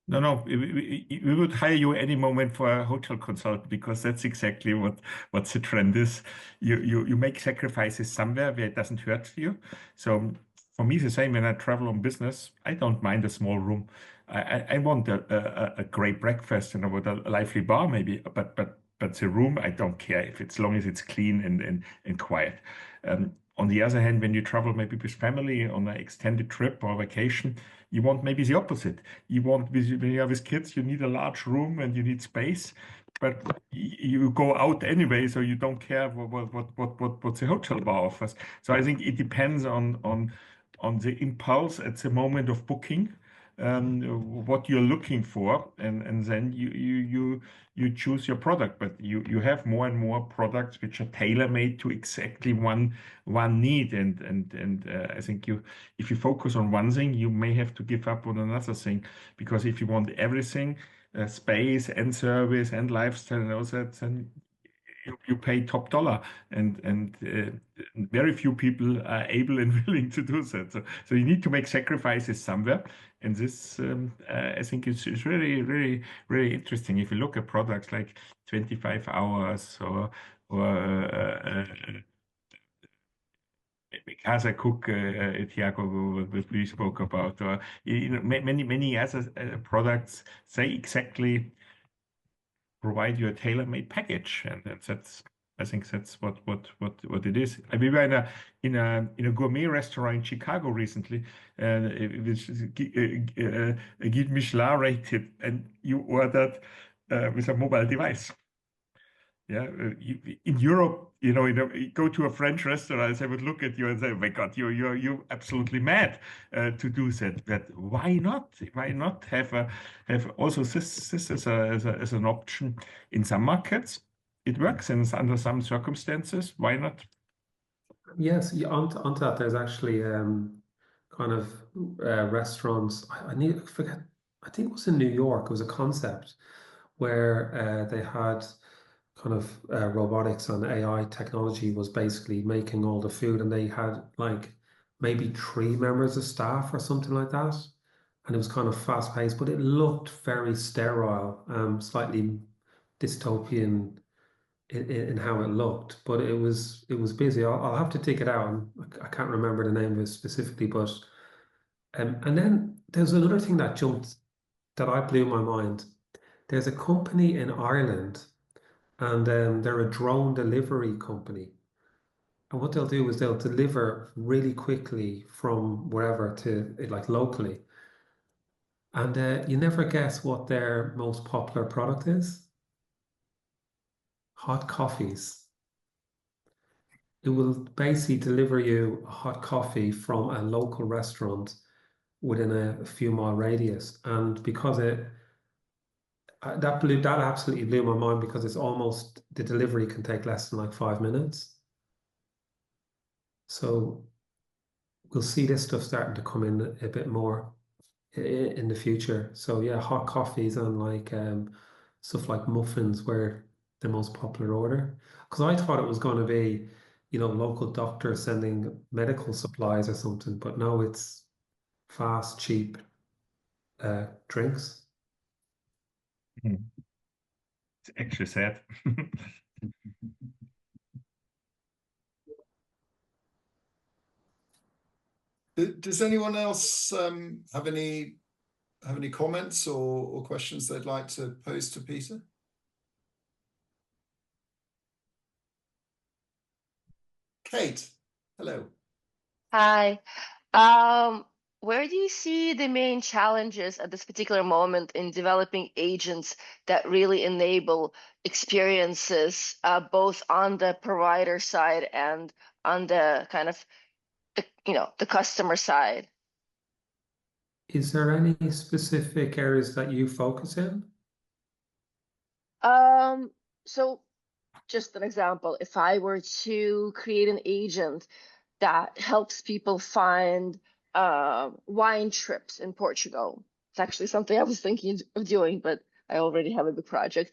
No, we would hire you any moment for a hotel consultant, because that's exactly what the trend is. You make sacrifices somewhere where it doesn't hurt you. So for me, the same. When I travel on business, I don't mind a small room. I want a great breakfast and with a lively bar maybe, but the room, I don't care as long as it's clean and quiet. On the other hand, when you travel maybe with family on an extended trip or vacation, you want maybe the opposite. When you are with kids, you need a large room and you need space, but you go out anyway, so you don't care what the hotel bar offers. So I think it depends on the impulse at the moment of booking, what you're looking for, and then you choose your product. But you have more and more products which are tailor-made to exactly one need, and I think if you focus on one thing, you may have to give up on another thing, because if you want everything, space and service and lifestyle and all that, then you pay top dollar, and very few people are able and willing to do that. So you need to make sacrifices somewhere, and this I think is really, really, really interesting. If you look at products like 25 hours or Casa Cook, Thiago, that we spoke about, or many other products, they exactly provide you a tailor-made package, and that's, I think that's what it is. And we were in a gourmet restaurant in Chicago recently, which is a Guide Michelin rated, and you ordered with a mobile device. Yeah, in Europe, you go to a French restaurant, they would look at you and say, "Oh my God, you're absolutely mad to do that." But why not? Why not have also this as an option in some markets? It works, and under some circumstances, why not? Yes, onto that, there's actually kind of restaurants. I forget. I think it was in New York. It was a concept where they had kind of robotics and AI technology was basically making all the food, and they had like maybe 3 members of staff or something like that, and it was kind of fast paced, but it looked very sterile, slightly dystopian in how it looked, but it was busy. I'll have to dig it out, and I can't remember the name of it specifically, but and then there's another thing that blew my mind. There's a company in Ireland, and they're a drone delivery company. And what they'll do is they'll deliver really quickly from wherever to like locally. And you never guess what their most popular product is? Hot coffees. It will basically deliver you a hot coffee from a local restaurant within a few mile radius. And because that absolutely blew my mind, because it's almost, the delivery can take less than like 5 minutes. So we'll see this stuff starting to come in a bit more in the future. So yeah, hot coffees and like stuff like muffins were the most popular order. Because I thought it was going to be, local doctors sending medical supplies or something, but no, it's fast, cheap drinks. It's actually sad. Does anyone else have any comments or questions they'd like to pose to Peter? Kate, hello. Hi. Where do you see the main challenges at this particular moment in developing agents that really enable experiences, both on the provider side and on the kind of, the customer side? Is there any specific areas that you focus in? So just an example, if I were to create an agent that helps people find wine trips in Portugal. It's actually something I was thinking of doing, but I already have a big project.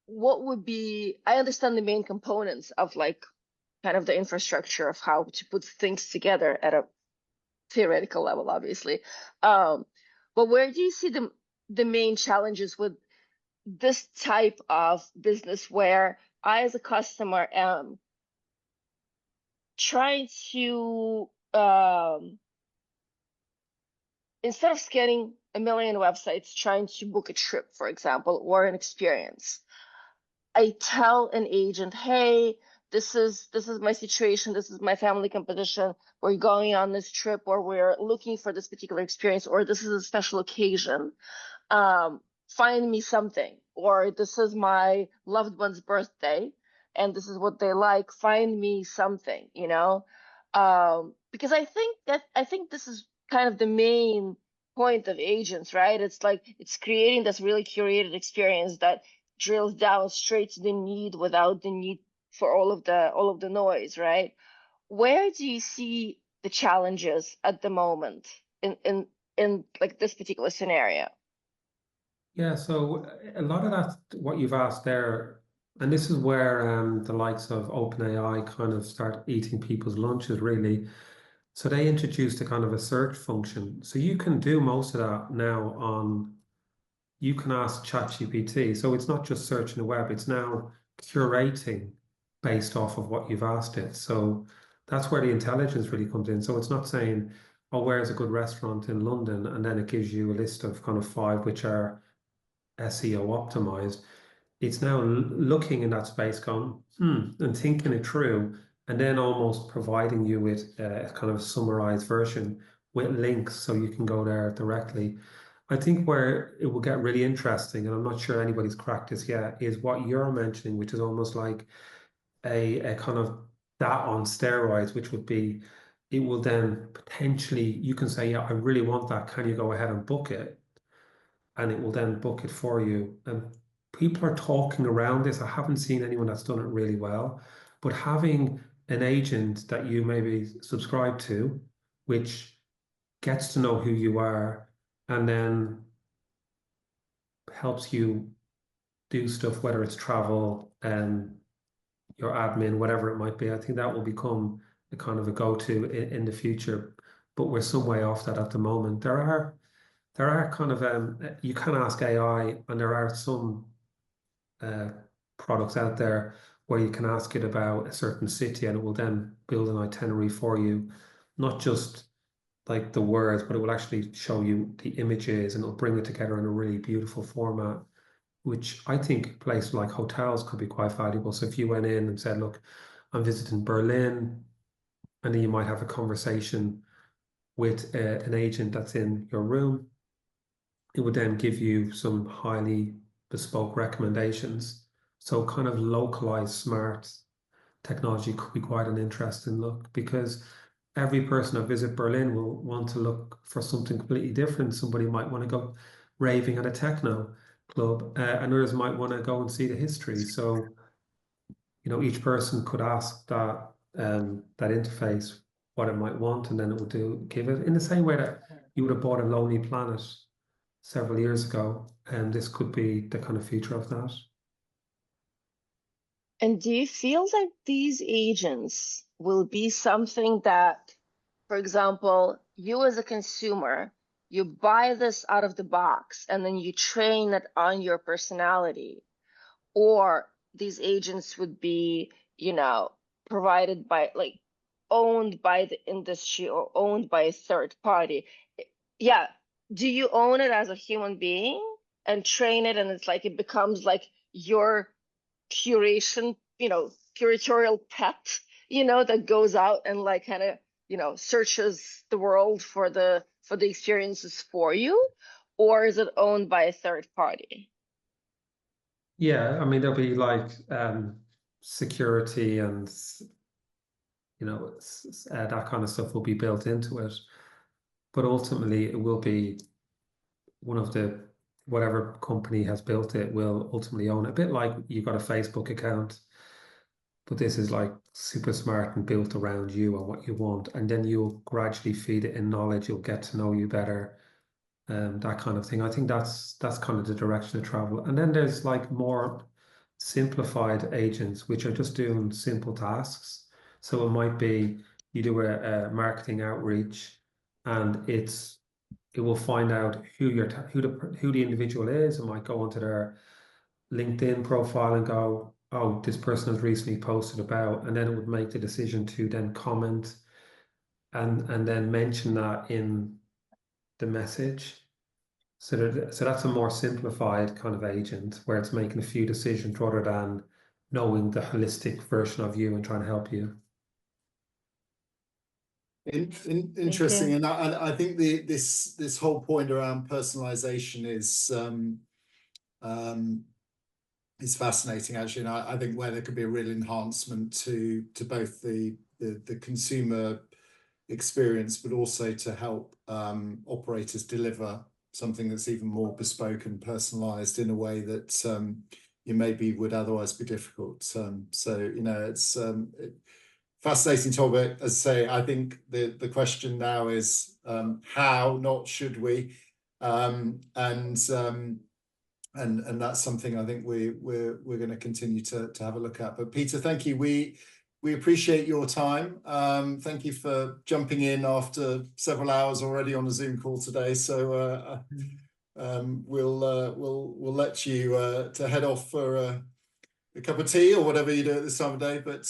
What would be, I understand the main components of like kind of the infrastructure of how to put things together at a theoretical level, obviously. But where do you see the main challenges with this type of business, where I, as a customer, am trying to, instead of scanning a million websites, trying to book a trip, for example, or an experience, I tell an agent, hey, this is my situation, this is my family composition, we're going on this trip, or we're looking for this particular experience, or this is a special occasion. Find me something, or this is my loved one's birthday and this is what they like, find me something, because I think this is kind of the main point of agents, right? It's like, it's creating this really curated experience that drills down straight to the need without the need for all of the noise, right? Where do you see the challenges at the moment in like this particular scenario? Yeah, so a lot of that, what you've asked there, and this is where the likes of OpenAI kind of start eating people's lunches, really. So they introduced a kind of a search function. So you can do most of that now on, you can ask ChatGPT. So it's not just searching the web, it's now curating based off of what you've asked it. So that's where the intelligence really comes in. So it's not saying, oh, where's a good restaurant in London? And then it gives you a list of kind of 5 which are SEO optimized. It's now looking in that space, going, and thinking it through, and then almost providing you with a kind of summarized version with links so you can go there directly. I think where it will get really interesting, and I'm not sure anybody's cracked this yet, is what you're mentioning, which is almost like a kind of that on steroids, which would be, it will then potentially, you can say, yeah, I really want that. Can you go ahead and book it? And it will then book it for you. And people are talking around this. I haven't seen anyone that's done it really well, but having an agent that you maybe subscribe to, which gets to know who you are and then helps you do stuff, whether it's travel and your admin, whatever it might be, I think that will become a kind of a go-to in the future. But we're some way off that at the moment. There are kind of you can ask AI, and there are some products out there where you can ask it about a certain city and it will then build an itinerary for you, not just like the words, but it will actually show you the images and it'll bring it together in a really beautiful format, which I think places like hotels could be quite valuable. So if you went in and said, look, I'm visiting Berlin, and then you might have a conversation with an agent that's in your room, it would then give you some highly bespoke recommendations. So kind of localized smart technology could be quite an interesting look, because every person that visit Berlin will want to look for something completely different. Somebody might want to go raving at a techno club, and others might want to go and see the history. So, you know, each person could ask that that interface what it might want, and then it will give it in the same way that you would have bought a Lonely Planet several years ago, and this could be the kind of future of that. And do you feel that these agents will be something that, for example, you as a consumer, you buy this out of the box and then you train it on your personality, or these agents would be, you know, provided by, like, owned by the industry or owned by a third party? Yeah. Do you own it as a human being and train it, and it's like it becomes like your curation, you know, curatorial pet, you know, that goes out and like kind of, you know, searches the world for the experiences for you? Or is it owned by a third party? Yeah, I mean, there'll be like security and, you know, that kind of stuff will be built into it. But ultimately, it will be one of the, whatever company has built it will ultimately own it. A bit like you've got a Facebook account, but this is like super smart and built around you and what you want. And then you'll gradually feed it in knowledge. You'll get to know you better. That kind of thing. I think that's kind of the direction of travel. And then there's like more simplified agents, which are just doing simple tasks. So it might be you do a marketing outreach, and it will find out who the individual is. It might go onto their LinkedIn profile and go, oh, this person has recently posted about, and then it would make the decision to then comment and then mention that in the message. So that's a more simplified kind of agent where it's making a few decisions rather than knowing the holistic version of you and trying to help you. Interesting, and I think this whole point around personalization is fascinating, actually, and I think where there could be a real enhancement to both the consumer experience, but also to help operators deliver something that's even more bespoke and personalized in a way that you maybe would otherwise be difficult. So, you know, it's fascinating topic. As I say, I think the question now is how, not should we, and and that's something I think we're going to continue to have a look at. But Peter, thank you. We appreciate your time. Thank you for jumping in after several hours already on a Zoom call today. So we'll let you to head off for a cup of tea or whatever you do at this time of day. But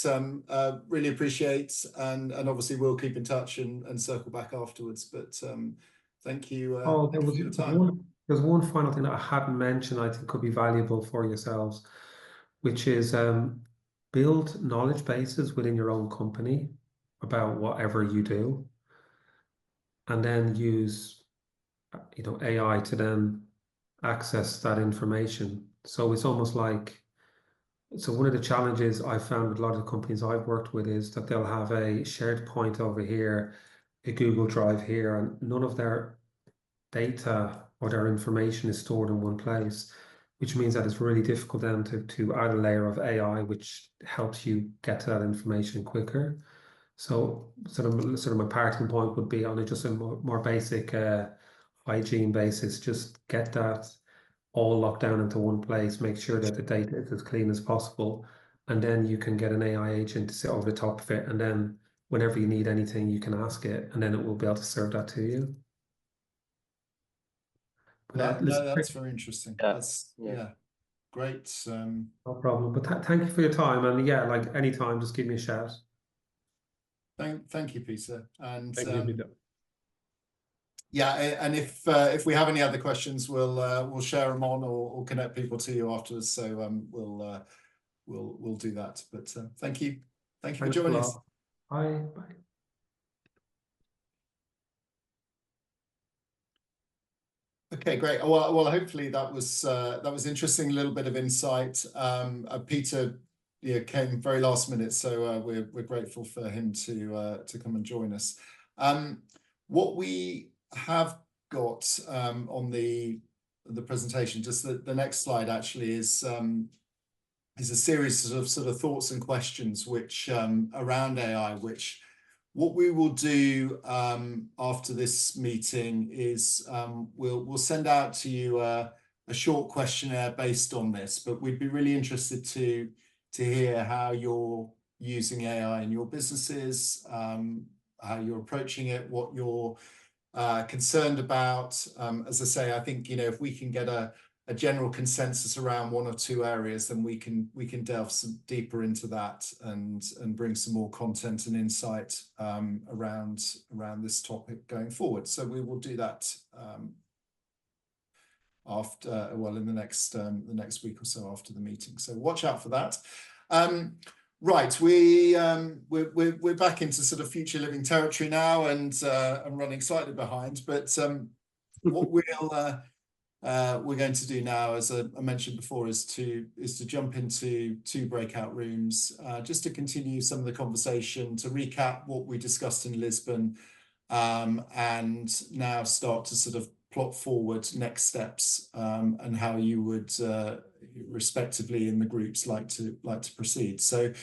really appreciate, and obviously we'll keep in touch and circle back afterwards. But thank you. Thank you for your time. There's one final thing that I hadn't mentioned I think could be valuable for yourselves, which is build knowledge bases within your own company about whatever you do, and then use AI to then access that information. So it's almost like, so one of the challenges I found with a lot of the companies I've worked with is that they'll have a shared point over here, a Google Drive here, and none of their data or their information is stored in one place, which means that it's really difficult then to add a layer of AI which helps you get to that information quicker. So sort of my parting point would be on just a more basic hygiene basis, just get that all locked down into one place, make sure that the data is as clean as possible, and then you can get an AI agent to sit over the top of it, and then whenever you need anything you can ask it, and then it will be able to serve that to you. That's very interesting. That's great. No problem. But thank you for your time, and yeah, like anytime, just give me a shout. Thank you, Peter. And thank you, Peter. Yeah, and if we have any other questions, we'll share them on or connect people to you afterwards. So we'll do that. But thank you for joining us. Bye. Okay, great. Well, hopefully that was interesting. A little bit of insight. Peter, came very last minute, so we're grateful for him to come and join us. What we have got on the presentation, just the next slide actually is a series of sort of thoughts and questions which around AI, which what we will do after this meeting is we'll send out to you a short questionnaire based on this, but we'd be really interested to hear how you're using AI in your businesses, how you're approaching it, what you're concerned about. As I say, I think if we can get a general consensus around one or two areas, then we can delve some deeper into that and bring some more content and insight around this topic going forward. So we will do that in the next week or so after the meeting. So watch out for that. Right, we're back into sort of future living territory now, and I'm running slightly behind. But what we're going to do now, as I mentioned before, is to jump into 2 breakout rooms just to continue some of the conversation, to recap what we discussed in Lisbon, and now start to sort of plot forward next steps and how you would respectively in the groups like to proceed. So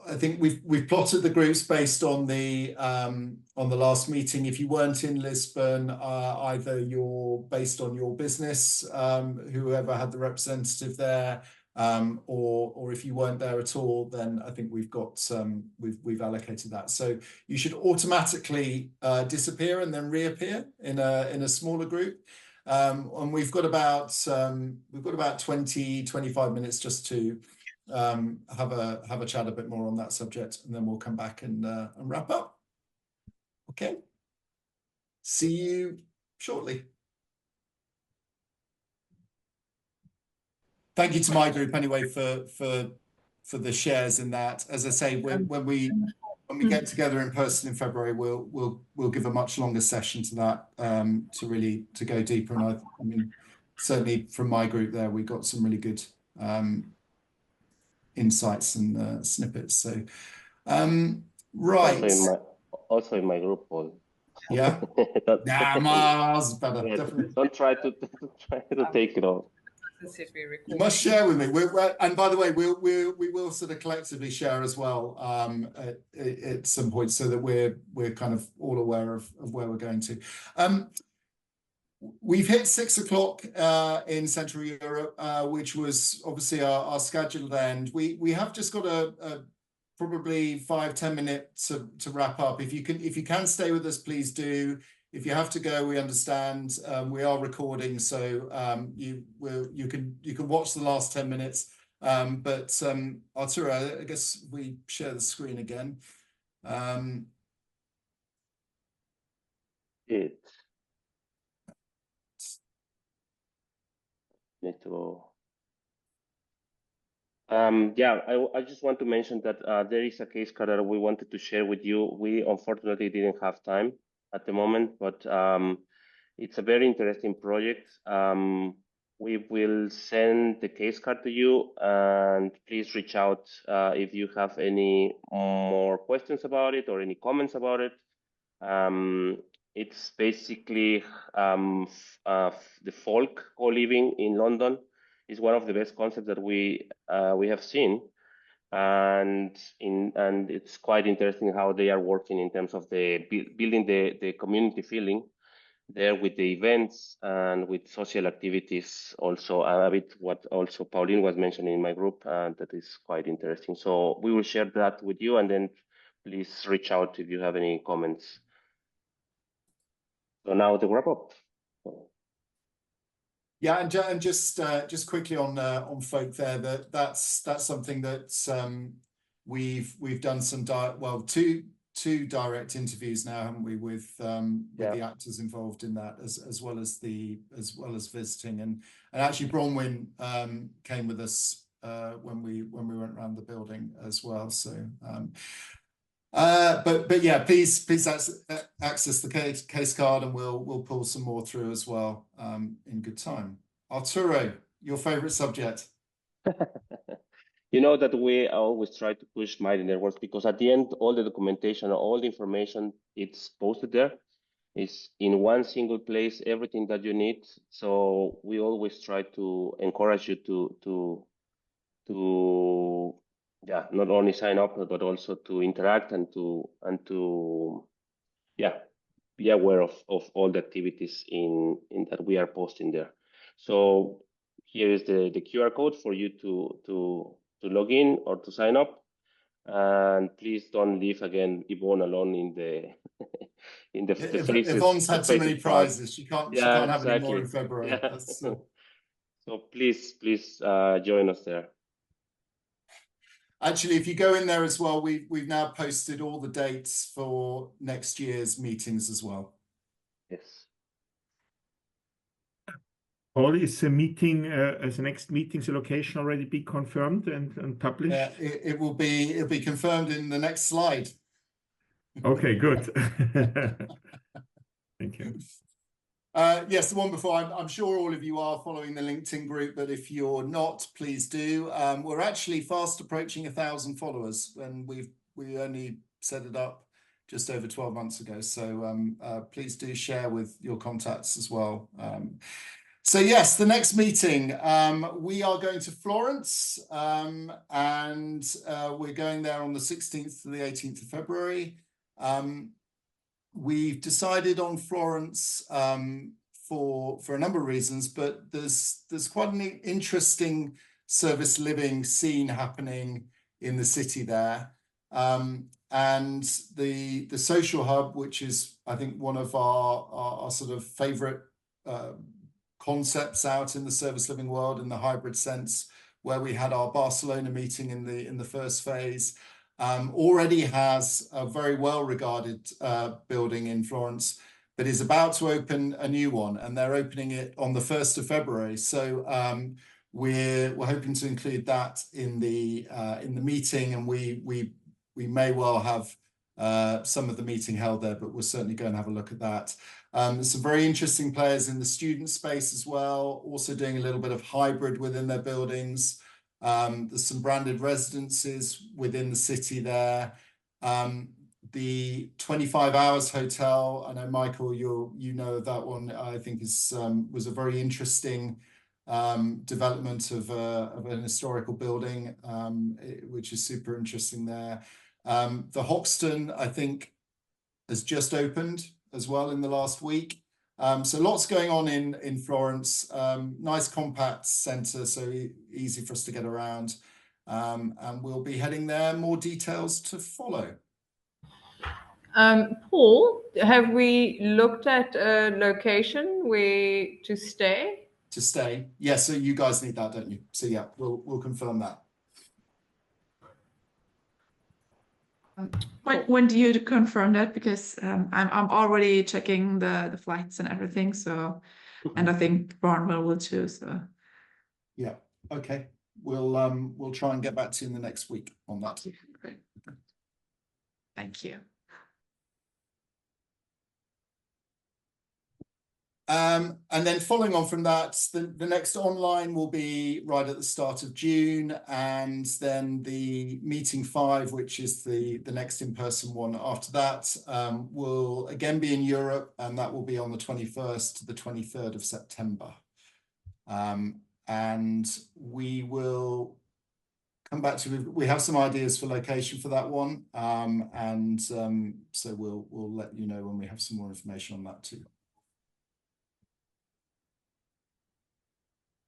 I think we've plotted the groups based on the last meeting. If you weren't in Lisbon, either you're based on your business, whoever had the representative there, or if you weren't there at all, then I think we've allocated that. So you should automatically disappear and then reappear in a smaller group. And we've got about 20-25 minutes just to have a chat a bit more on that subject, and then we'll come back and wrap up. Okay, see you shortly. Thank you to my group anyway for the shares in that. As I say, when we get together in person in February, we'll give a much longer session to that to go deeper. And I mean, certainly from my group there, we got some really good insights and snippets. So right. Also in my group, Paul. Yeah. Mars better. Yeah, don't try to take it all. You must share with me. And by the way, we will sort of collectively share as well at some point, so that we're kind of all aware of where we're going to. we've hit 6 o'clock in Central Europe, which was obviously our scheduled end. We have just got a probably 5-10 minutes to wrap up. If you can stay with us, please do. If you have to go, we understand. We are recording, so you can watch the last 10 minutes. But Arturo, I guess we share the screen again. Need to yeah, I just want to mention that there is a case card that we wanted to share with you. We unfortunately didn't have time at the moment, but it's a very interesting project. We will send the case card to you, and please reach out if you have any more questions about it or any comments about it. It's basically the folk co-living in London is one of the best concepts that we have seen, and it's quite interesting how they are working in terms of the building the community feeling there with the events and with social activities. Also a bit what also Pauline was mentioning in my group, that is quite interesting. So we will share that with you, and then please reach out if you have any comments. So now the wrap up. Yeah, and just quickly on folk there, that's something that we've done some two direct interviews now, haven't we, with the actors involved in that, as well as visiting, and actually Bronwyn came with us when we went around the building as well. So but yeah, please access the case card, and we'll pull some more through as well in good time. Arturo, your favorite subject? You know that we always try to push Mighty Networks, because at the end, all the documentation, all the information, it's posted there. It's in one single place, everything that you need. So we always try to encourage you to yeah, not only sign up, but also to interact and to yeah, be aware of all the activities in that we are posting there. So here is the QR code for you to log in or to sign up, and please don't leave again Yvonne alone in the in the faces. Yvonne's had so many prizes, she can't have exactly. any more in February. Yeah. So please join us there. Actually, if you go in there as well, we've now posted all the dates for next year's meetings as well. Yes. Paul, is the meeting as the next meeting's location already be confirmed and published? Yeah, it'll be confirmed in the next slide. Okay, good. Thank you. Yes, the one before. I'm sure all of you are following the LinkedIn group, but if you're not, please do. We're actually fast approaching 1,000 followers, and we only set it up just over 12 months ago. So please do share with your contacts as well. So yes, the next meeting, we are going to Florence, and we're going there on the 16th to the 18th of February. We've decided on Florence for a number of reasons, but there's quite an interesting service living scene happening in the city there, and the social hub, which is I think one of our sort of favorite concepts out in the service living world in the hybrid sense, where we had our Barcelona meeting in the first phase. Already has a very well regarded building in Florence, but is about to open a new one, and they're opening it on the 1st of February. So we're hoping to include that in the meeting, and we may well have some of the meeting held there, but we're certainly going to have a look at that. There's some very interesting players in the student space as well, also doing a little bit of hybrid within their buildings. There's some branded residences within the city there. The 25 Hours Hotel, I know Michael, you know that one, I think was a very interesting development of an historical building, which is super interesting there. The Hoxton, I think, has just opened as well in the last week. So lots going on in Florence. Nice compact centre, so easy for us to get around. And we'll be heading there. More details to follow. Paul, have we looked at a location to stay? To stay, yeah. So you guys need that, don't you? So yeah, we'll confirm that. When do you confirm that? Because I'm already checking the flights and everything. So, and I think Barnwell will too. So, yeah, okay. We'll try and get back to you in the next week on that. Great. Thank you. And then following on from that, the next online will be right at the start of June, and then the meeting 5, which is the next in-person one after that, will again be in Europe, and that will be on the 21st to the 23rd of September. And we will come back to, we have some ideas for location for that one, so we'll let you know when we have some more information on that too.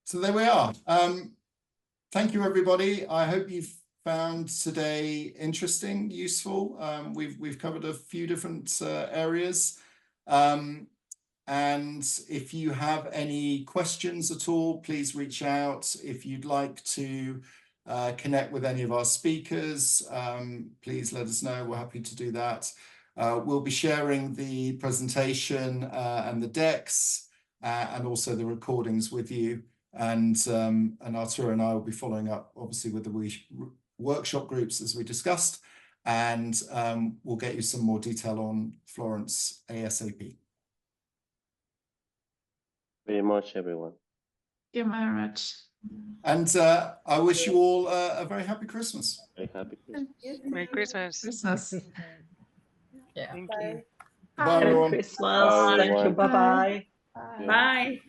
So there we are. Thank you, everybody. I hope you've found today interesting, useful. We've covered a few different areas. And if you have any questions at all, please reach out. If you'd like to connect with any of our speakers, please let us know. We're happy to do that. We'll be sharing the presentation and the decks and also the recordings with you. And Arturo and I will be following up, obviously, with the workshop groups as we discussed, and we'll get you some more detail on Florence ASAP. Very much, everyone. Thank you very much. And I wish you all a very happy Christmas. Very happy Christmas. Merry Christmas. Christmas. Yeah. Thank you. Bye, Merry everyone. Christmas. Bye, Thank you. everyone. Bye-bye. Bye.